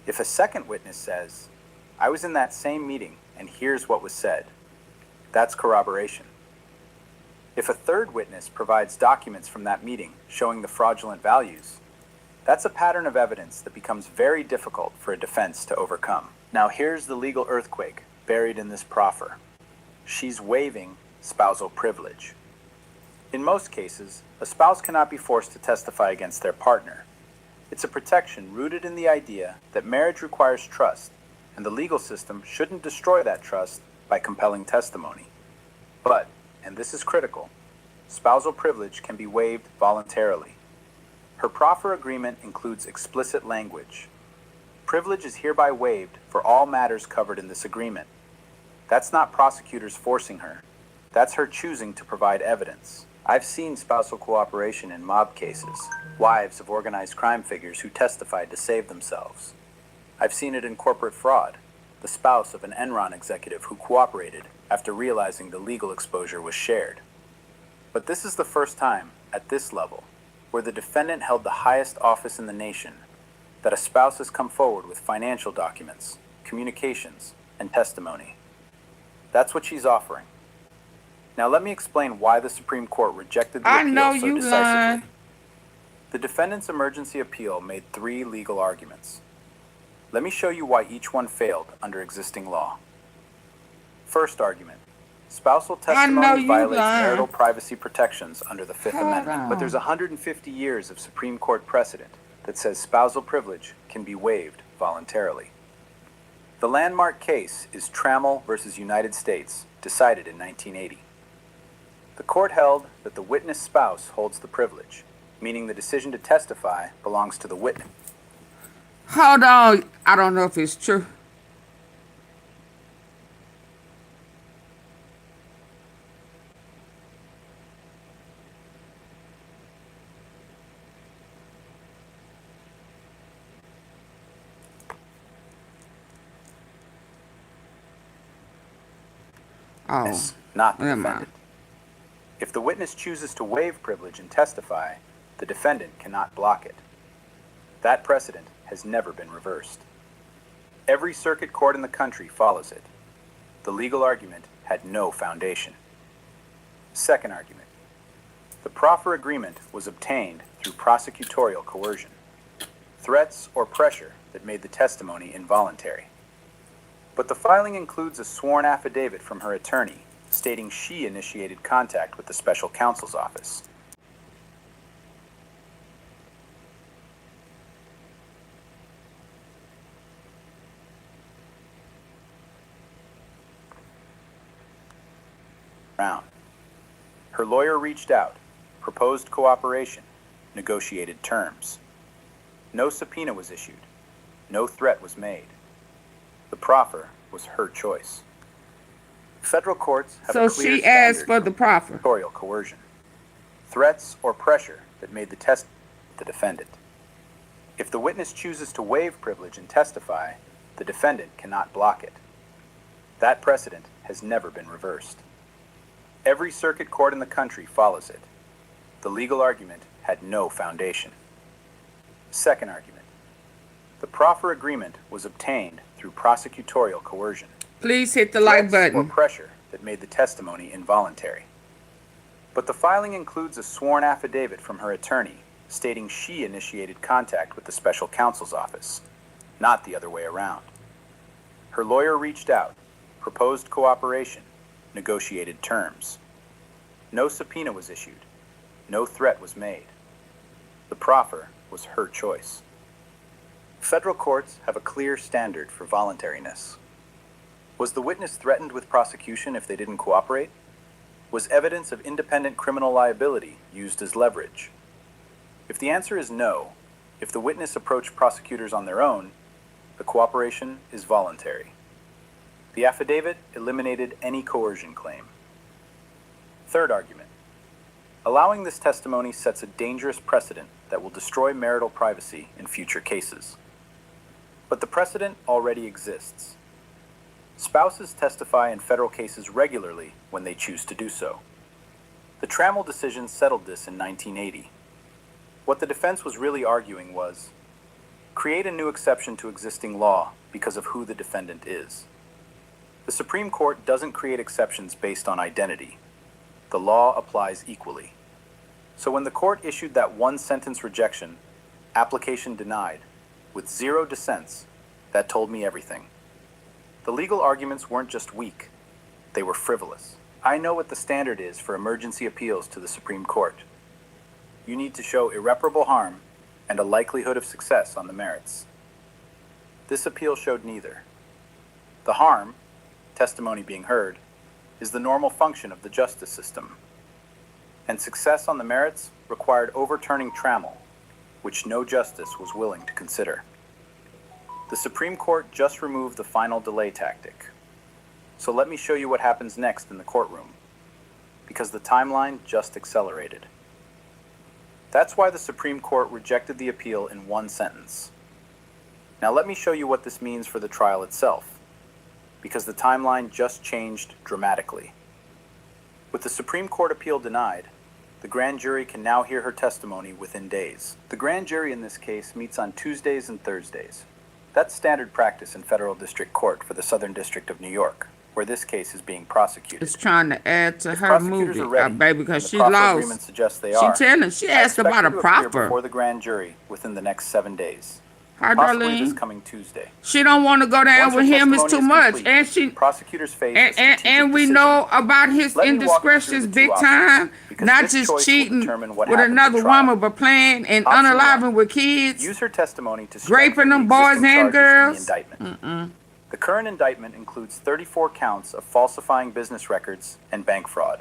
If a second witness says, "I was in that same meeting and here's what was said," that's corroboration. If a third witness provides documents from that meeting showing the fraudulent values, that's a pattern of evidence that becomes very difficult for a defense to overcome. Now here's the legal earthquake buried in this proffer. She's waiving spousal privilege. In most cases, a spouse cannot be forced to testify against their partner. It's a protection rooted in the idea that marriage requires trust, and the legal system shouldn't destroy that trust by compelling testimony. But, and this is critical, spousal privilege can be waived voluntarily. Her proffer agreement includes explicit language. Privilege is hereby waived for all matters covered in this agreement. That's not prosecutors forcing her. That's her choosing to provide evidence. I've seen spousal cooperation in mob cases, wives of organized crime figures who testified to save themselves. I've seen it in corporate fraud, the spouse of an Enron executive who cooperated after realizing the legal exposure was shared. But this is the first time, at this level, where the defendant held the highest office in the nation, that a spouse has come forward with financial documents, communications, and testimony. That's what she's offering. Now let me explain why the Supreme Court rejected the appeal so decisively. The defendant's emergency appeal made 3 legal arguments. Let me show you why each one failed under existing law. First argument, spousal testimony violates marital privacy protections under the Fifth Amendment. But there's 150 years of Supreme Court precedent that says spousal privilege can be waived voluntarily. The landmark case is Trammell versus United States, decided in 1980. The court held that the witness spouse holds the privilege, meaning the decision to testify belongs to the witness. Hold on. I don't know if it's true. Oh, not the defendant. If the witness chooses to waive privilege and testify, the defendant cannot block it. That precedent has never been reversed. Every circuit court in the country follows it. The legal argument had no foundation. Second argument. The proffer agreement was obtained through prosecutorial coercion, threats or pressure that made the testimony involuntary. But the filing includes a sworn affidavit from her attorney stating she initiated contact with the special counsel's office. Her lawyer reached out, proposed cooperation, negotiated terms. No subpoena was issued. No threat was made. The proffer was her choice. Federal courts have a clear standard. So she asked for the proffer. Coercion, threats or pressure that made the testimony the defendant. If the witness chooses to waive privilege and testify, the defendant cannot block it. That precedent has never been reversed. Every circuit court in the country follows it. The legal argument had no foundation. Second argument. The proffer agreement was obtained through prosecutorial coercion. Please hit the like Threats or button. pressure that made the testimony involuntary. But the filing includes a sworn affidavit from her attorney stating she initiated contact with the special counsel's office, not the other way around. Her lawyer reached out, proposed cooperation, negotiated terms. No subpoena was issued. No threat was made. The proffer was her choice. Federal courts have a clear standard for voluntariness. Was the witness threatened with prosecution if they didn't cooperate? Was evidence of independent criminal liability used as leverage? If the answer is no, if the witness approached prosecutors on their own, the cooperation is voluntary. The affidavit eliminated any coercion claim. Third argument. Allowing this testimony sets a dangerous precedent that will destroy marital privacy in future cases. But the precedent already exists. Spouses testify in federal cases regularly when they choose to do so. The Trammell decision settled this in 1980. What the defense was really arguing was, create a new exception to existing law because of who the defendant is. The Supreme Court doesn't create exceptions based on identity. The law applies equally. So when the court issued that one-sentence rejection, application denied, with 0 dissents, that told me everything. The legal arguments weren't just weak, they were frivolous. I know what the standard is for emergency appeals to the Supreme Court. You need to show irreparable harm and a likelihood of success on the merits. This appeal showed neither. The harm, testimony being heard, is the normal function of the justice system. And success on the merits required overturning Trammell, which no justice was willing to consider. The Supreme Court just removed the final delay tactic. So let me show you what happens next in the courtroom, because the timeline just accelerated. That's why the Supreme Court rejected the appeal in one sentence. Now let me show you what this means for the trial itself, because the timeline just changed dramatically. With the Supreme Court appeal denied, the grand jury can now hear her testimony within days. The grand jury in this case meets on Tuesdays and Thursdays. That's standard practice in federal district court for the Southern District of New York, where this case is being prosecuted. It's trying to add to If her prosecutors movie, are ready, baby, because and she the proffer agreement lost. suggests they She are, telling, she I asked expect about her a to appear proffer. before the grand jury within the next 7 days. Hi, Possibly this Darlene. coming Tuesday. She don't want to go down Once her with him. It's testimony too is much, complete, and she prosecutors face a and strategic we decision. know about his Let me walk you through indiscretions the two big options, time. because Not this just choice will cheating determine what with happens at another trial. woman, but playing and Option unaliving one. with kids, Use her testimony to raping strengthen the them boys existing and charges in the girls. indictment. The current indictment includes 34 counts of falsifying business records and bank fraud.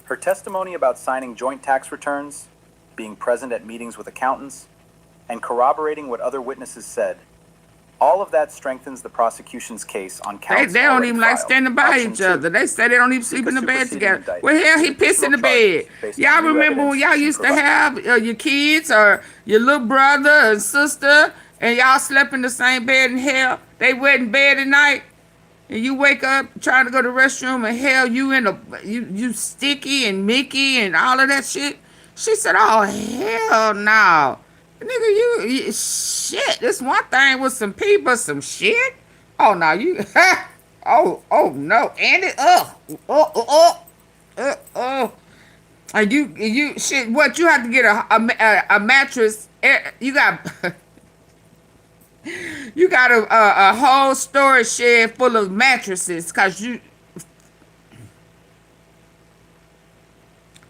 Her testimony about signing joint tax returns, being present at meetings with accountants, and corroborating what other witnesses said, all of that strengthens the prosecution's case on counts They don't already even like filed. standing by Option each two. other. They say they don't even sleep Seek a in the bed superseding together. indictment Well, hell, he with pissed in the additional bed. charges based Y'all on new remember when evidence y'all she used to provided. have your kids or your little brother and sister, and y'all slept in the same bed in hell? They went in bed at night, and you wake up trying to go to the restroom, and hell, you sticky and Mickey and all of that shit. She said, "Oh hell no, nigga, you shit. This one thing with some people, some shit. Oh no, you, oh no, and it and you shit. What you have to get a mattress? You got." You got a whole storage shed full of mattresses, cause you.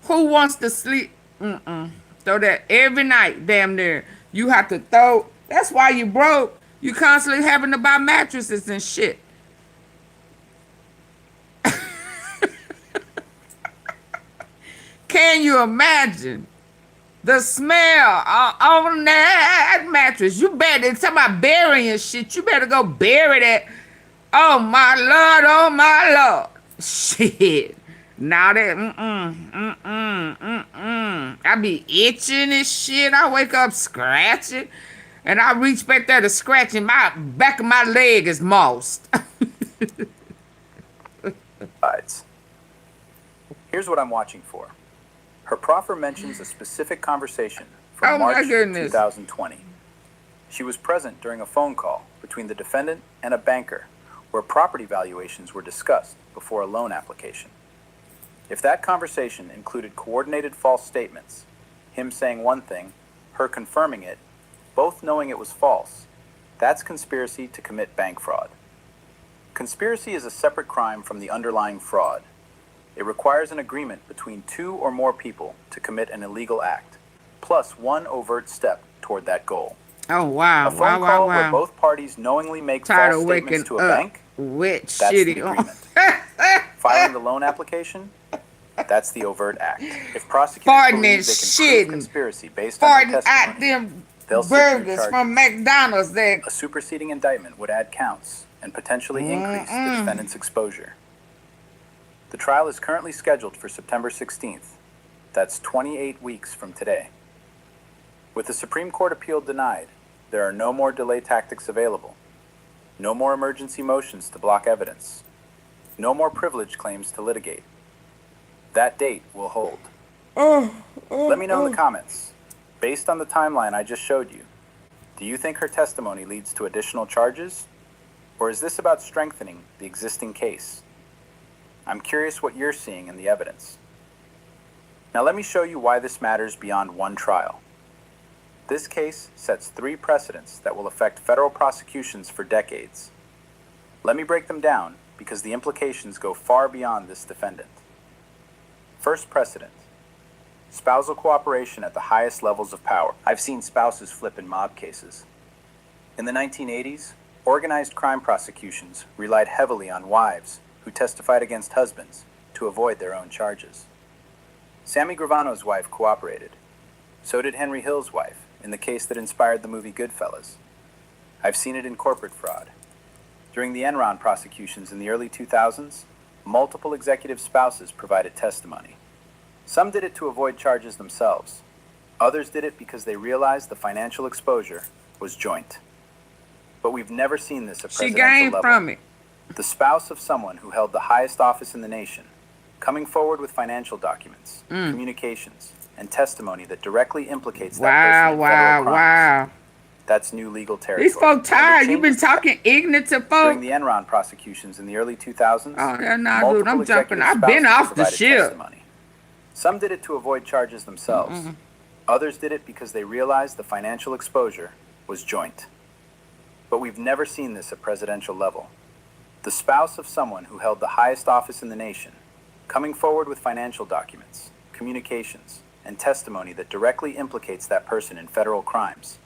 Who wants to sleep? Throw that every night, damn near. You have to throw. That's why you broke. You constantly having to buy mattresses and shit. Can you imagine? The smell on that mattress. You better, talking about burying shit. You better go bury that. Oh my Lord, oh my Lord. Shit. Now that, I be itching and shit. I wake up scratching. And I reach back there to scratching. My back of my leg is mossed. Here's what I'm watching for. Her proffer mentions a specific conversation from Oh, my March goodness. 2020. She was present during a phone call between the defendant and a banker where property valuations were discussed before a loan application. If that conversation included coordinated false statements, him saying one thing, her confirming it, both knowing it was false, that's conspiracy to commit bank fraud. Conspiracy is a separate crime from the underlying fraud. It requires an agreement between two or more people to commit an illegal act, plus one overt step toward that goal. Oh, wow. A phone call where both parties knowingly make false statements to a bank, that's the agreement. Filing the loan application, that's the overt act. If prosecutors believe they can prove conspiracy based on her testimony, they'll seek new burgers charges. from McDonald's. A superseding indictment would add counts and potentially increase the defendant's exposure. The trial is currently scheduled for September 16th. That's 28 weeks from today. With the Supreme Court appeal denied, there are no more delay tactics available. No more emergency motions to block evidence. No more privilege claims to litigate. That date will hold. Let me know in the comments. Based on the timeline I just showed you, do you think her testimony leads to additional charges? Or is this about strengthening the existing case? I'm curious what you're seeing in the evidence. Now let me show you why this matters beyond one trial. This case sets 3 precedents that will affect federal prosecutions for decades. Let me break them down because the implications go far beyond this defendant. First precedent: spousal cooperation at the highest levels of power. I've seen spouses flip in mob cases. In the 1980s, organized crime prosecutions relied heavily on wives who testified against husbands to avoid their own charges. Sammy Gravano's wife cooperated. So did Henry Hill's wife in the case that inspired the movie Goodfellas. I've seen it in corporate fraud. During the Enron prosecutions in the early 2000s, multiple executive spouses provided testimony. Some did it to avoid charges themselves. Others did it because they realized the financial exposure was joint. But we've never seen this at presidential level. She gained from it. The spouse of someone who held the highest office in the nation, coming forward with financial documents, communications, and testimony that directly implicates that person in federal crimes. Wow. That's new legal territory. These folks tired. You've been talking ignorant to folks. During the Enron prosecutions in the early 2000s, dude, I'm jumping. I've been off the ship. Testimony. Some did it to avoid charges themselves. Others did it because they realized the financial exposure was joint. But we've never seen this at presidential level. The spouse of someone who held the highest office in the nation, coming forward with financial documents, communications, and testimony that directly implicates that person in federal crimes.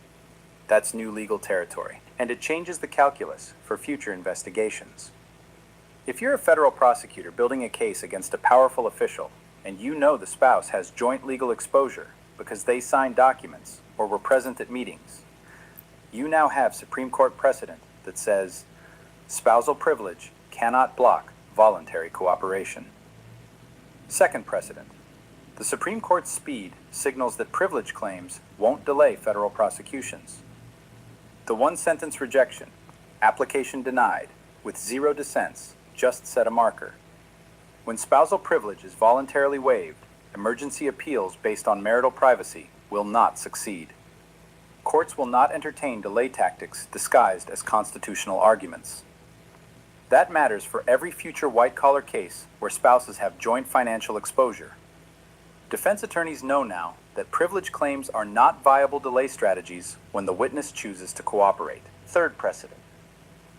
That's new legal territory, and it changes the calculus for future investigations. If you're a federal prosecutor building a case against a powerful official, and you know the spouse has joint legal exposure because they signed documents or were present at meetings, you now have Supreme Court precedent that says spousal privilege cannot block voluntary cooperation. Second precedent: the Supreme Court's speed signals that privilege claims won't delay federal prosecutions. The one-sentence rejection, application denied, with 0 dissents, just set a marker. When spousal privilege is voluntarily waived, emergency appeals based on marital privacy will not succeed. Courts will not entertain delay tactics disguised as constitutional arguments. That matters for every future white-collar case where spouses have joint financial exposure. Defense attorneys know now that privilege claims are not viable delay strategies when the witness chooses to cooperate. Third precedent: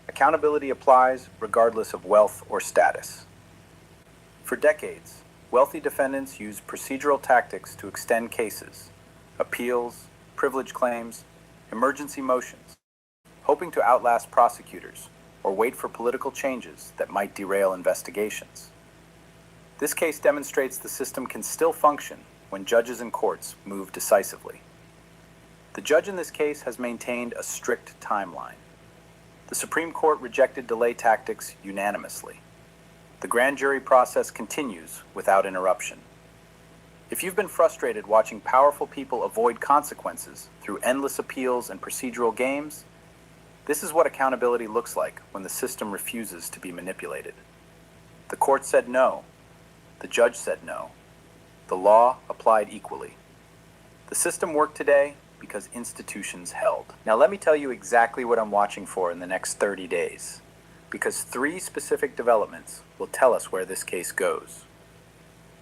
accountability applies regardless of wealth or status. For decades, wealthy defendants used procedural tactics to extend cases, appeals, privilege claims, emergency motions, hoping to outlast prosecutors or wait for political changes that might derail investigations. This case demonstrates the system can still function when judges and courts move decisively. The judge in this case has maintained a strict timeline. The Supreme Court rejected delay tactics unanimously. The grand jury process continues without interruption. If you've been frustrated watching powerful people avoid consequences through endless appeals and procedural games, this is what accountability looks like when the system refuses to be manipulated. The court said no. The judge said no. The law applied equally. The system worked today because institutions held. Now let me tell you exactly what I'm watching for in the next 30 days, because 3 specific developments will tell us where this case goes.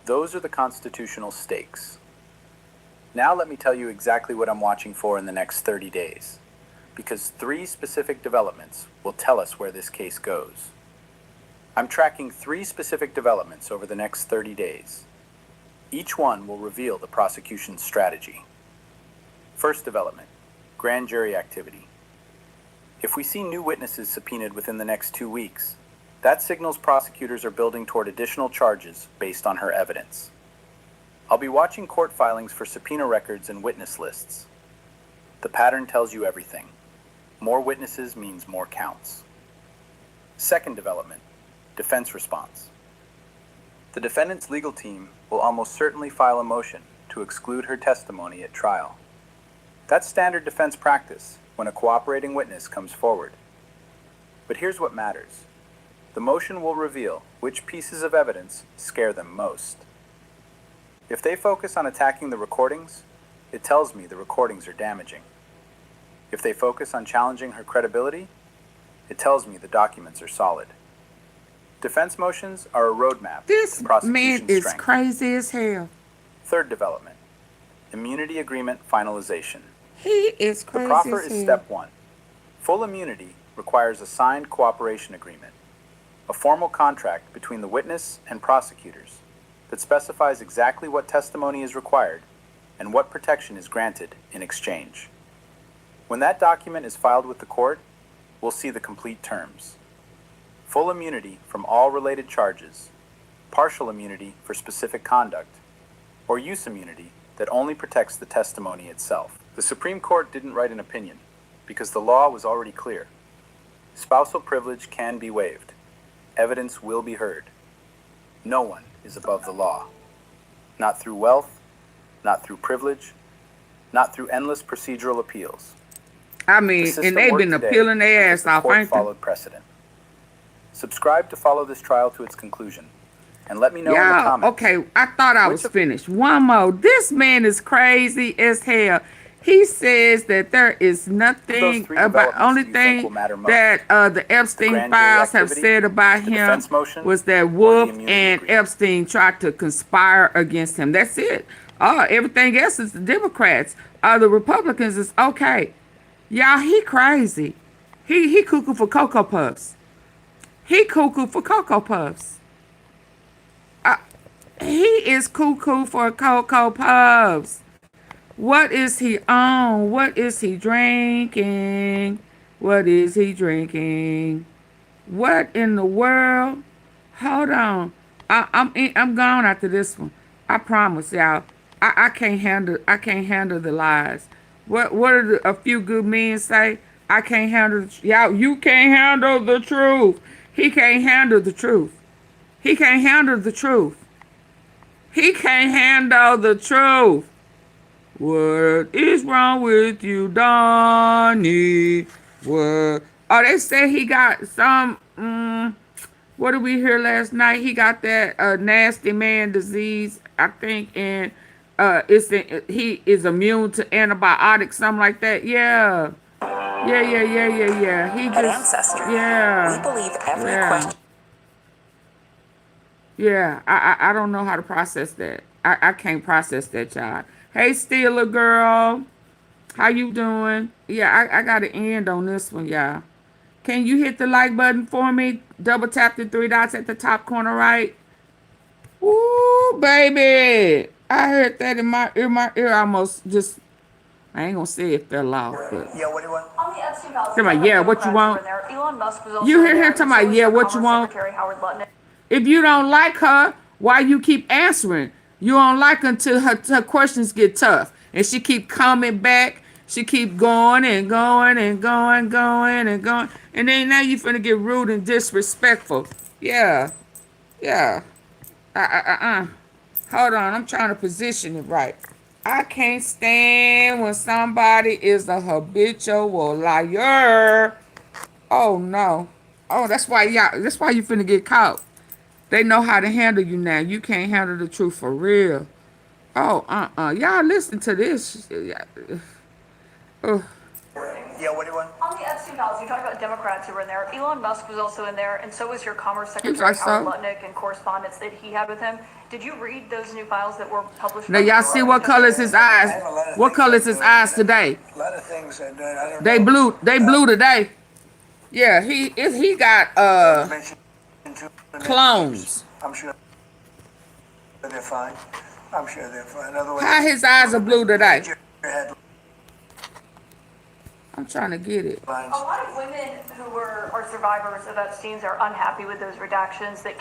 Those are the constitutional stakes. Now let me tell you exactly what I'm watching for in the next 30 days, because 3 specific developments will tell us where this case goes. I'm tracking 3 specific developments over the next 30 days. Each one will reveal the prosecution's strategy. First development, grand jury activity. If we see new witnesses subpoenaed within the next 2 weeks, that signals prosecutors are building toward additional charges based on her evidence. I'll be watching court filings for subpoena records and witness lists. The pattern tells you everything. More witnesses means more counts. Second development, defense response. The defendant's legal team will almost certainly file a motion to exclude her testimony at trial. That's standard defense practice when a cooperating witness comes forward. But here's what matters. The motion will reveal which pieces of evidence scare them most. If they focus on attacking the recordings, it tells me the recordings are damaging. If they focus on challenging her credibility, it tells me the documents are solid. Defense motions are a roadmap to prosecution man is strength. crazy as hell. Third development, immunity agreement finalization. He is crazy The proffer as is hell. step 1. Full immunity requires a signed cooperation agreement, a formal contract between the witness and prosecutors that specifies exactly what testimony is required and what protection is granted in exchange. When that document is filed with the court, we'll see the complete terms. Full immunity from all related charges, partial immunity for specific conduct, or use immunity that only protects the testimony itself. The Supreme Court didn't write an opinion because the law was already clear. Spousal privilege can be waived. Evidence will be heard. No one is above the law. Not through wealth, not through privilege, not through endless procedural appeals. I mean, and they've been appealing their ass off, ain't they? Followed precedent. Subscribe to follow this trial to its conclusion, and let me know in the Yeah, comments. okay, I thought I was finished. One more. This man is crazy as hell. He says that there is nothing about, only thing that the Epstein files have said about him was that Wolf and Epstein tried to conspire against him. That's it. Everything else is the Democrats. The Republicans is okay. Y'all, he crazy. He cuckoo for Cocoa Puffs. He cuckoo for Cocoa Puffs. He is cuckoo for Cocoa Puffs. What is he on? What is he drinking? What is he drinking? What in the world? Hold on. I'm gone after this one. I promise y'all. I can't handle the lies. What are a few good men say? I can't handle y'all. You can't handle the truth. He can't handle the truth. He can't handle the truth. He can't handle the truth. What is wrong with you, Donnie? What? Oh, they said he got some, what did we hear last night? He got that nasty man disease, I think, and he is immune to antibiotics, something like that. Yeah. Yeah. He At just, Ancestry, yeah. we believe every Yeah. question. Yeah, I don't know how to process that. I can't process that, y'all. Hey, Steeler girl. How you doing? Yeah, I got to end on this one, y'all. Can you hit the like button for me? Double tap the 3 dots at the top corner right. Ooh, baby. I heard that in my ear almost just, I ain't going to say it fell off, but. Yeah, what do you want? On the Epstein files, Come on, yeah, what you want? Elon Musk was also You hear there, him talking about, and yeah, so was what you Commerce want? Secretary Howard Lutnick. If you don't like her, why you keep answering? You don't like her until her questions get tough. And she keep coming back. She keep going and going and going. And then now you finna get rude and disrespectful. Yeah. Hold on, I'm trying to position it right. I can't stand when somebody is a habitual liar. Oh no. Oh, that's why you finna get caught. They know how to handle you now. You can't handle the truth for real. Oh, y'all listen to this. Oh, Yeah, what do you want? On the Epstein files, you talked about Democrats who were in there. Elon Musk was also in there, and so was your Commerce he was Secretary like, Howard so. Lutnick and correspondence that he had with him. Did you read those new files that were published? Now y'all see what color is his eyes? What color is his eyes today? A lot of things I don't They know. blue. They blue today. Yeah, he got clones. I'm sure they're fine. I'm sure they're fine. Otherwise, How his eyes are blue today? I'm trying to get it. A lot of women who are survivors of Epstein's are unhappy with those redactions that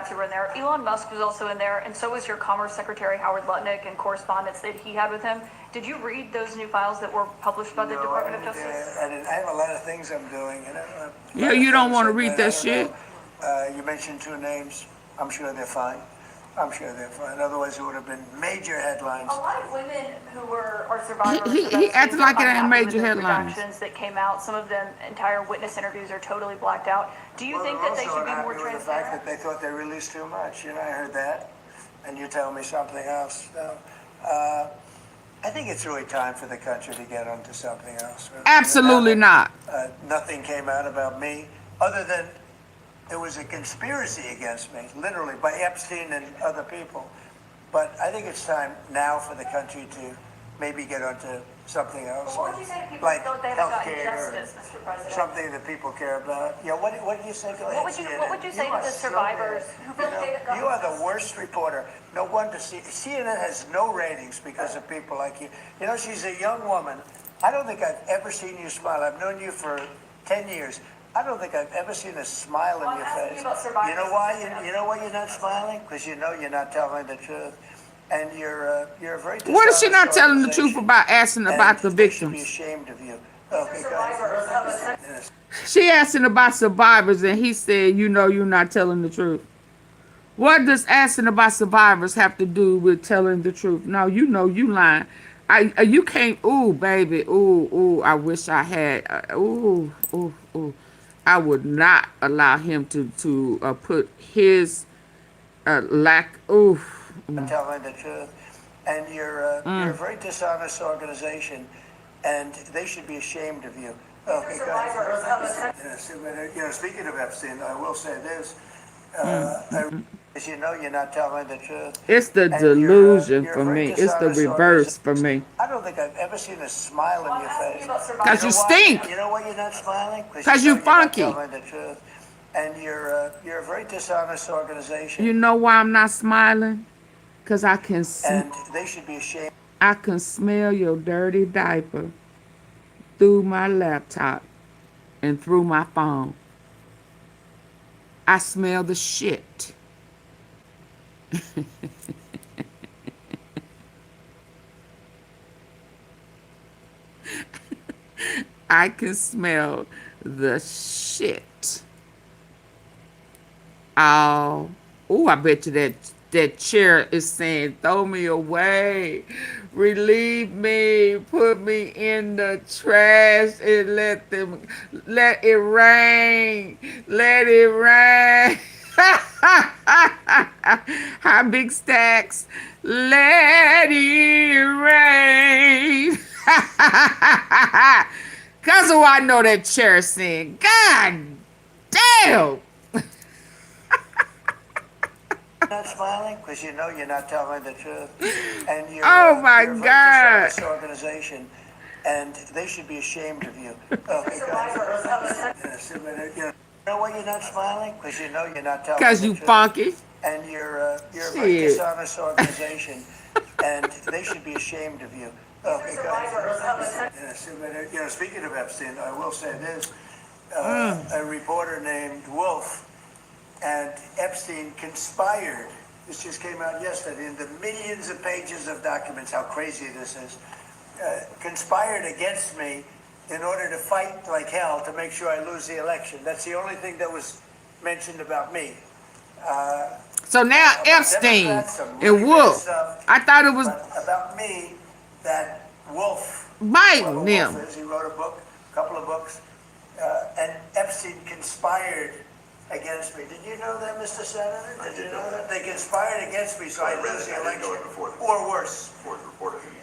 who were in there. Elon Musk was also in there, and so was your Commerce Secretary Howard Lutnick and correspondence that he had with him. Did you read those new files that were published by the Department of Justice? I have a lot of things I'm doing. Yeah, you don't want to read that shit. You mentioned two names. I'm sure they're fine. I'm sure they're fine. Otherwise, it would have been major headlines. A lot of women who are survivors. He acted like it ain't major headlines. Redactions that came out. Some of them entire witness interviews are totally blacked out. Do you think that they should be more transparent? The fact that they thought they released too much. I heard that, and you tell me something else. No. I think it's really time for the country to get onto something else. Absolutely not. Nothing came out about me other than there was a conspiracy against me, literally, by Epstein and other people. But I think it's time now for the country to maybe get onto something else. What would you say to people like who thought they haven't gotten healthcare, justice, Mr. President? something that people care about. Yeah, what do you say? Go ahead, What would you say are to the so survivors bad. who feel like they've gotten You are the worst reporter. No wonder CNN has no ratings because of people like you. She's a young woman. I don't think I've ever seen you smile. I've known you for 10 years. I don't think I've ever seen a smile in your face. You know why? You know why you're not smiling? Because you know you're not telling the truth, and you're a very. What is she not telling the truth about asking about the victims? Be ashamed of you. Okay, go ahead. She asking about survivors, and he said, "You know, you're not telling the truth." What does asking about survivors have to do with telling the truth? No, you know, you lying. You can't. Ooh, baby. Ooh. I wish I had. Ooh. I would not allow him to put his lack. Ooh. Telling the truth, and you're a very dishonest organization, and they should be ashamed of you. Okay, guys. Speaking of Epstein, I will say this. As you know, you're not telling the truth. It's the delusion for me. It's the reverse for me. I don't think I've ever seen a smile on your face. Because you stink. You know why you're not smiling? Because you funky. You're not telling the truth. And you're a very dishonest organization. You know why I'm not smiling? Because I can and they should be ashamed. I can smell your dirty diaper through my laptop and through my phone. I smell the shit. I can smell the shit. Oh, I bet you that chair is saying, throw me away, relieve me, put me in the trash, and let it rain, let it rain. Hi, Big Stacks, let it rain. Cause of I know that chair is saying, God damn. Not smiling because you know you're not telling the truth, and you're my you're a God very organization, and they should be ashamed of you. Okay, guys. You know why you're not smiling? Because you know you're not telling the truth. Because you funky. And you're a very dishonest organization, and they should be ashamed of you. Okay, guys. Speaking of Epstein, I will say this: a reporter named Wolf and Epstein conspired. This just came out yesterday in the millions of pages of documents, how crazy this is. Conspired against me in order to fight like hell to make sure I lose the election. That's the only thing that was mentioned about me. So now Epstein and Wolf. I thought it was about me that Wolf. Biden, them. He wrote a book, a couple of books, and Epstein conspired against me. Did you know that, Mr. Senator? Did you know that? They conspired against me, so I lose the election. Or worse.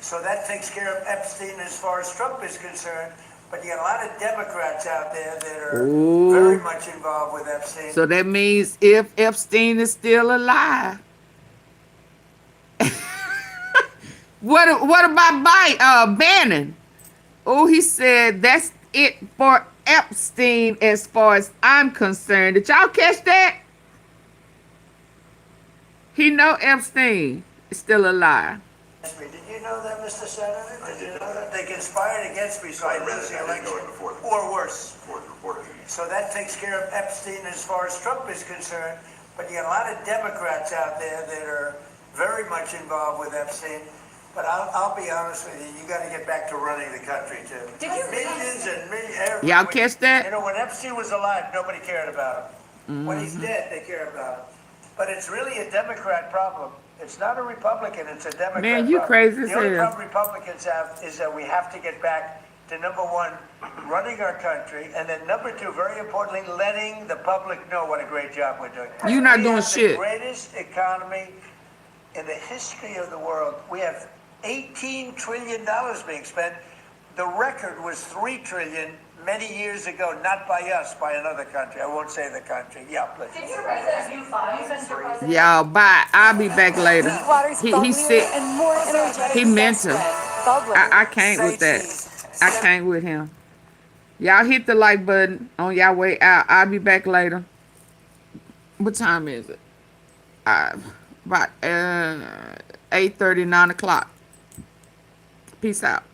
So that takes care of Epstein as far as Trump is concerned. But you got a lot of Democrats out there that are very much involved with Epstein. So that means if Epstein is still alive. What about Bannon? Oh, he said that's it for Epstein as far as I'm concerned. Did y'all catch that? He know Epstein is still alive. Did you know that, Mr. Senator? Did you know that? They conspired against me, so I lose the election. Or worse. So that takes care of Epstein as far as Trump is concerned. But you got a lot of Democrats out there that are very much involved with Epstein. But I'll be honest with you, you got to get back to running the country, too. Millions and millions. Y'all catch that? You know, when Epstein was alive, nobody cared about him. When he's dead, they care about him. But it's really a Democrat problem. It's not a Republican, it's a Democrat Man, you problem. crazy as The only hell. problem Republicans have is that we have to get back to number one, running our country, and then number two, very importantly, letting the public know what a great job we're doing. You're not We doing have shit. The greatest economy in the history of the world. We have $18 trillion being spent. The record was $3 trillion many years ago, not by us, by another country. I won't say the country. Yeah, please. Did your president view Fox? Y'all, bye. I'll be back later. He's sick. And more energetic He mental. I can't with that. I can't with him. Y'all hit the like button on y'all way out. I'll be back later. What time is it? About 8:30, 9 o'clock. Peace out.